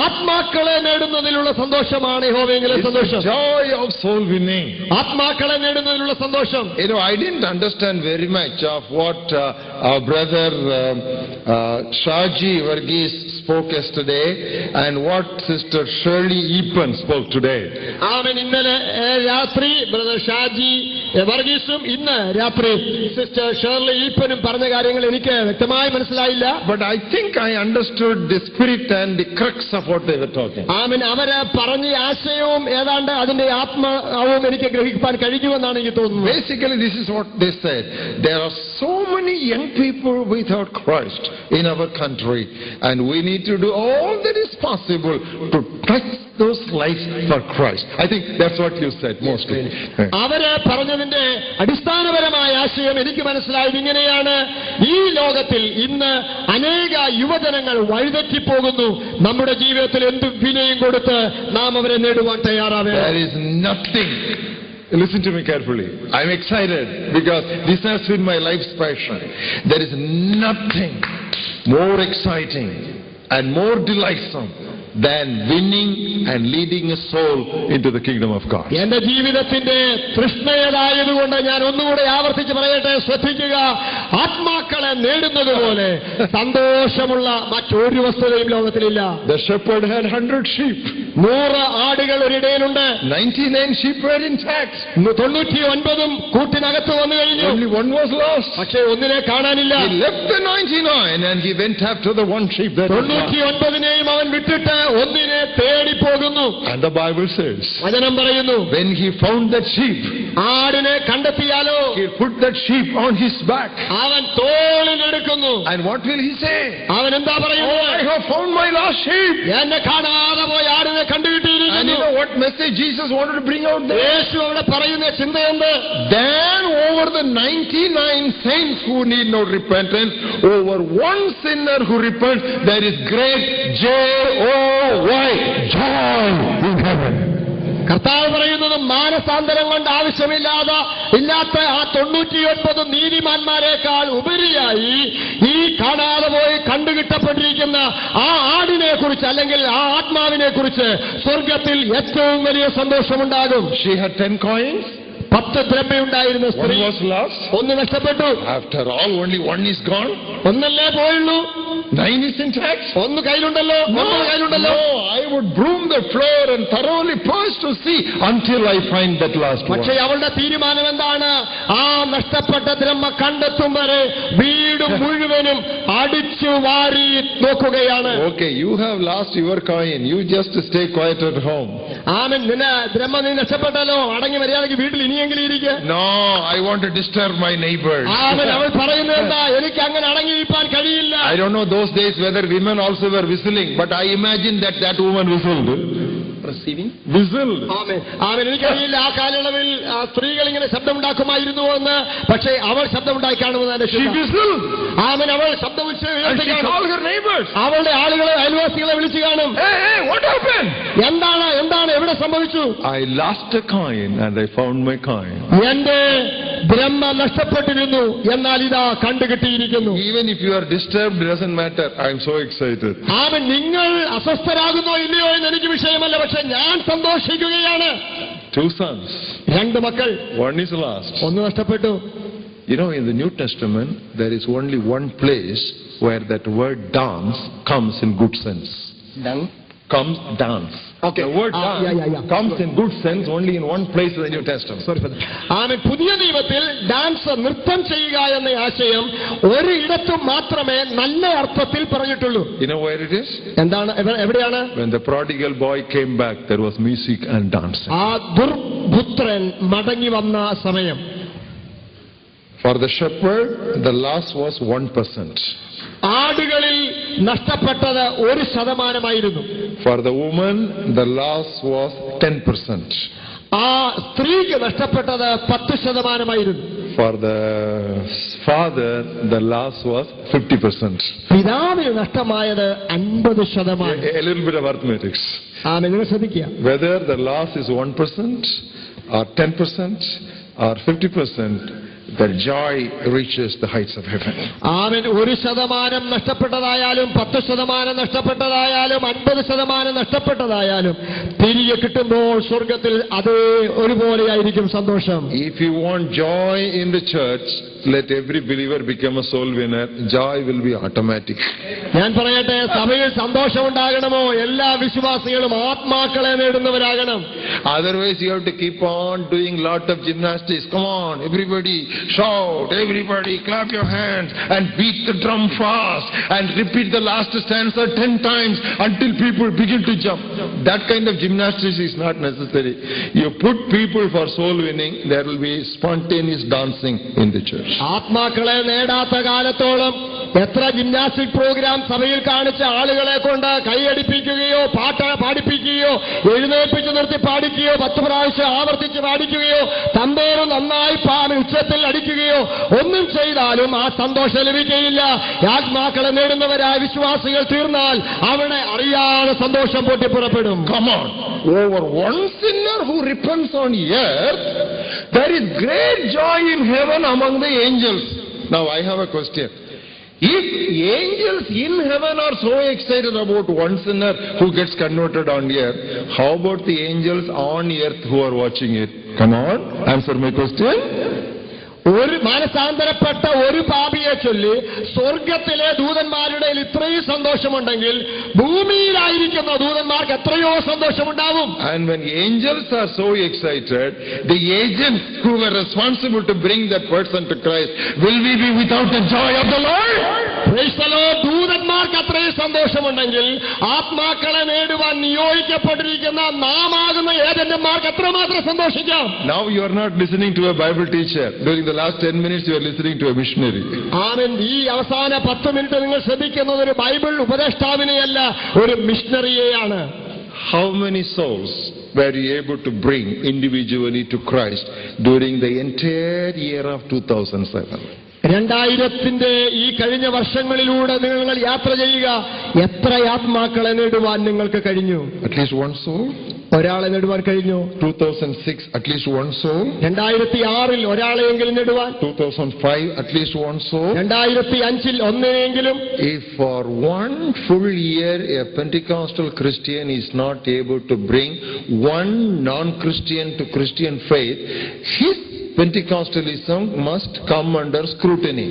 S2: ആത്മാക്കളെ നേടുന്നതിലുള്ള സന്തോഷമാണ് യഹോവയിലെ സന്തോഷം.
S1: Joy of soul winning.
S2: ആത്മാക്കളെ നേടുന്നതിലുള്ള സന്തോഷം.
S1: You know, I didn't understand very much of what our brother Shaji Varghese spoke yesterday and what Sister Shirley Eapen spoke today.
S2: ആമേൻ. ഇന്നലെ രാത്രി brother Shaji വർഗീസും ഇന്ന് രാത്രി sister Shirley ഈപ്പനും പറഞ്ഞ കാര്യങ്ങൾ എനിക്ക് വ്യക്തമായി മനസ്സിലായില്ല.
S1: But I think I understood the spirit and the crux of what they were talking.
S2: ആമേൻ. അവര് പറഞ്ഞ ആശയവും ഏതാണ്ട് അതിന്റെ ആത്മാവും എനിക്ക് ഗ്രഹിക്കാൻ കഴിഞ്ഞുവെന്നാണ് എനിക്ക് തോന്നുന്നത്.
S1: Basically, this is what they said. There are so many young people without Christ in our country, and we need to do all that is possible to touch those lives for Christ. I think that's what you said mostly.
S2: അവര് പറഞ്ഞതിന്റെ അടിസ്ഥാനപരമായ ആശയം എനിക്ക് മനസ്സിലായത് ഇങ്ങനെയാണ്: ഈ ലോകത്തിൽ ഇന്ന് അനേക യുവജനങ്ങൾ വഴിതെറ്റിപ്പോകുന്നു. നമ്മുടെ ജീവിതത്തിൽ എന്ത് വിലയും കൊടുത്ത് നാം അവരെ നേടുവാൻ തയ്യാറാവുക.
S1: There is nothing. Listen to me carefully. I'm excited because this has been my life's passion. There is nothing more exciting and more delightsome than winning and leading a soul into the kingdom of God.
S2: എന്റെ ജീവിതത്തിന്റെ തൃഷ്ണയതായതുകൊണ്ട് ഞാൻ ഒന്നുകൂടെ ആവർത്തിച്ച് പറയട്ടെ, ശ്രദ്ധിക്കുക. ആത്മാക്കളെ നേടുന്നത് പോലെ സന്തോഷമുള്ള മറ്റൊരു വസ്തുതയും ലോകത്തിലില്ല.
S1: The shepherd had 100 sheep.
S2: 100 ആടുകൾ ഒരിടയിലുണ്ട്.
S1: 99 sheep were intact.
S2: 99 കൂട്ടിനകത്ത് വന്നു കഴിഞ്ഞു.
S1: Only one was lost.
S2: പക്ഷേ ഒന്നിനെ കാണാനില്ല.
S1: He left the 99 and he went after the one sheep that was lost.
S2: 99 അവൻ വിട്ടിട്ട് ഒന്നിനെ തേടി പോകുന്നു.
S1: And the Bible says,
S2: വചനം പറയുന്നു,
S1: when he found that sheep,
S2: ആടിനെ കണ്ടെത്തിയാലോ
S1: he put that sheep on his back.
S2: അവൻ തോളിലെടുക്കുന്നു.
S1: And what will he say?
S2: അവൻ എന്താ
S1: Oh,
S2: പറയുന്നത്?
S1: I have found my lost sheep.
S2: എന്നെ കാണാതെ പോയി ആടിനെ
S1: And you
S2: കണ്ടുകിട്ടിയിരിക്കുന്നു.
S1: know what message Jesus wanted to bring out there?
S2: യേശു അവിടെ പറയുന്ന ചിന്തയുണ്ട്.
S1: Then over the 99 saints who need no repentance, over one sinner who repents, there is great joy in heaven.
S2: കർത്താവ് പറയുന്നത് മാനസാന്തരം കൊണ്ട് ഇല്ലാത്ത ആ 99 നീതിമാന്മാരെക്കാൾ ഉപരിയായി ഈ കാണാതെ പോയി കണ്ടുകിട്ടപ്പെട്ടിരിക്കുന്ന ആ ആടിനെ കുറിച്ച് അല്ലെങ്കിൽ ആ ആത്മാവിനെ കുറിച്ച് സ്വർഗത്തിൽ ഏറ്റവും വലിയ സന്തോഷമുണ്ടാകും.
S1: She had 10 coins.
S2: 10 ദ്രവ്യമുണ്ടായിരുന്ന
S1: One
S2: സ്ത്രീ
S1: was lost.
S2: ഒന്ന് നഷ്ടപ്പെട്ടു.
S1: After all, only one is gone.
S2: ഒന്നല്ലേ പോയുള്ളൂ.
S1: 9 is intact.
S2: ഒന്ന് കയ്യിലുണ്ടല്ലോ.
S1: No, I would broom the floor and thoroughly purge to see until I find that last one.
S2: പക്ഷേ അവളുടെ തീരുമാനം എന്താണ്? ആ നഷ്ടപ്പെട്ട ദ്രഹ്മ കണ്ടെത്തും വരെ വീട് മുഴുവനും അടിച്ചു വാരി നോക്കുകയാണ്.
S1: Okay, you have lost your coin. You just stay quiet at home.
S2: ആമേൻ. നിന്നെ ദ്രഹ്മ നീ നഷ്ടപ്പെട്ടല്ലോ, അടങ്ങി മര്യാദയ്ക്ക് വീട്ടിൽ ഇനിയെങ്കിലും ഇരിക്കുക.
S1: No, I want to disturb my neighbors.
S2: ആമേൻ. അവൾ പറയുന്നത് എന്താ? എനിക്ക് അങ്ങനെ അടങ്ങിയിരിക്കാൻ കഴിയില്ല.
S1: I don't know those days whether women also were whistling, but I imagine that woman whistled. Whistled.
S2: ആമേൻ. എനിക്കറിയില്ല ആ കാലയളവിൽ സ്ത്രീകൾ ഇങ്ങനെ ശബ്ദമുണ്ടാക്കുമായിരുന്നു എന്ന്. പക്ഷേ അവൾ ശബ്ദമുണ്ടാക്കി കാണുമെന്ന്
S1: She whistled.
S2: ആമേൻ. അവൾ ശബ്ദം
S1: And she called her neighbors.
S2: അവളുടെ ആളുകളെ അയൽവാസികളെ വിളിച്ചു കാണും.
S1: Hey, what happened?
S2: എന്താണ് എവിടെ സംഭവിച്ചു?
S1: I lost a coin and I found my coin.
S2: എന്റെ ബ്രഹ്മ നഷ്ടപ്പെട്ടിരുന്നു, എന്നാൽ ഇതാ കണ്ടുകിട്ടിയിരിക്കുന്നു.
S1: Even if you are disturbed, it doesn't matter. I am so excited.
S2: ആമേൻ. നിങ്ങൾ അസ്വസ്ഥരാകുന്നോ ഇല്ലയോ എന്ന് എനിക്ക് വിഷയമല്ല, പക്ഷെ ഞാൻ സന്തോഷിക്കുകയാണ്.
S1: 2 sons.
S2: 2 മക്കൾ.
S1: One is lost.
S2: ഒന്ന് നഷ്ടപ്പെട്ടു.
S1: You know, in the New Testament, there is only one place where that word dance comes in good sense. Comes dance.
S2: Okay.
S1: The word dance comes in good sense only in one place in the New Testament.
S2: ആമേൻ. പുതിയ നിയമത്തിൽ dance നൃത്തം ചെയ്യുക എന്ന ആശയം ഒരിടത്തും മാത്രമേ നല്ല അർത്ഥത്തിൽ പറഞ്ഞിട്ടുള്ളൂ.
S1: You know where it is?
S2: എന്താണ്? എവിടെയാണ്?
S1: When the prodigal boy came back, there was music and dancing.
S2: ആ ദുർപുത്രൻ മടങ്ങി വന്ന സമയം.
S1: For the shepherd, the loss was 1%.
S2: ആടുകളിൽ നഷ്ടപ്പെട്ടത് 1%.
S1: For the woman, the loss was 10%.
S2: ആ സ്ത്രീക്ക് നഷ്ടപ്പെട്ടത് 10%.
S1: For the father, the loss was 50%.
S2: പിതാവിന് നഷ്ടമായത് 50%.
S1: A little bit of arithmetics.
S2: നിങ്ങൾ ശ്രദ്ധിക്കുക.
S1: Whether the loss is 1% or 10% or 50%, that joy reaches the heights of heaven.
S2: അവൻ 1% നഷ്ടപ്പെട്ടതായാലും 10% നഷ്ടപ്പെട്ടതായാലും 50% നഷ്ടപ്പെട്ടതായാലും തിരികെ കിട്ടുമ്പോൾ സ്വർഗത്തിൽ അതേ ഒരുപോലെയായിരിക്കും സന്തോഷം.
S1: If you want joy in the church, let every believer become a soul winner. Joy will be automatic.
S2: ഞാൻ പറയട്ടെ, സഭയിൽ സന്തോഷം ഉണ്ടാകണമോ എല്ലാ വിശ്വാസികളും ആത്മാക്കളെ നേടുന്നവരാകണം.
S1: Otherwise you have to keep on doing lot of gymnastics. Come on, everybody shout, everybody clap your hands and beat the drum fast and repeat the last stanza 10 times until people begin to jump. That kind of gymnastics is not necessary. You put people for soul winning, there will be spontaneous dancing in the church.
S2: ആത്മാക്കളെ നേടാത്ത കാലത്തോളം എത്ര gymnastic programme സഭയിൽ കാണിച്ച ആളുകളെ കൊണ്ട് കൈയടിപ്പിക്കുകയോ പാട്ട് പാടിപ്പിക്കുകയോ എഴുന്നേൽപ്പിച്ച് നിർത്തി പാടിക്കുകയോ 10 പ്രാവശ്യം ആവർത്തിച്ച് പാടിക്കുകയോ തമ്പേറ് നന്നായി ഉച്ചത്തിൽ അടിക്കുകയോ ഒന്നും ചെയ്താലും ആ സന്തോഷം ലഭിക്കുകയില്ല. ആത്മാക്കളെ നേടുന്നവരായ വിശ്വാസികൾ തീർന്നാൽ അവിടെ അറിയാതെ സന്തോഷം പൊട്ടിപ്പുറപ്പെടും.
S1: Come on, over one sinner who repents on earth, there is great joy in heaven among the angels. Now I have a question. If angels in heaven are so excited about one sinner who gets converted on earth, how about the angels on earth who are watching it? Come on, answer my question.
S2: ഒരു മാനസാന്തരപ്പെട്ട ഒരു പാപിയെ ചൊല്ലി സ്വർഗത്തിലെ ദൂതന്മാരുടെ ഇത്രയും സന്തോഷമുണ്ടെങ്കിൽ ഭൂമിയിലായിരിക്കുന്ന ദൂതന്മാർക്ക് എത്രയോ സന്തോഷമുണ്ടാവും.
S1: And when angels are so excited, the agents who were responsible to bring that person to Christ, will we be without the joy of the Lord?
S2: Praise the Lord. ദൂതന്മാർക്ക് അത്രയും സന്തോഷമുണ്ടെങ്കിൽ ആത്മാക്കളെ നേടുവാൻ നിയോഗിക്കപ്പെട്ടിരിക്കുന്ന നാമാകുന്ന ഏജന്റന്മാർക്ക് എത്രമാത്രം സന്തോഷിക്കാം.
S1: Now you are not listening to a Bible teacher. During the last 10 minutes you are listening to a missionary.
S2: ആമേൻ. ഈ അവസാന 10 minute നിങ്ങൾ ശ്രദ്ധിക്കുന്നത് ഒരു Bible ഉപദേഷ്ടാവിനെയല്ല, ഒരു മിഷണറിയെയാണ്.
S1: How many souls were you able to bring individually to Christ during the entire year of 2007?
S2: 2000-ന്റെ ഈ കഴിഞ്ഞ വർഷങ്ങളിലൂടെ നിങ്ങൾ യാത്ര ചെയ്യുക. എത്ര ആത്മാക്കളെ നേടുവാൻ നിങ്ങൾക്ക് കഴിഞ്ഞു?
S1: At least one soul.
S2: ഒരാളെ നേടുവാൻ കഴിഞ്ഞു.
S1: 2006 at least one soul.
S2: 2006-ൽ ഒരാളെയെങ്കിലും നേടുവാൻ.
S1: 2005 at least one soul.
S2: 2005-ൽ ഒന്നിനെങ്കിലും.
S1: If for one full year a Pentecostal Christian is not able to bring one non-Christian to Christian faith, his Pentecostalism must come under scrutiny.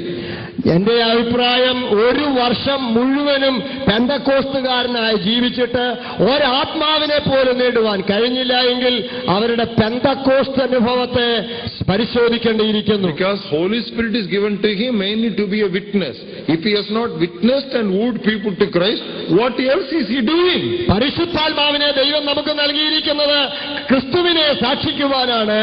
S2: എന്റെ അഭിപ്രായം, ഒരു വർഷം മുഴുവനും പെന്തക്കോസ്തുകാരനായി ജീവിച്ചിട്ട് ഒരാത്മാവിനെ പോലും നേടുവാൻ കഴിഞ്ഞില്ല എങ്കിൽ അവരുടെ പെന്തക്കോസ്ത് അനുഭവത്തെ പരിശോധിക്കേണ്ടിയിരിക്കുന്നു.
S1: Because Holy Spirit is given to him mainly to be a witness. If he has not witnessed and wooed people to Christ, what else is he doing?
S2: പരിശുദ്ധാത്മാവിനെ ദൈവം നമുക്ക് നൽകിയിരിക്കുന്നത് ക്രിസ്തുവിനെ സാക്ഷിക്കുവാനാണ്.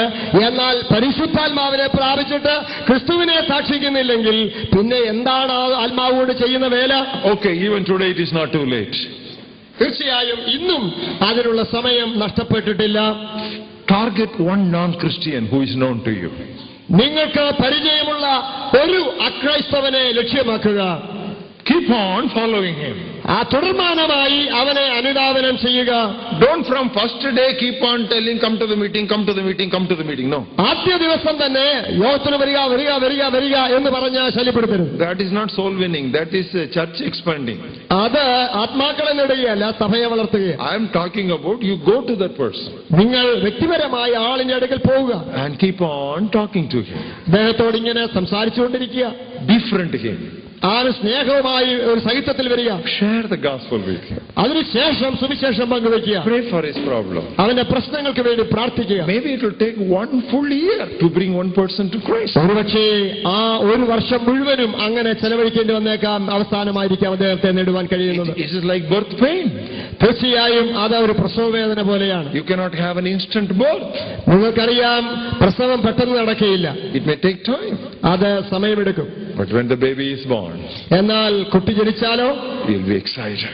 S2: എന്നാൽ പരിശുദ്ധാത്മാവിനെ പ്രാപിച്ചിട്ട് ക്രിസ്തുവിനെ സാക്ഷിക്കുന്നില്ലെങ്കിൽ പിന്നെ എന്താണ് ആത്മാവോട് ചെയ്യുന്ന വേല?
S1: Okay, even today it is not too late.
S2: തീർച്ചയായും ഇന്നും അതിനുള്ള സമയം നഷ്ടപ്പെട്ടിട്ടില്ല.
S1: Target one non-Christian who is known to you.
S2: നിങ്ങൾക്ക് പരിചയമുള്ള ഒരു അക്രൈസ്തവനെ ലക്ഷ്യമാക്കുക.
S1: Keep on following him.
S2: ആ തുടർമാനമായി അവനെ അനുധാവനം ചെയ്യുക.
S1: Don't from first day keep on telling, come to the meeting, come to the meeting, come to the meeting. No.
S2: ആദ്യ ദിവസം തന്നെ യോഗത്തിന് വരിക വരിക വരിക വരിക എന്ന് പറഞ്ഞ് ശല്യപ്പെടുത്തരുത്.
S1: That is not soul winning. That is church expanding.
S2: അത് ആത്മാക്കളെ നേടുകയല്ല, സഭയെ വളർത്തുകയാണ്.
S1: I am talking about you go to that person.
S2: നിങ്ങൾ വ്യക്തിപരമായി ആളിന്റെ അടുക്കൽ പോവുക.
S1: And keep on talking to him.
S2: അദ്ദേഹത്തോട് ഇങ്ങനെ സംസാരിച്ചുകൊണ്ടിരിക്കുക.
S1: Befriend him.
S2: ആ സ്നേഹവുമായി ഒരു സഹിത്വത്തിൽ വരിക.
S1: Share the gospel with him.
S2: അതിനുശേഷം സുവിശേഷം പങ്കുവയ്ക്കുക.
S1: Pray for his problem.
S2: അവന്റെ പ്രശ്നങ്ങൾക്ക് വേണ്ടി പ്രാർത്ഥിക്കുക.
S1: Maybe it will take one full year to bring one person to Christ.
S2: ഒരുപക്ഷേ ആ ഒരു വർഷം മുഴുവനും അങ്ങനെ ചെലവഴിക്കേണ്ടി വന്നേക്കാം. അവസാനമായിരിക്കാം അദ്ദേഹത്തെ നേടുവാൻ കഴിയുന്നത്.
S1: It is like birth pain.
S2: തീർച്ചയായും അത് ഒരു പ്രസവവേദന പോലെയാണ്.
S1: You cannot have an instant birth.
S2: നിങ്ങൾക്കറിയാം, പ്രസവം പെട്ടെന്ന് നടക്കുകയില്ല.
S1: It may take time.
S2: അത് സമയമെടുക്കും.
S1: But when the baby is born,
S2: എന്നാൽ കുട്ടി ജനിച്ചാലോ
S1: you'll be excited.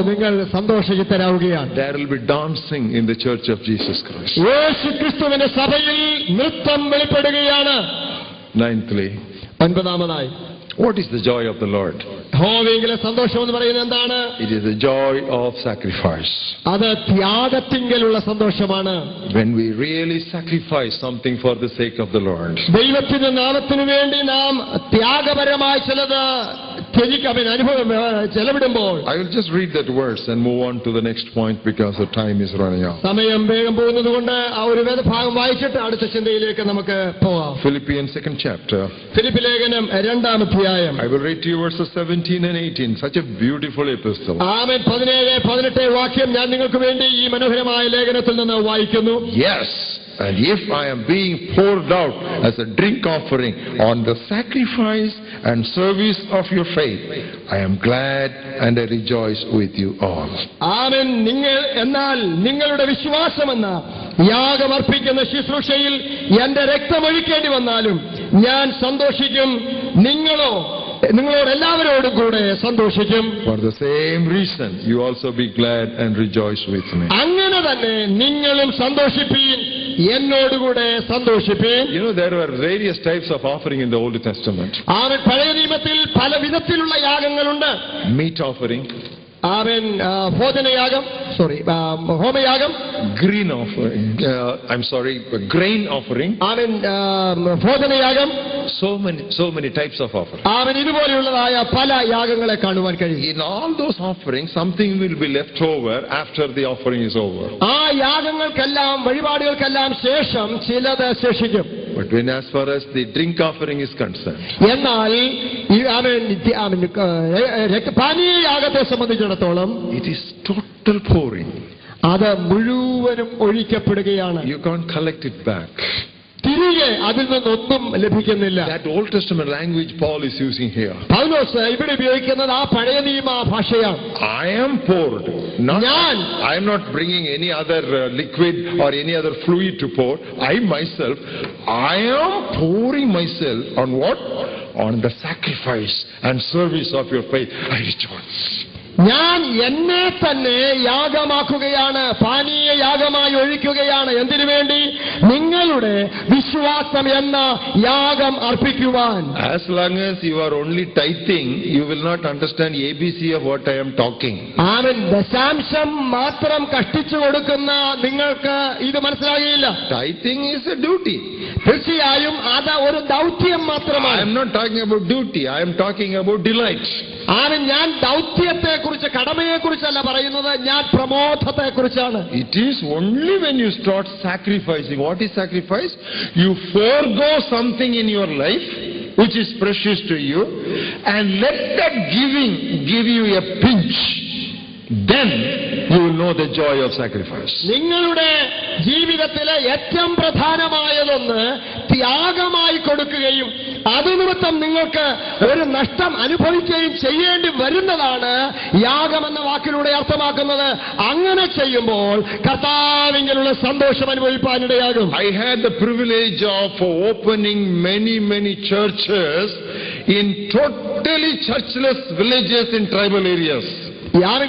S2: നിങ്ങൾ സന്തോഷചിത്തരാവുകയാണ്.
S1: There will be dancing in the church of Jesus Christ.
S2: യേശുക്രിസ്തുവിന്റെ സഭയിൽ നൃത്തം വെളിപ്പെടുകയാണ്.
S1: Ninthly,
S2: 9-ാമതായി,
S1: what is the joy of the Lord?
S2: യഹോവയെങ്കിലെ സന്തോഷം എന്ന് പറയുന്നത് എന്താണ്?
S1: It is the joy of sacrifice.
S2: അത് ത്യാഗത്തിങ്കലുള്ള സന്തോഷമാണ്.
S1: When we really sacrifice something for the sake of the Lord.
S2: ദൈവത്തിന്റെ നാമത്തിനു വേണ്ടി നാം ത്യാഗപരമായി ചിലത് ചെലവിടുമ്പോൾ.
S1: I will just read that verse and move on to the next point because the time is running out.
S2: സമയം വേഗം പോകുന്നത് കൊണ്ട് ആ ഒരു വേദഭാഗം വായിച്ചിട്ട് അടുത്ത ചിന്തയിലേക്ക് നമുക്ക് പോകാം.
S1: Philippians 2nd chapter.
S2: ഫിലിപ്പി ലേഖനം 2-ാം അധ്യായം.
S1: I will read to you verses 17 and 18. Such a beautiful epistle.
S2: ആമേൻ. 17-18 വാക്യം ഞാൻ നിങ്ങൾക്ക് വേണ്ടി ഈ മനോഹരമായ ലേഖനത്തിൽ നിന്ന് വായിക്കുന്നു.
S1: Yes, and if I am being poured out as a drink offering on the sacrifice and service of your faith, I am glad and I rejoice with you all.
S2: ആമേൻ. എന്നാൽ നിങ്ങളുടെ വിശ്വാസമെന്ന യാഗമർപ്പിക്കുന്ന ശുശ്രൂഷയിൽ എന്റെ രക്തമൊഴിക്കേണ്ടി വന്നാലും ഞാൻ സന്തോഷിക്കും. നിങ്ങളോട് എല്ലാവരോടും കൂടെ സന്തോഷിക്കും.
S1: For the same reason, you also be glad and rejoice with me.
S2: അങ്ങനെ തന്നെ നിങ്ങളും സന്തോഷിപ്പീൻ, എന്നോടുകൂടെ സന്തോഷിപ്പീൻ.
S1: You know, there were various types of offering in the Old Testament.
S2: ആമേൻ. പഴയ നിയമത്തിൽ പല വിധത്തിലുള്ള യാഗങ്ങളുണ്ട്.
S1: Meat offering.
S2: Amen. ഭോജനയാഗം, ഹോമയാഗം.
S1: Grain offering. Grain offering.
S2: Amen. ഭോജനയാഗം.
S1: So many types of offering.
S2: ആമേൻ. ഇതുപോലെയുള്ളതായ പല യാഗങ്ങളെ കാണുവാൻ കഴിയും.
S1: In all those offerings, something will be left over after the offering is over.
S2: ആ യാഗങ്ങൾക്കെല്ലാം വഴിപാടുകൾക്കെല്ലാം ശേഷം ചിലത് ശേഷിക്കും.
S1: But when as far as the drink offering is concerned,
S2: എന്നാൽ പാനീയ യാഗത്തെ സംബന്ധിച്ചിടത്തോളം
S1: it is total pouring.
S2: അത് മുഴുവനും ഒഴിക്കപ്പെടുകയാണ്.
S1: You can't collect it back.
S2: തിരികെ അതിൽ നിന്നൊന്നും ലഭിക്കുന്നില്ല.
S1: That Old Testament language Paul is using here.
S2: പൗലോസ് ഇവിടെ ഉപയോഗിക്കുന്നത് ആ പഴയ നിയമ ഭാഷയാണ്.
S1: I am poured. I am not bringing any other liquid or any other fluid to pour. I am pouring myself on what? On the sacrifice and service of your faith. I rejoice.
S2: ഞാൻ എന്നെ തന്നെ യാഗമാക്കുകയാണ്, പാനീയ യാഗമായി ഒഴിക്കുകയാണ്. എന്തിനു വേണ്ടി? നിങ്ങളുടെ വിശ്വാസം എന്ന യാഗം അർപ്പിക്കുവാൻ.
S1: As long as you are only tithing, you will not understand ABC of what I am talking.
S2: ആമേൻ. ദശാംശം മാത്രം കഷ്ടിച്ചു കൊടുക്കുന്ന നിങ്ങൾക്ക് ഇത് മനസ്സിലാകില്ല.
S1: Tithing is a duty.
S2: തീർച്ചയായും അത് ഒരു ദൗത്യം മാത്രമാണ്.
S1: I am not talking about duty. I am talking about delight.
S2: ആമേൻ. ഞാൻ ദൗത്യത്തെ കുറിച്ച്, കടമയെ കുറിച്ചല്ല പറയുന്നത്, ഞാൻ പ്രമോദത്തെ കുറിച്ചാണ്.
S1: It is only when you start sacrificing. What is sacrifice? You forego something in your life which is precious to you and let that giving give you a pinch. Then you will know the joy of sacrifice.
S2: നിങ്ങളുടെ ജീവിതത്തിലെ ഏറ്റവും പ്രധാനമായതൊന്ന് ത്യാഗമായി കൊടുക്കുകയും അതുനിമിത്തം നിങ്ങൾക്ക് ഒരു നഷ്ടം അനുഭവിക്കുകയും ചെയ്യേണ്ടി വരുന്നതാണ് യാഗമെന്ന വാക്കിലൂടെ അർത്ഥമാക്കുന്നത്. അങ്ങനെ ചെയ്യുമ്പോൾ കർത്താവിലുള്ള സന്തോഷം അനുഭവിക്കാനിടയാകും.
S1: I had the privilege of opening many churches in totally churchless villages in tribal areas.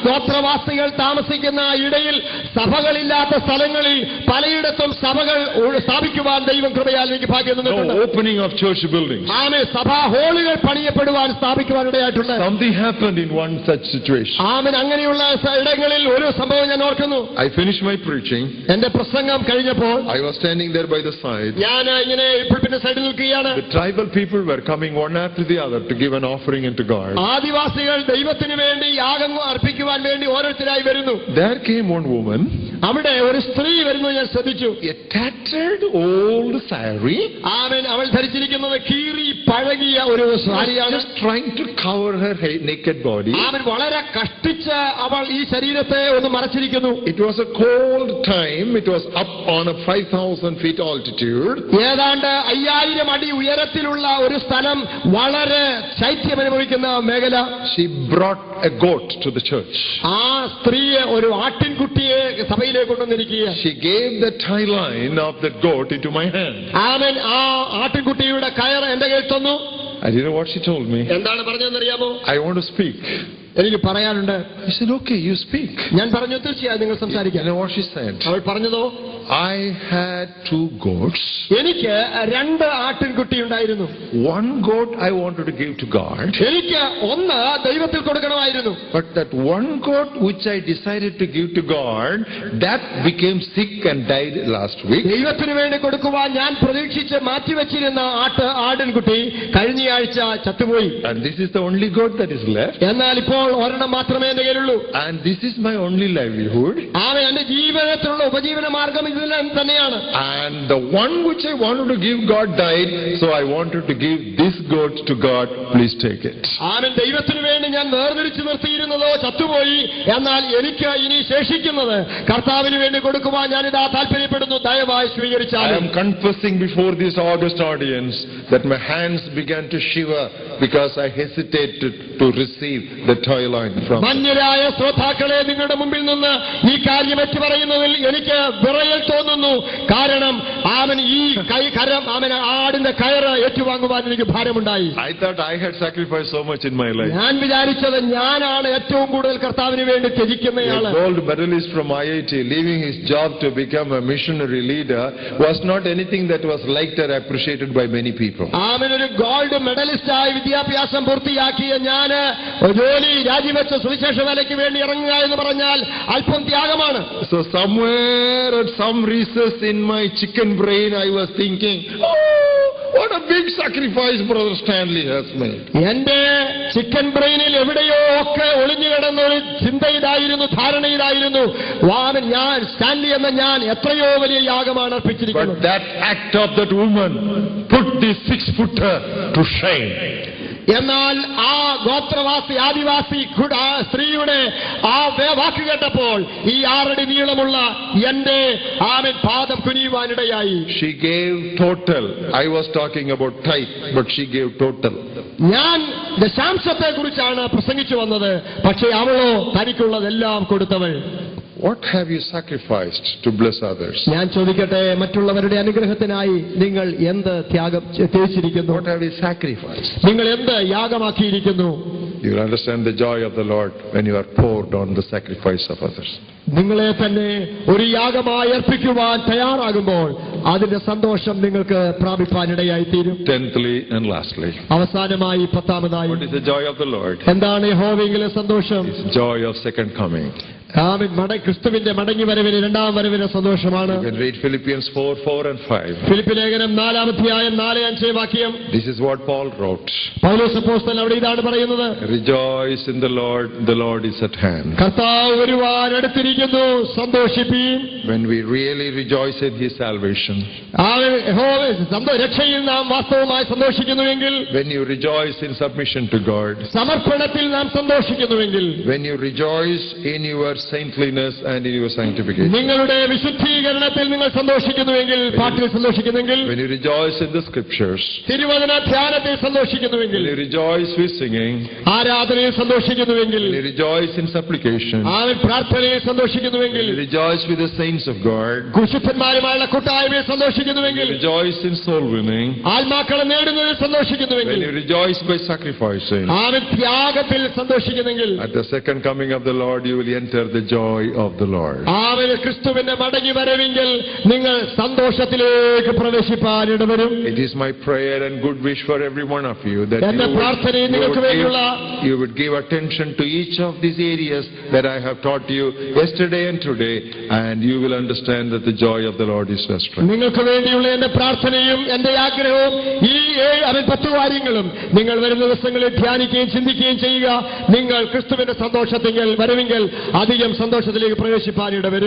S2: ഗോത്രവാസികൾ താമസിക്കുന്ന ഇടയിൽ സഭകളില്ലാത്ത സ്ഥലങ്ങളിൽ പലയിടത്തും സഭകൾ സ്ഥാപിക്കുവാൻ ദൈവം കൃപയാൽ എനിക്ക് ഭാഗ്യം തന്നിട്ടുണ്ട്.
S1: Opening of church buildings.
S2: ആമേൻ. സഭാ ഹോളുകൾ പണിയപ്പെടുവാൻ സ്ഥാപിക്കുവാൻ ഇടയായിട്ടുണ്ട്.
S1: Something happened in one such situation.
S2: ആമേൻ. അങ്ങനെയുള്ള ഇടങ്ങളിൽ ഒരു സംഭവം ഞാൻ ഓർക്കുന്നു.
S1: I finished my preaching.
S2: എന്റെ പ്രസംഗം കഴിഞ്ഞപ്പോൾ
S1: I was standing there by the side.
S2: ഞാൻ ഇങ്ങനെ പുൽപ്പിന്റെ സൈഡിൽ നിൽക്കുകയാണ്.
S1: The tribal people were coming one after the other to give an offering unto God.
S2: ആദിവാസികൾ ദൈവത്തിന് വേണ്ടി യാഗം അർപ്പിക്കുവാൻ വേണ്ടി ഓരോരുത്തരായി വരുന്നു.
S1: There came one woman.
S2: അവിടെ ഒരു സ്ത്രീ വരുന്നു. ഞാൻ ശ്രദ്ധിച്ചു.
S1: A tattered old saree.
S2: ആമേൻ. അവൾ ധരിച്ചിരിക്കുന്നത് കീറി പഴകിയ ഒരു സാരിയാണ്.
S1: Just trying to cover her naked body.
S2: ആമേൻ. വളരെ കഷ്ടിച്ച് അവൾ ഈ ശരീരത്തെ ഒന്ന് മറച്ചിരിക്കുന്നു.
S1: It was a cold time. It was up on a 5,000 feet altitude.
S2: ഏതാണ്ട് 5000 അടി ഉയരത്തിലുള്ള ഒരു സ്ഥലം, വളരെ ശൈത്യം അനുഭവിക്കുന്ന മേഖല.
S1: She brought a goat to the church.
S2: ആ സ്ത്രീയെ ഒരു ആട്ടിൻകുട്ടിയെ സഭയിലേക്ക് കൊണ്ടുവന്നിരിക്കുക.
S1: She gave the tie line of the goat into my hand.
S2: ആമേൻ. ആ ആട്ടിൻകുട്ടിയുടെ കയർ എന്റെ കയ്യിൽ തന്നു.
S1: And you know what she told me?
S2: എന്താണ് പറഞ്ഞതെന്നറിയാമോ?
S1: I want to speak.
S2: എനിക്ക് പറയാനുണ്ട്.
S1: I said, okay, you speak.
S2: ഞാൻ പറഞ്ഞു, തീർച്ചയായും നിങ്ങൾ
S1: You
S2: സംസാരിക്കാം.
S1: know what she said?
S2: അവൾ പറഞ്ഞതോ,
S1: I had 2 goats.
S2: എനിക്ക് 2 ആട്ടിൻകുട്ടി ഉണ്ടായിരുന്നു.
S1: One goat I wanted to give to God.
S2: എനിക്ക് 1 ദൈവത്തിൽ കൊടുക്കണമായിരുന്നു.
S1: But that one goat which I decided to give to God, that became sick and died last week.
S2: ദൈവത്തിന് വേണ്ടി കൊടുക്കുവാൻ ഞാൻ പ്രതീക്ഷിച്ച് മാറ്റിവെച്ചിരുന്ന ആടിൻകുട്ടി കഴിഞ്ഞയാഴ്ച ചത്തുപോയി.
S1: And this is the only goat that is left.
S2: എന്നാൽ ഇപ്പോൾ 1 മാത്രമേ എന്റെ കയ്യിലുള്ളൂ.
S1: And this is my only livelihood.
S2: എന്റെ ജീവിതത്തിലുള്ള ഉപജീവന മാർഗം ഇത് തന്നെയാണ്.
S1: And the one which I wanted to give God died, so I wanted to give this goat to God. Please take it.
S2: ദൈവത്തിന് വേണ്ടി ഞാൻ വേർതിരിച്ചു നിർത്തിയിരുന്നതോ ചത്തുപോയി. എന്നാൽ എനിക്ക് ഇനി ശേഷിക്കുന്നത് കർത്താവിന് വേണ്ടി കൊടുക്കുവാൻ ഞാനിതാ താല്പര്യപ്പെടുന്നു. ദയവായി സ്വീകരിച്ചാൽ.
S1: I am confessing before this august audience that my hands began to shiver because I hesitated to receive the toil oil from.
S2: മഞ്ഞരായ ശ്രോതാക്കളെ, നിങ്ങളുടെ മുമ്പിൽ നിന്ന് ഈ കാര്യം ഏറ്റു പറയുന്നതിൽ എനിക്ക് വിറയൽ തോന്നുന്നു. കാരണം ഈ ആടിന്റെ കയറ് ഏറ്റുവാങ്ങുവാൻ എനിക്ക് ഭാരമുണ്ടായി.
S1: I thought I had sacrificed so much in my life.
S2: ഞാൻ വിചാരിച്ചത് ഞാനാണ് ഏറ്റവും കൂടുതൽ കർത്താവിന് വേണ്ടി ത്യജിക്കുന്നയാള്.
S1: A gold medalist from IIT leaving his job to become a missionary leader was not anything that was liked or appreciated by many people.
S2: ഒരു gold മെഡലിസ്റ്റായി വിദ്യാഭ്യാസം പൂർത്തിയാക്കിയ ഞാൻ ജോലി രാജിവെച്ച സുവിശേഷ വേലയ്ക്ക് വേണ്ടി ഇറങ്ങുക എന്ന് പറഞ്ഞാൽ അല്പം ത്യാഗമാണ്.
S1: So somewhere at some recess in my chicken brain I was thinking, what a big sacrifice Brother Stanley has made.
S2: എന്റെ ചിക്കൻ ബ്രെയിനിൽ എവിടെയോ ഒക്കെ ഒളിഞ്ഞു കിടന്നൊരു ചിന്ത ഇതായിരുന്നു, ധാരണ ഇതായിരുന്നു, ഞാൻ സ്റ്റാൻലി എന്ന ഞാൻ എത്രയോ വലിയ യാഗമാണ് അർപ്പിച്ചിരിക്കുന്നത്.
S1: But that act of that woman put this 6-footer to shame.
S2: എന്നാൽ ആ ഗോത്രവാസി ആദിവാസി സ്ത്രീയുടെ ആ വാക്ക് കേട്ടപ്പോൾ ഈ 6 അടി നീളമുള്ള എന്റെ പാദം കുനിയുവാനിടയായി.
S1: She gave total. I was talking about tithe, but she gave total.
S2: ഞാൻ ദശാംശത്തെ കുറിച്ചാണ് പ്രസംഗിച്ചു വന്നത്, പക്ഷേ അവളോ തനിക്കുള്ളതെല്ലാം കൊടുത്തവൾ.
S1: What have you sacrificed to bless others?
S2: ഞാൻ ചോദിക്കട്ടെ, മറ്റുള്ളവരുടെ അനുഗ്രഹത്തിനായി നിങ്ങൾ എന്ത് ത്യാഗം ചെയ്തിരിക്കുന്നു?
S1: What have you sacrificed?
S2: നിങ്ങൾ എന്ത് യാഗമാക്കിയിരിക്കുന്നു?
S1: You will understand the joy of the Lord when you are poured on the sacrifice of others.
S2: നിങ്ങളെ തന്നെ ഒരു യാഗമായി അർപ്പിക്കുവാൻ തയ്യാറാകുമ്പോൾ അതിന്റെ സന്തോഷം നിങ്ങൾക്ക് പ്രാപിപ്പാനിടയായി തീരും.
S1: 10thly and lastly,
S2: അവസാനമായി 10ാമതായി,
S1: what is the joy of the Lord?
S2: എന്താണ് യഹോവയിലെ സന്തോഷം?
S1: It's joy of second coming.
S2: ക്രിസ്തുവിന്റെ മടങ്ങി വരവിന്, 2ാം വരവിന് സന്തോഷമാണ്.
S1: You can read Philippians 4:4 and 5.
S2: Philippi ലേഖനം 4-ാം അധ്യായം 4-5 വാക്യം.
S1: This is what Paul wrote.
S2: പൗലോസ് അപ്പോസ്തലൻ അവിടെ ഇതാണ് പറയുന്നത്:
S1: Rejoice in the Lord is at hand.
S2: കർത്താവ് വരുവാൻ അടുത്തിരിക്കുന്നു, സന്തോഷിപ്പീൻ.
S1: When we really rejoice in his salvation,
S2: രക്ഷയിൽ നാം വാസ്തവമായി സന്തോഷിക്കുന്നുവെങ്കിൽ,
S1: when you rejoice in submission to God,
S2: സമർപ്പണത്തിൽ നാം സന്തോഷിക്കുന്നുവെങ്കിൽ,
S1: when you rejoice in your saintliness and in your sanctification,
S2: നിങ്ങളുടെ വിശുദ്ധീകരണത്തിൽ നിങ്ങൾ സന്തോഷിക്കുന്നുവെങ്കിൽ, പാട്ടിൽ സന്തോഷിക്കുന്നെങ്കിൽ,
S1: when you rejoice in the scriptures,
S2: തിരുവചന ധ്യാനത്തിൽ സന്തോഷിക്കുന്നുവെങ്കിൽ,
S1: when you rejoice with singing,
S2: ആരാധനയിൽ സന്തോഷിക്കുന്നുവെങ്കിൽ,
S1: when you rejoice in supplication,
S2: പ്രാർത്ഥനയിൽ സന്തോഷിക്കുന്നുവെങ്കിൽ,
S1: when you rejoice with the saints of God,
S2: വിശുദ്ധന്മാരുമായുള്ള കൂട്ടായ്മയിൽ സന്തോഷിക്കുന്നുവെങ്കിൽ,
S1: when you rejoice in soul winning,
S2: ആത്മാക്കളെ നേടുന്നതിൽ സന്തോഷിക്കുന്നുവെങ്കിൽ,
S1: when you rejoice by sacrificing,
S2: ത്യാഗത്തിൽ സന്തോഷിക്കുന്നെങ്കിൽ,
S1: at the second coming of the Lord you will enter the joy of the Lord.
S2: ക്രിസ്തുവിന്റെ മടങ്ങി വരവെങ്കിൽ നിങ്ങൾ സന്തോഷത്തിലേക്ക് പ്രവേശിപ്പാൻ ഇടവരും.
S1: It is my prayer and good wish for every one of you that you would give attention to each of these areas that I have taught you yesterday and today, and you will understand that the joy of the Lord is your strength.
S2: നിങ്ങൾക്ക് വേണ്ടിയുള്ള എന്റെ പ്രാർത്ഥനയും എന്റെ ആഗ്രഹവും ഈ 10 കാര്യങ്ങളും നിങ്ങൾ വരുന്ന ദിവസങ്ങളിൽ ധ്യാനിക്കുകയും ചിന്തിക്കുകയും ചെയ്യുക. നിങ്ങൾ ക്രിസ്തുവിന്റെ സന്തോഷത്തിൽ വരവെങ്കിൽ അധികം സന്തോഷത്തിലേക്ക് പ്രവേശിപ്പാനിടവരും.